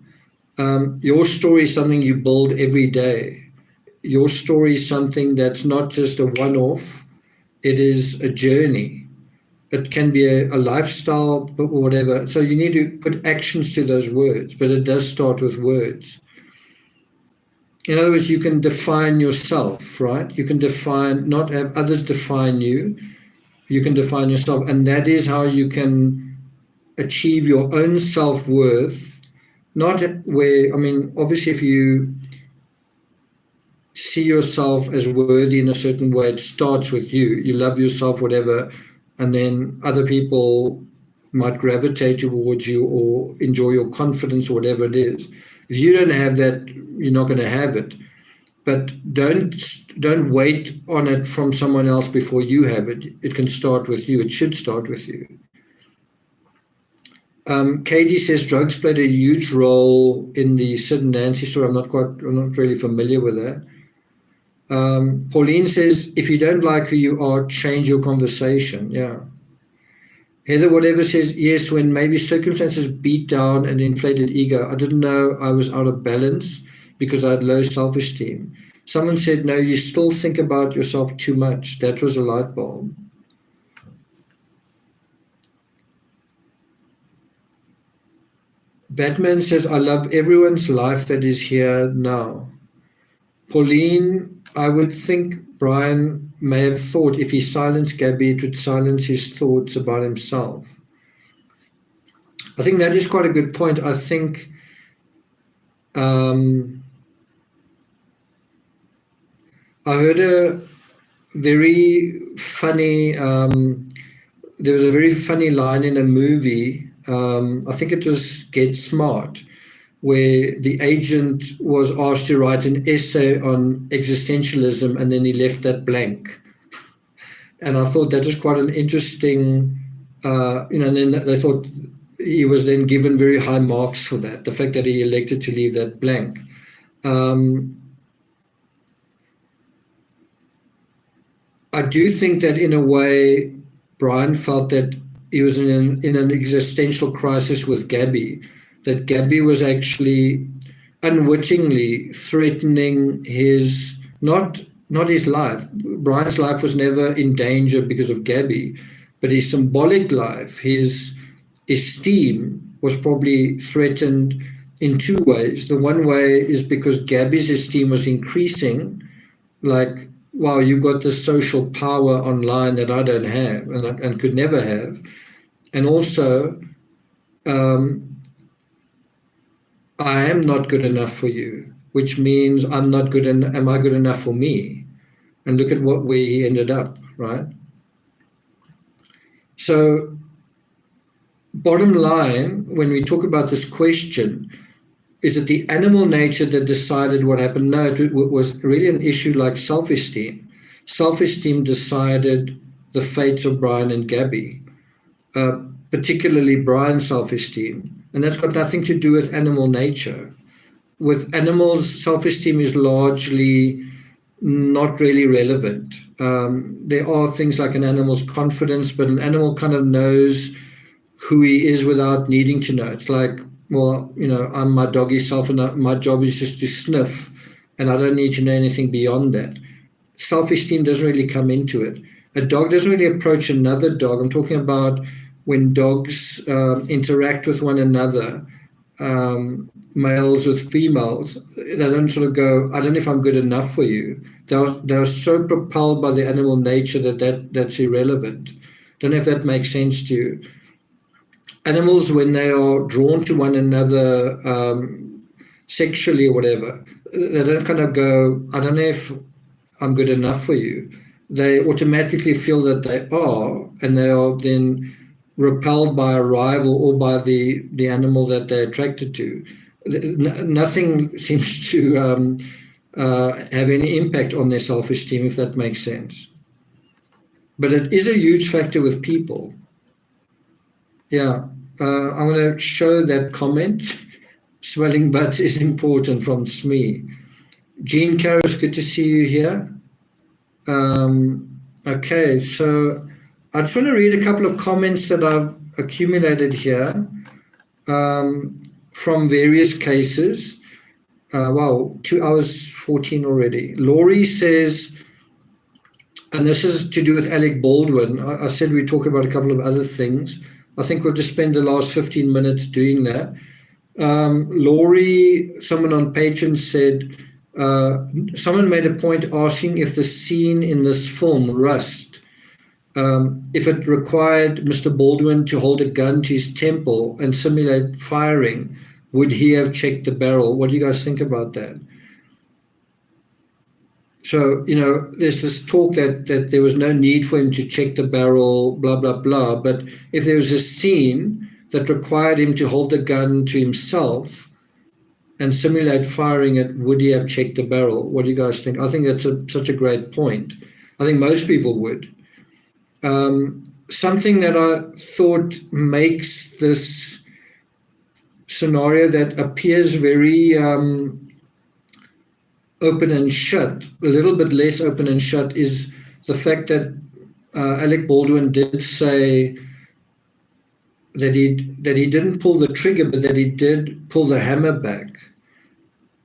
Your story is something you build every day. Your story is something that's not just a one-off. It is a journey. It can be a lifestyle or whatever. So you need to put actions to those words, but it does start with words. In other words, you can define yourself, right? You can define, not have others define you. You can define yourself. And that is how you can achieve your own self-worth. Not where, obviously if you see yourself as worthy in a certain way. It starts with you. You love yourself, whatever, and then other people might gravitate towards you or enjoy your confidence or whatever it is. If you don't have that, you're not going to have it. But don't wait on it from someone else before you have it. It can start with you. It should start with you. Katie says drugs played a huge role in the Sid and Nancy story. I'm not really familiar with that. Pauline says, if you don't like who you are, change your conversation. Yeah. Heather Whatever says, yes, when maybe circumstances beat down an inflated ego, I didn't know I was out of balance because I had low self-esteem. Someone said, no, you still think about yourself too much. That was a light bulb. Batman says, I love everyone's life that is here now. Pauline, I would think Brian may have thought if he silenced Gabby, it would silence his thoughts about himself. I think that is quite a good point. I think I heard a very funny, there was a very funny line in a movie, I think it was Get Smart, where the agent was asked to write an essay on existentialism and then he left that blank. And I thought that was quite an interesting, and then they thought he was then given very high marks for that, the fact that he elected to leave that blank. I do think that in a way, Brian felt that he was in an existential crisis with Gabby, that Gabby was actually unwittingly threatening his, not his life. Brian's life was never in danger because of Gabby, but his symbolic life, his esteem was probably threatened in two ways. The one way is because Gabby's esteem was increasing, like, wow, you got this social power online that I don't have and could never have. And also, I am not good enough for you, which means I'm not good. Am I good enough for me? And look at where he ended up, right? So, bottom line, when we talk about this question, is it the animal nature that decided what happened? No, it was really an issue like self-esteem. Self-esteem decided the fates of Brian and Gabby, particularly Brian's self-esteem. And that's got nothing to do with animal nature. With animals, self-esteem is largely not really relevant. There are things like an animal's confidence, but an animal kind of knows who he is without needing to know. It's like, well, I'm my doggy self and my job is just to sniff and I don't need to know anything beyond that. Self-esteem doesn't really come into it. A dog doesn't really approach another dog. I'm talking about when dogs interact with one another, males with females, they don't sort of go, I don't know if I'm good enough for you. They're so propelled by the animal nature that's irrelevant. Don't know if that makes sense to you. Animals, when they are drawn to one another sexually or whatever, they don't kind of go, I don't know if I'm good enough for you. They automatically feel that they are, and they are then repelled by a rival or by the animal that they're attracted to. Nothing seems to have any impact on their self-esteem, if that makes sense. But it is a huge factor with people. Yeah, I'm going to show that comment. Swelling butts is important from Smee. Jean Karras, good to see you here. Okay, so I just want to read a couple of comments that I've accumulated here from various cases. Wow, 2 hours 14 already. Laurie says, and this is to do with Alec Baldwin. I said we'd talk about a couple of other things. I think we'll just spend the last 15 minutes doing that. Laurie, someone on Patreon said, someone made a point asking if the scene in this film, Rust, if it required Mr. Baldwin to hold a gun to his temple and simulate firing, would he have checked the barrel? What do you guys think about that? So, there's this talk that there was no need for him to check the barrel, blah, blah, blah. But if there was a scene that required him to hold the gun to himself and simulate firing it, would he have checked the barrel? What do you guys think? I think that's such a great point. I think most people would. Something that I thought makes this scenario that appears very open and shut, a little bit less open and shut, is the fact that Alec Baldwin did say that he didn't pull the trigger, but that he did pull the hammer back,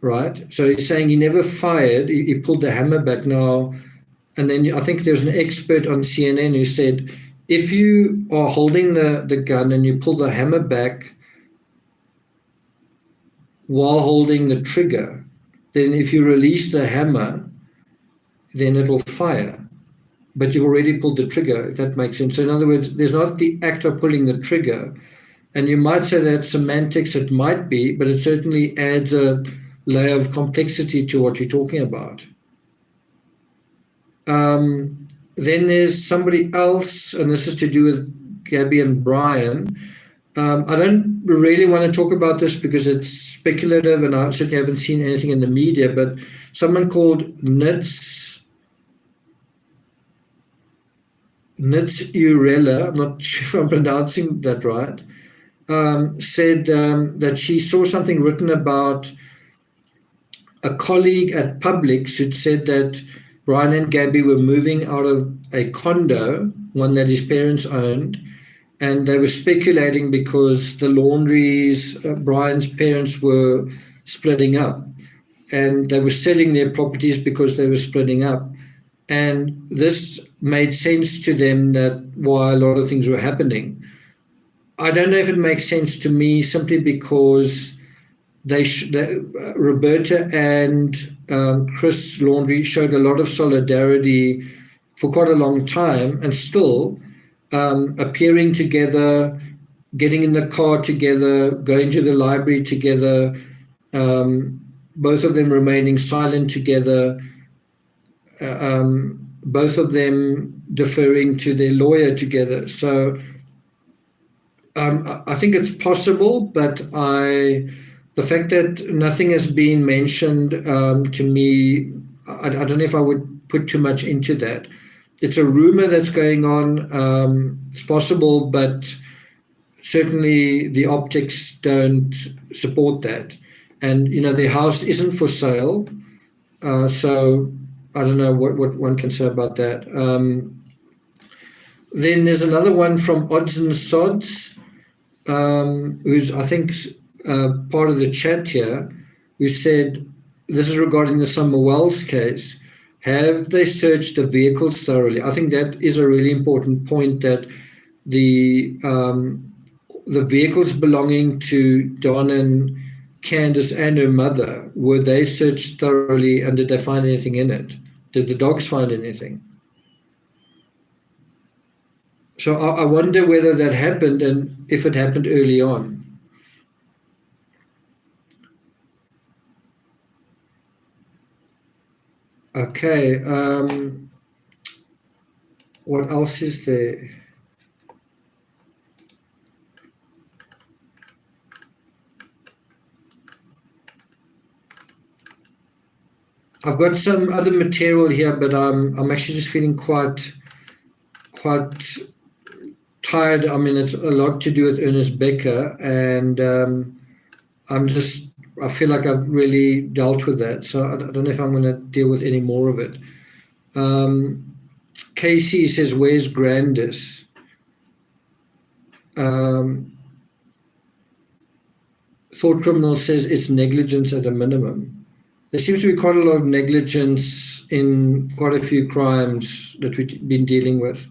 right? So he's saying he never fired, he pulled the hammer back. Now, and then I think there's an expert on CNN who said, if you are holding the gun and you pull the hammer back while holding the trigger, then if you release the hammer, then it will fire. But you've already pulled the trigger, if that makes sense. So in other words, there's not the act of pulling the trigger. And you might say that semantics, it might be, but it certainly adds a layer of complexity to what you're talking about. Then there's somebody else, and this is to do with Gabby and Brian. I don't really want to talk about this because it's speculative and I certainly haven't seen anything in the media, but someone called Nitz Urella, I'm not sure if I'm pronouncing that right, said that she saw something written about a colleague at Publix who'd said that Brian and Gabby were moving out of a condo, one that his parents owned, and they were speculating because the Laundries, Brian's parents, were splitting up, and they were selling their properties because they were splitting up. And this made sense to them, that why a lot of things were happening. I don't know if it makes sense to me, simply because Roberta and Chris Laundrie showed a lot of solidarity for quite a long time, and still appearing together, getting in the car together, going to the library together, both of them remaining silent together, both of them deferring to their lawyer together. So I think it's possible, but the fact that nothing has been mentioned to me, I don't know if I would put too much into that. It's a rumor that's going on. It's possible, but certainly the optics don't support that. And, their house isn't for sale. So I don't know what one can say about that. Then there's another one from Odds and Sods, who's, I think, part of the chat here, who said, this is regarding the Summer Wells case, have they searched the vehicles thoroughly? I think that is a really important point, that the vehicles belonging to Don and Candace and her mother, were they searched thoroughly, and did they find anything in it? Did the dogs find anything? So I wonder whether that happened, and if it happened early on. Okay, what else is there? I've got some other material here, but I'm actually just feeling quite tired. I mean, it's a lot to do with Ernest Becker, and I feel like I've really dealt with that. So I don't know if I'm going to deal with any more of it. Casey says, where's Grandis? Thought Criminal says it's negligence at a minimum. There seems to be quite a lot of negligence in quite a few crimes that we've been dealing with.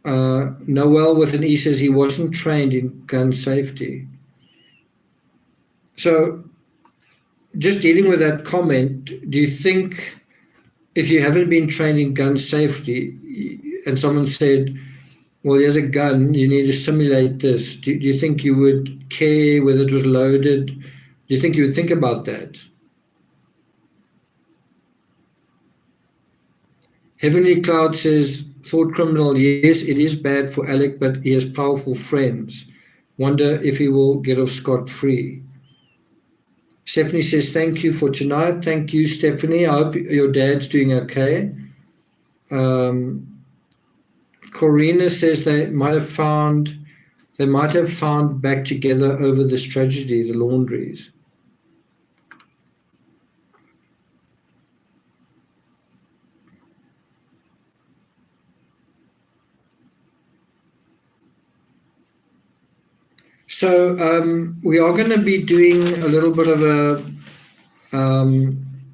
Noel with an E says he wasn't trained in gun safety. So just dealing with that comment, do you think if you haven't been trained in gun safety and someone said, well, here's a gun, you need to simulate this, do you think you would care whether it was loaded? Do you think you would think about that? Heavenly Cloud says, thought criminal, yes, it is bad for Alec, but he has powerful friends. Wonder if he will get off scot-free. Stephanie says, thank you for tonight. Thank you, Stephanie. I hope your dad's doing okay. Corina says they might have found back together over this tragedy, the Laundries. So we are going to be doing a little bit of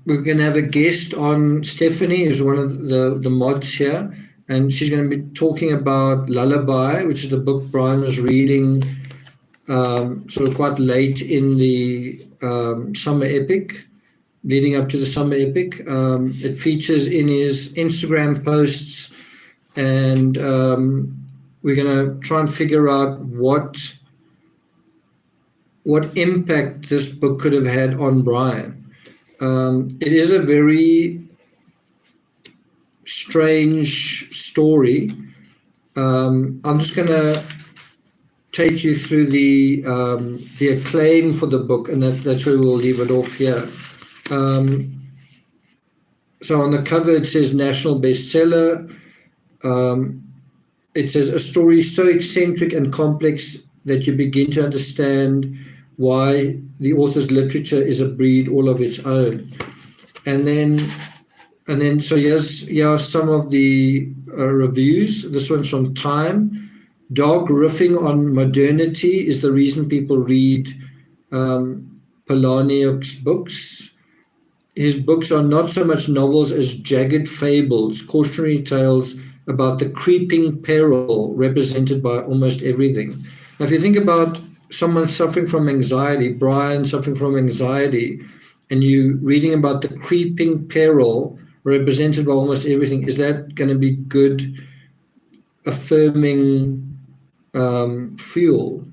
we're going to have a guest on, Stephanie, who's one of the mods here, and she's going to be talking about Lullaby, which is the book Brian was reading sort of quite late in the summer epic, leading up to the summer epic. It features in his Instagram posts, and we're going to try and figure out what impact this book could have had on Brian. It is a very strange story. I'm just going to take you through the acclaim for the book, and that's where we'll leave it off here. So on the cover it says national bestseller. It says a story so eccentric and complex that you begin to understand why the author's literature is a breed all of its own. And then so here are some of the reviews. This one's from Time. Dog riffing on modernity is the reason people read Polaniuk's books. His books are not so much novels as jagged fables, cautionary tales about the creeping peril represented by almost everything. Now, if you think about someone suffering from anxiety, Brian suffering from anxiety, and you reading about the creeping peril represented by almost everything, is that going to be good, affirming fuel?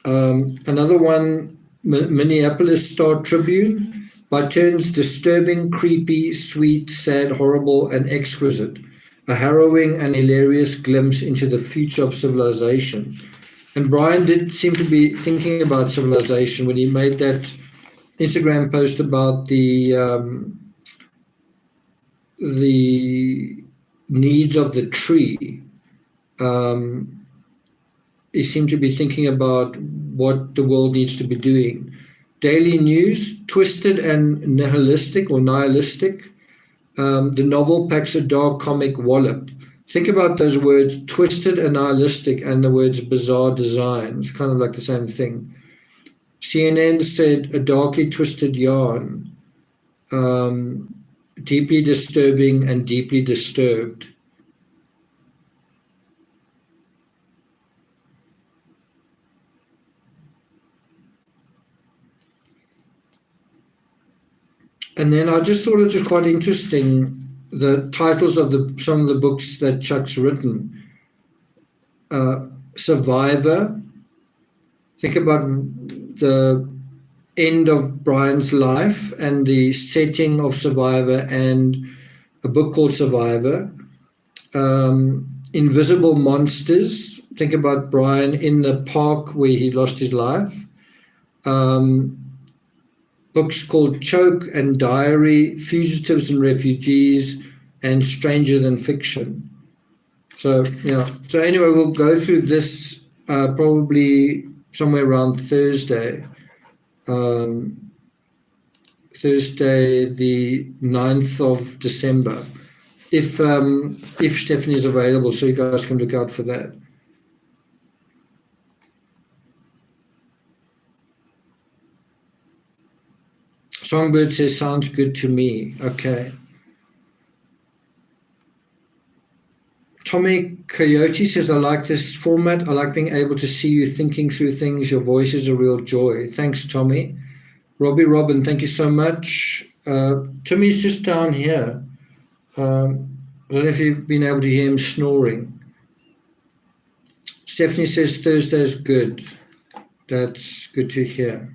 Another one, Minneapolis Star Tribune, by turns disturbing, creepy, sweet, sad, horrible, and exquisite. A harrowing and hilarious glimpse into the future of civilization. And Brian did seem to be thinking about civilization when he made that Instagram post about the needs of the tree. He seemed to be thinking about what the world needs to be doing. Daily News, twisted and nihilistic. The novel packs a dark comic wallop. Think about those words, twisted and nihilistic, and the words bizarre design. It's kind of like the same thing. CNN said a darkly twisted yarn, deeply disturbing and deeply disturbed. And then I just thought it was quite interesting, the titles of some of the books that Chuck's written. Survivor. Think about the end of Brian's life and the setting of Survivor, and a book called Survivor. Invisible Monsters. Think about Brian in the park where he lost his life. Books called Choke and Diary, Fugitives and Refugees, and Stranger Than Fiction. So, yeah. So anyway, we'll go through this probably somewhere around Thursday. Thursday, the 9th of December. If Stephanie is available, so you guys can look out for that. Songbird says, sounds good to me. Okay. Tommy Coyote says, I like this format. I like being able to see you thinking through things. Your voice is a real joy. Thanks, Tommy. Robbie Robin, thank you so much. Tommy's just down here. I don't know if you've been able to hear him snoring. Stephanie says, Thursday's good. That's good to hear.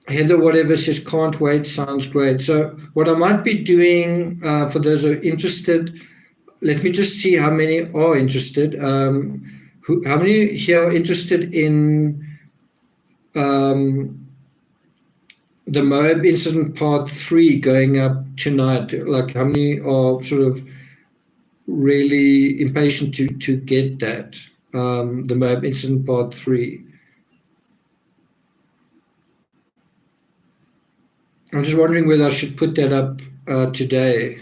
Heather, whatever, says, can't wait, sounds great. So what I might be doing, for those who are interested, let me just see how many are interested. How many here are interested in the Moab incident part 3 going up tonight? Like, how many are sort of really impatient to get that, the Moab incident part 3? I'm just wondering whether I should put that up today.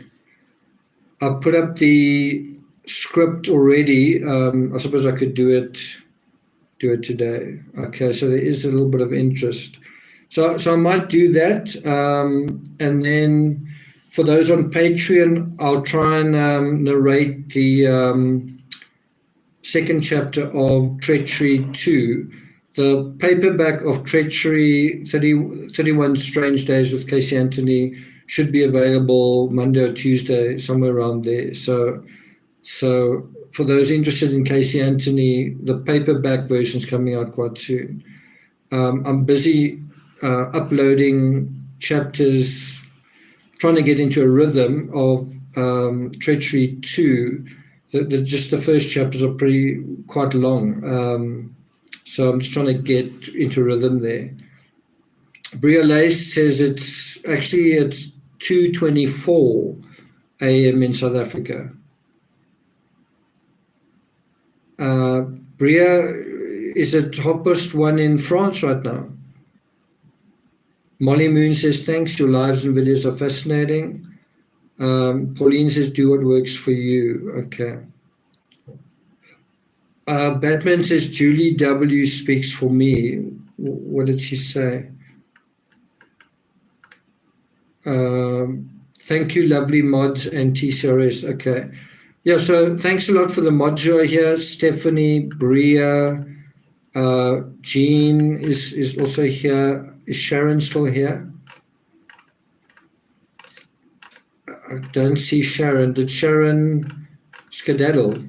I've put up the script already. I suppose I could do it today. Okay, so there is a little bit of interest. So I might do that. And then for those on Patreon, I'll try and narrate the second chapter of Treachery 2. The paperback of Treachery 31 Strange Days with Casey Anthony should be available Monday or Tuesday, somewhere around there. So for those interested in Casey Anthony, the paperback version is coming out quite soon. I'm busy uploading chapters, trying to get into a rhythm of Treachery 2. Just the first chapters are quite long. So I'm just trying to get into rhythm there. Bria Lace says it's 2:24 a.m. in South Africa. Bria, is it 1:30 in France right now? Molly Moon says, thanks, your lives and videos are fascinating. Pauline says, do what works for you. Okay. Batman says, Julie W. speaks for me. What did she say? Thank you, lovely mods and TCRS. Okay. Yeah, so thanks a lot for the mods who are here. Stephanie, Bria, Jean is also here. Is Sharon still here? I don't see Sharon. Did Sharon skedaddle?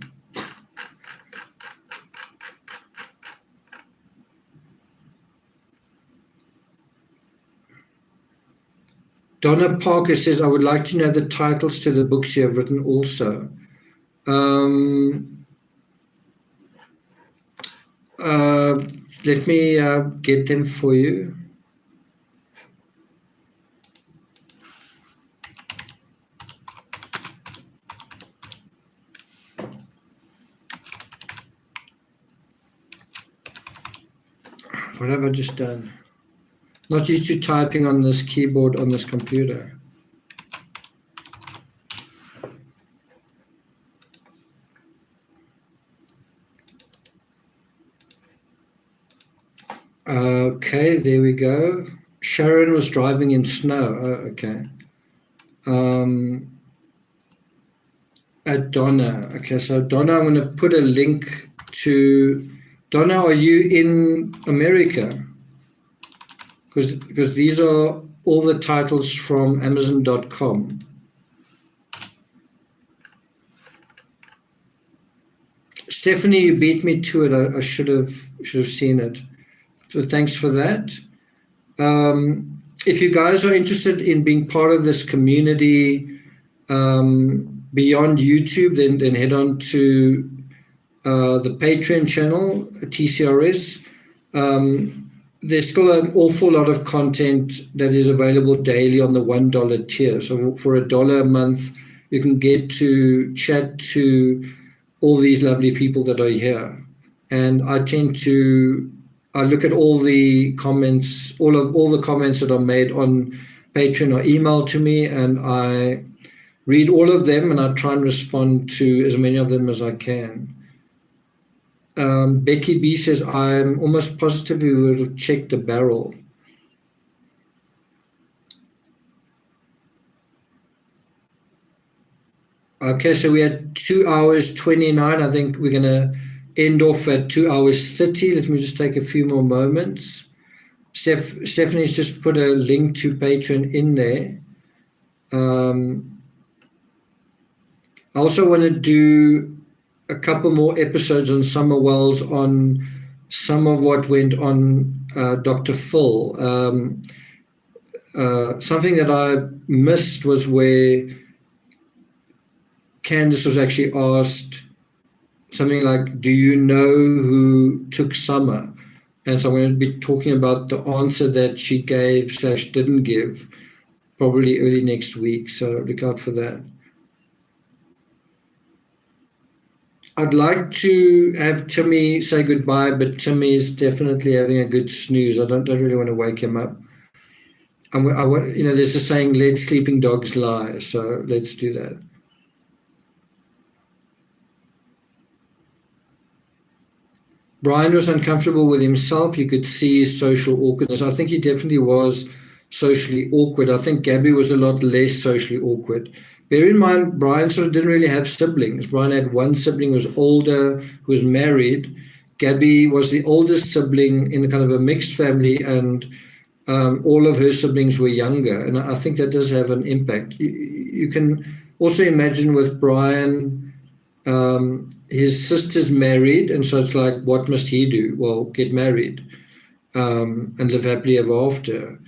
Donna Parker says, I would like to know the titles to the books you have written also. Let me get them for you. What have I just done? Not used to typing on this keyboard on this computer. Okay, there we go. Sharon was driving in snow. Oh, okay. At Donna. Okay, so Donna, I'm going to put a link to... Donna, are you in America? Because these are all the titles from Amazon.com. Stephanie, you beat me to it. I should have seen it. So thanks for that. If you guys are interested in being part of this community beyond YouTube, then head on to the Patreon channel, TCRS. There's still an awful lot of content that is available daily on the $1 tier. So for $1 a month, you can get to chat to all these lovely people that are here. And I look at all the comments, all the comments that are made on Patreon are emailed to me, and I read all of them and I try and respond to as many of them as I can. Becky B says, I'm almost positive we would have checked the barrel. Okay, so we had 2 hours 29. I think we're going to end off at 2 hours 30. Let me just take a few more moments. Stephanie's just put a link to Patreon in there. I also want to do a couple more episodes on Summer Wells on some of what went on Dr. Phil. something that I missed was where Candace was actually asked something like, do you know who took Summer? And so I'm going to be talking about the answer that she gave / didn't give, probably early next week. So look out for that. I'd like to have Timmy say goodbye, but Timmy is definitely having a good snooze. I don't really want to wake him up. I want, there's a saying, let sleeping dogs lie. So let's do that. Brian was uncomfortable with himself. You could see his social awkwardness. I think he definitely was socially awkward. I think Gabby was a lot less socially awkward. Bear in mind, Brian sort of didn't really have siblings. Brian had one sibling who was older, who was married. Gabby was the oldest sibling in kind of a mixed family, and all of her siblings were younger. And I think that does have an impact. You can also imagine with Brian, his sister's married, and so it's like, what must he do? Well, get married and live happily ever after.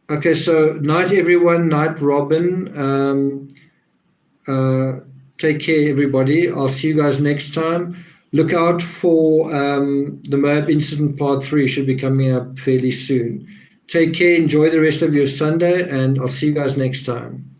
Okay, so night, everyone. Night, Robin. Take care, everybody. I'll see you guys next time. Look out for the Moab Incident Part 3. Should be coming up fairly soon. Take care. Enjoy the rest of your Sunday, and I'll see you guys next time.